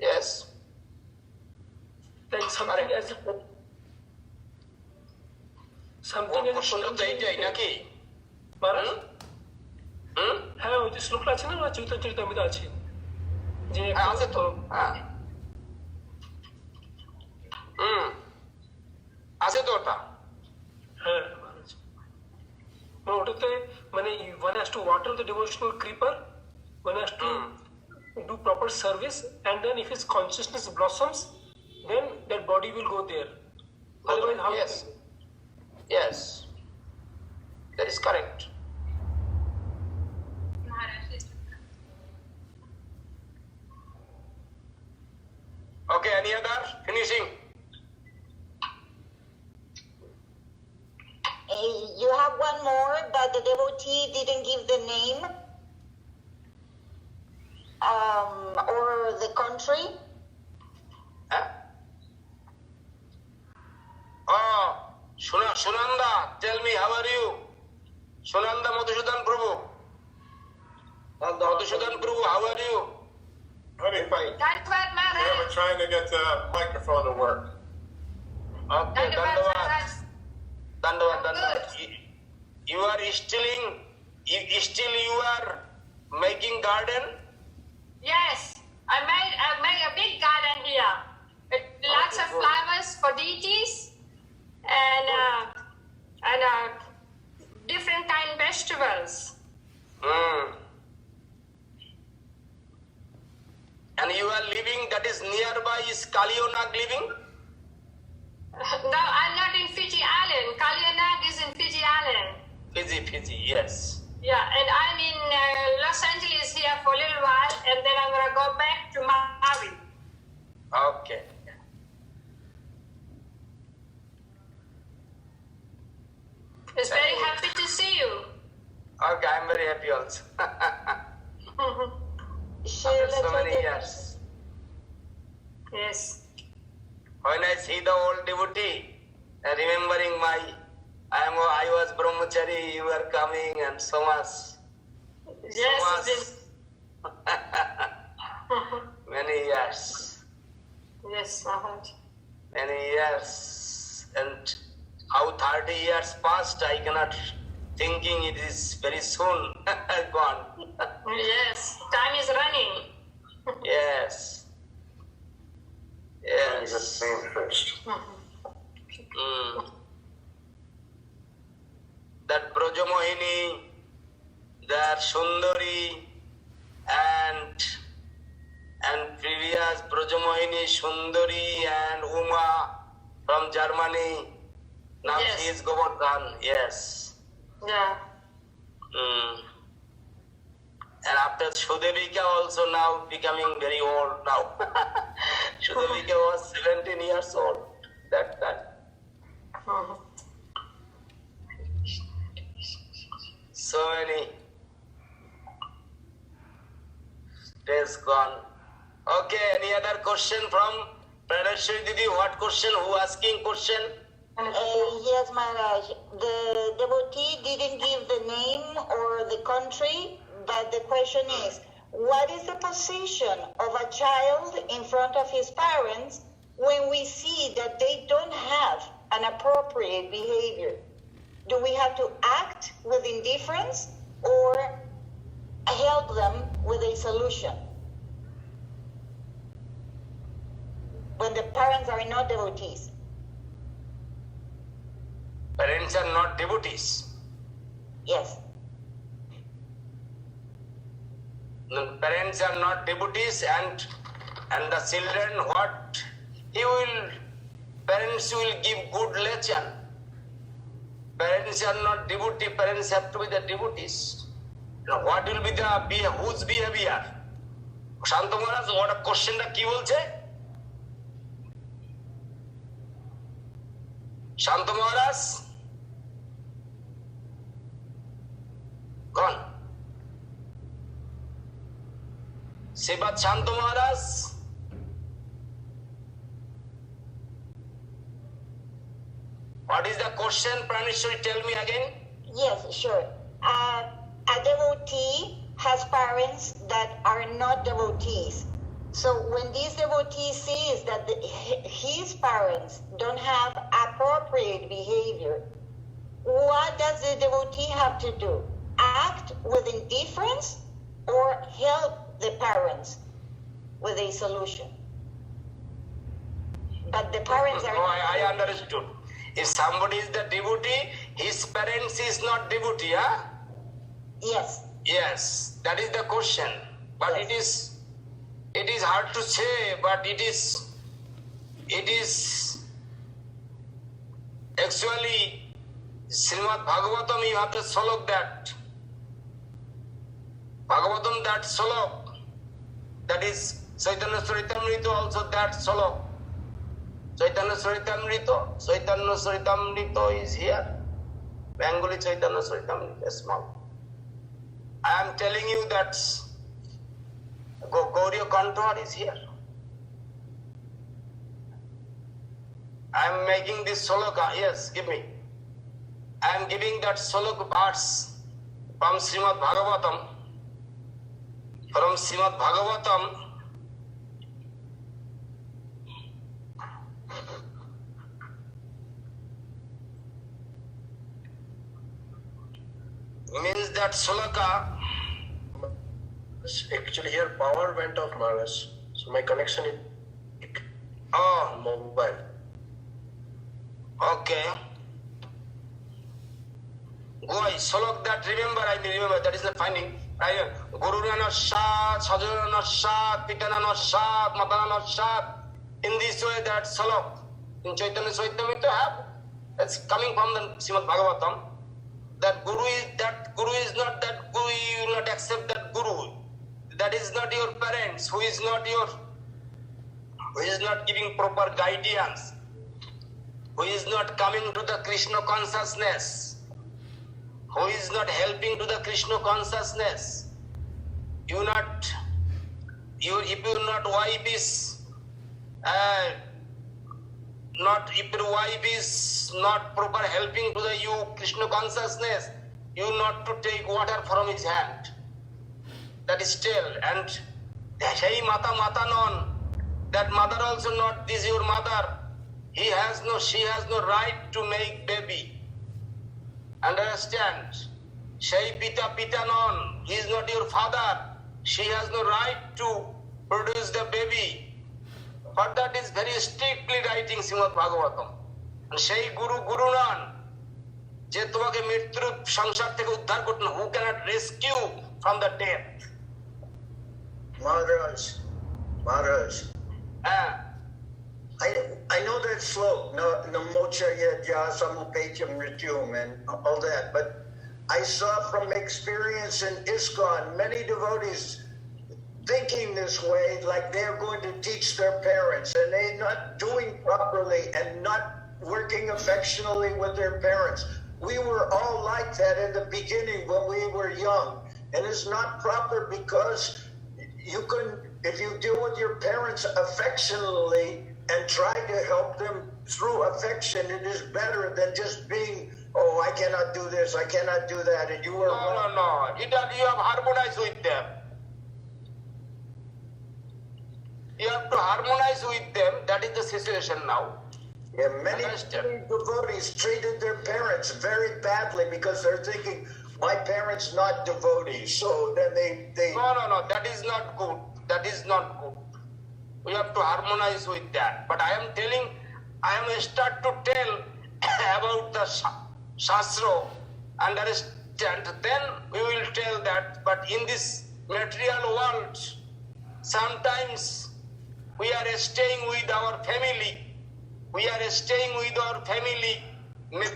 [SPEAKER 1] Yes.
[SPEAKER 18] Like something as something as Maharaj? হ্যাঁ ওই যে শ্লোকটা আছে না চৈতন্য চরিতামৃতে আছে যে
[SPEAKER 1] আছে তো আছে তো ওটা
[SPEAKER 18] হ্যাঁ ওটাতে মানে one has to water the devotional creeper, one has to do proper service, and then if his consciousness blossoms, then that body will go there. Otherwise, how?
[SPEAKER 1] Yes, that is correct. Okay, any other? Finishing.
[SPEAKER 8] You have one more, but the devotee didn't give the name or the country.
[SPEAKER 1] Sunanda, tell me, how are you? Sunanda Madhusudan Prabhu. Madhusudan Prabhu, how are you?
[SPEAKER 19] Honey, fine. Yeah, we're trying to get the microphone to work.
[SPEAKER 1] Okay, Dandavat. You are stealing, you are making garden?
[SPEAKER 5] Yes, I made a big garden here with lots of flowers for deities and different kind vegetables.
[SPEAKER 1] And you are living, that is nearby, is Kalionag living?
[SPEAKER 5] No, I'm not in Fiji Island. Kalionag is in Fiji Island.
[SPEAKER 1] Fiji, yes.
[SPEAKER 5] Yeah, and I'm in Los Angeles here for a little while, and then I'm gonna go back to Maui.
[SPEAKER 1] Okay.
[SPEAKER 5] It's very happy to see you.
[SPEAKER 1] Okay, I'm very happy also. After so many years.
[SPEAKER 5] Yes.
[SPEAKER 1] When I see the old devotee, remembering I was brahmachari, you were coming, and so much.
[SPEAKER 5] Yes.
[SPEAKER 1] Many years.
[SPEAKER 5] Yes, Maharaj.
[SPEAKER 1] Many years. And how 30 years passed, I cannot thinking it is very soon gone.
[SPEAKER 5] Yes, time is running.
[SPEAKER 1] Yes. Yes. That Brajamohini, that Sundari, and previous Brajamohini, Sundari, and Uma from Germany. Now she is Govardhan. Yes.
[SPEAKER 5] Yeah.
[SPEAKER 1] And after Shudevika also now becoming very old now. Shudevika was 17 years old that time. So many days gone. Okay, any other question from Pranashri Didi? What question? Who asking question?
[SPEAKER 8] Yes, Maharaj. The devotee didn't give the name or the country, but the question is, what is the position of a child in front of his parents when we see that they don't have an appropriate behavior? Do we have to act with indifference or help them with a solution? When the parents are not devotees.
[SPEAKER 1] Parents are not devotees.
[SPEAKER 8] Yes.
[SPEAKER 1] The parents are not devotees, and the children, what parents will give good lesson. Parents are not devotee, parents have to be the devotees. Now, what will be whose behavior? Shanta Maharaj, what a question ki bolche? Shanta Maharaj? Gone. Sibat Shanta Maharaj? What is the question, Praneshwari? Tell me again.
[SPEAKER 8] Yes, sure. A devotee has parents that are not devotees. So when this devotee sees that his parents don't have appropriate behavior, what does the devotee have to do? Act with indifference or help the parents with a solution? But the parents are...
[SPEAKER 1] I understood. If somebody is the devotee, his parents is not devotee, huh?
[SPEAKER 8] Yes.
[SPEAKER 1] Yes, that is the question. But
[SPEAKER 8] yes.
[SPEAKER 1] It is hard to say, but it is actually Srimad Bhagavatam, you have to solve that. Bhagavatam, that solok. That is Chaitanya Charitamrita also that solok. Chaitanya Charitamrita is here. Bengali Chaitanya Charitamrita, small. I am telling you that Gauriya Kanthar is here. I am making this soloka. Yes, give me. I am giving that solok verse from Srimad Bhagavatam. From Srimad Bhagavatam. Means that sloka
[SPEAKER 2] Actually, here power went off, Maharaj. So my connection is mobile.
[SPEAKER 1] Okay. Why? Solok that remember, I remember, that is the finding. Guru Nana Shat, Sadhu Nana Shat, Pita Nana Shat, Mata Nana Shat. In this way, that Solok. In Chaitanya Chaitamrita have. That's coming from the Srimad Bhagavatam. That Guru is not that Guru, you will not accept that Guru. That is not your parents, who is not giving proper guidance, who is not coming to the Krishna consciousness, who is not helping to the Krishna consciousness. If your wife is not proper helping to the you Krishna consciousness, you not to take water from his hand. That is still, and hey mata non, that mother also not, this is your mother. She has no right to make baby. Understand? Shai pita non, he is not your father. She has no right to produce the baby. But that is very strictly writing Srimad Bhagavatam. And Shai Guru non, je tomake mritru samsar theke uddhar korte na, who cannot rescue from the death.
[SPEAKER 9] Maharaj. I know that slope, Namocha Yadya Samupetya Mrityum and all that, but I saw from experience in ISKCON many devotees thinking this way, like they're going to teach their parents, and they're not doing properly and not working affectionately with their parents. We were all like that in the beginning when we were young, and it's not proper because if you deal with your parents affectionately and try to help them through affection, it is better than just being, oh, I cannot do this, I cannot do that, and you are wrong.
[SPEAKER 1] No. You have harmonized with them. You have to harmonize with them. That is the situation now.
[SPEAKER 9] Yeah, many devotees treated their parents very badly because they're thinking, my parents not devotees, so then they...
[SPEAKER 1] No, that is not good. That is not good. We have to harmonize with that. But I am start to tell about the Shastra, understand, then we will tell that. But in this material world, sometimes we are staying with our family. We are staying with our family.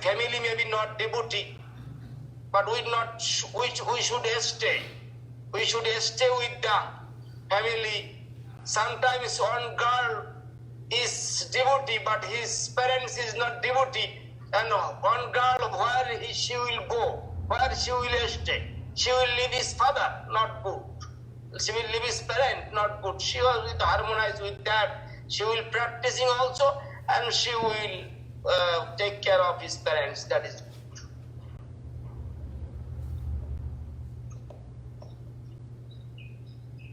[SPEAKER 1] Family may be not devotee, but we should stay. We should stay with the family. Sometimes one girl is devotee, but his parents is not devotee. And one girl, where she will go, where she will stay. She will leave his father, not good. She will leave his parent, not good. She will harmonize with that. She will practicing also, and she will take care of his parents. That is good.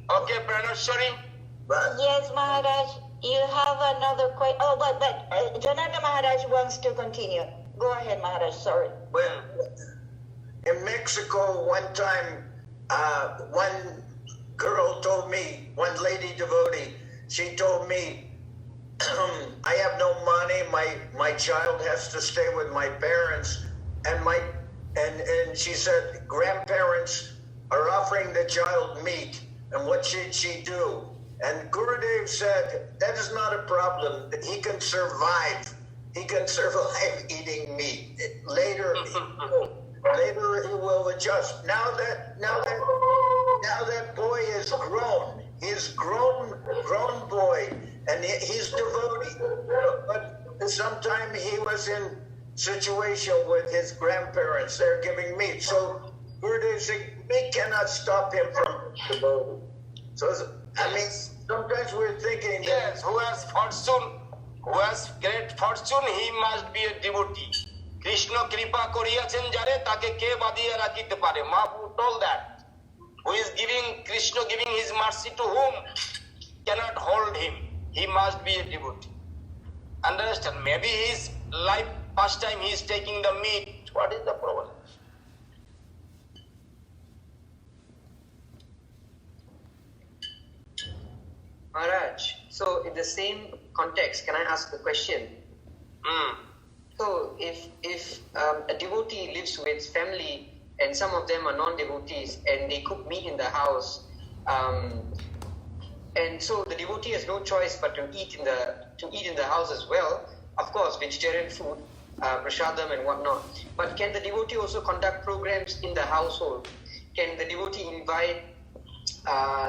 [SPEAKER 1] Okay, Pranashwari.
[SPEAKER 8] Yes, Maharaj. You have another question. Oh, but Janata Maharaj wants to continue. Go ahead, Maharaj. Sorry.
[SPEAKER 9] Well, in Mexico, one time, one girl told me, one lady devotee, she told me, I have no money. My child has to stay with my parents, and she said grandparents are offering the child meat, and what should she do? And Gurudev said that is not a problem. He can survive. He can survive eating meat. Later he will adjust. Now that boy is grown. He's grown boy, and he's devotee. But sometime he was in situation with his grandparents. They're giving meat, so Gurudev said meat cannot stop him from devotee. So I mean, sometimes we're thinking.
[SPEAKER 1] Yes, who has great fortune, he must be a devotee. Krishna kripa koriyachen jare take ke badiya rakite pare. Mahaprabhu told that. Who is Krishna giving his mercy to whom cannot hold him. He must be a devotee. Understand? Maybe his life first time he is taking the meat. What is the problem?
[SPEAKER 15] the same context, can I ask a question? So if a devotee lives with family and some of them are non-devotees and they cook meat in the house, and so the devotee has no choice but to eat in the house as well. Of course, vegetarian food, prasadam and whatnot. But can the devotee also conduct programs in the household? Can the devotee invite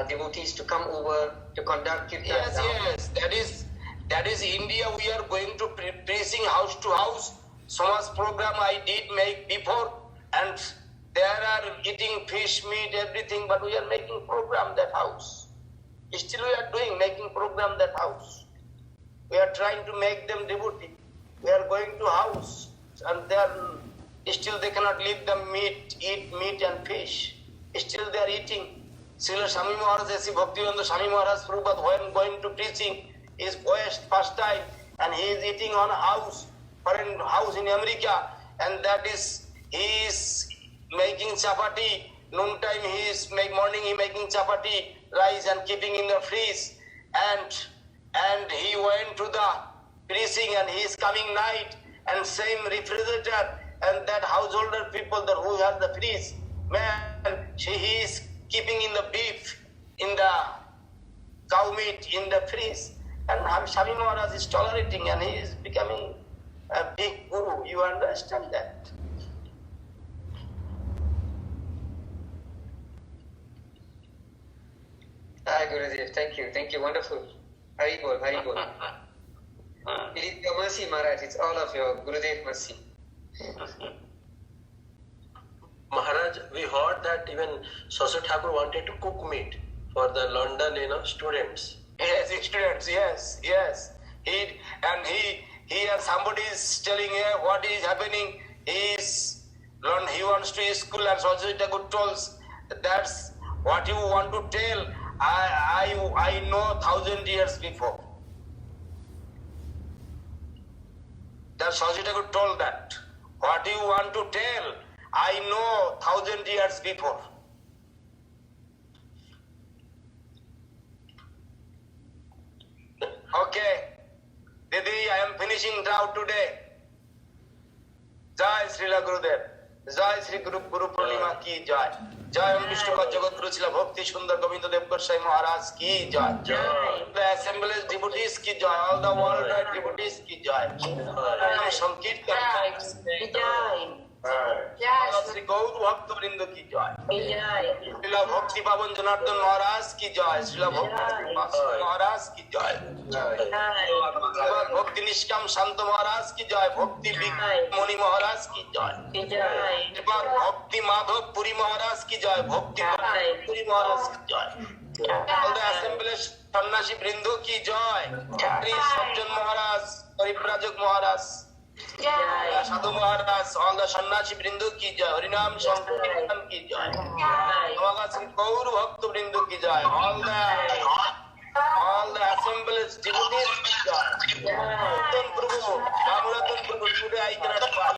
[SPEAKER 15] devotees to come over to conduct kirtan?
[SPEAKER 1] Yes. That is India. We are going to preaching house to house. So much program I did make before, and there are eating fish, meat, everything. But we are making program that house. Still we are making program that house. We are trying to make them devotee. We are going to house, and they are still they cannot leave the meat, eat meat and fish. Still they are eating. Srila Swami Maharaj, Bhaktivedanta Swami Maharaj Prabhupada, when going to preaching, is first time, and he is eating on a house, foreign house in America, and that is he is making chapati. Noontime morning he making chapati, rice and keeping in the fridge, and he went to the preaching and he is coming night and same refrigerator and that householder people that who have the fridge, man, he is keeping in the beef, in the cow meat in the fridge, and Swami Maharaj is tolerating and he is becoming a big guru. You understand that?
[SPEAKER 15] Hi Gurudev, thank you, wonderful. Hari Bol. It is your mercy, Maharaj, it's all of your Gurudev mercy.
[SPEAKER 2] Maharaj, we heard that even Sasa Thakur wanted to cook meat for the London, students.
[SPEAKER 1] Yes, students, yes. He and somebody is telling him what is happening. He wants to school and Sasa Thakur tells that's what you want to tell. I know 1,000 years before. That Sasa Thakur told that. What you want to tell, I know 1,000 years before. Okay. Didi, I am finishing now today. Jai Srila Gurudev. Jai Sri Guru Purnima ki jai. Jai Om Vishnupat Jagat Guru Srila Bhakti Sundar Govinda Dev Goswami Maharaj ki jai. The assembled devotees ki jai. All the worldwide devotees ki jai. Sankirtan. Sri Gaur Bhakta Vrinda ki jai. Srila Bhakti Pavan Janardhan Maharaj ki jai. Srila Bhakti Maharaj ki jai. Bhakti Nishkam Santa Maharaj ki jai. Bhakti Moni Maharaj ki jai. Bhakti Madhav Puri Maharaj ki jai. Bhakti Puri Maharaj ki jai. All the assembled Sannyasi Vrinda ki jai. Sri Sajjan Maharaj, Paribrajak Maharaj, Sadhu Maharaj, all the Sannyasi Vrinda ki jai. Harinam Sankirtan ki jai. Namaga Sri Gaur Bhakta Vrinda ki jai. All the assembled devotees ki jai. Ratan Prabhu, Ratan Prabhu, today I cannot find.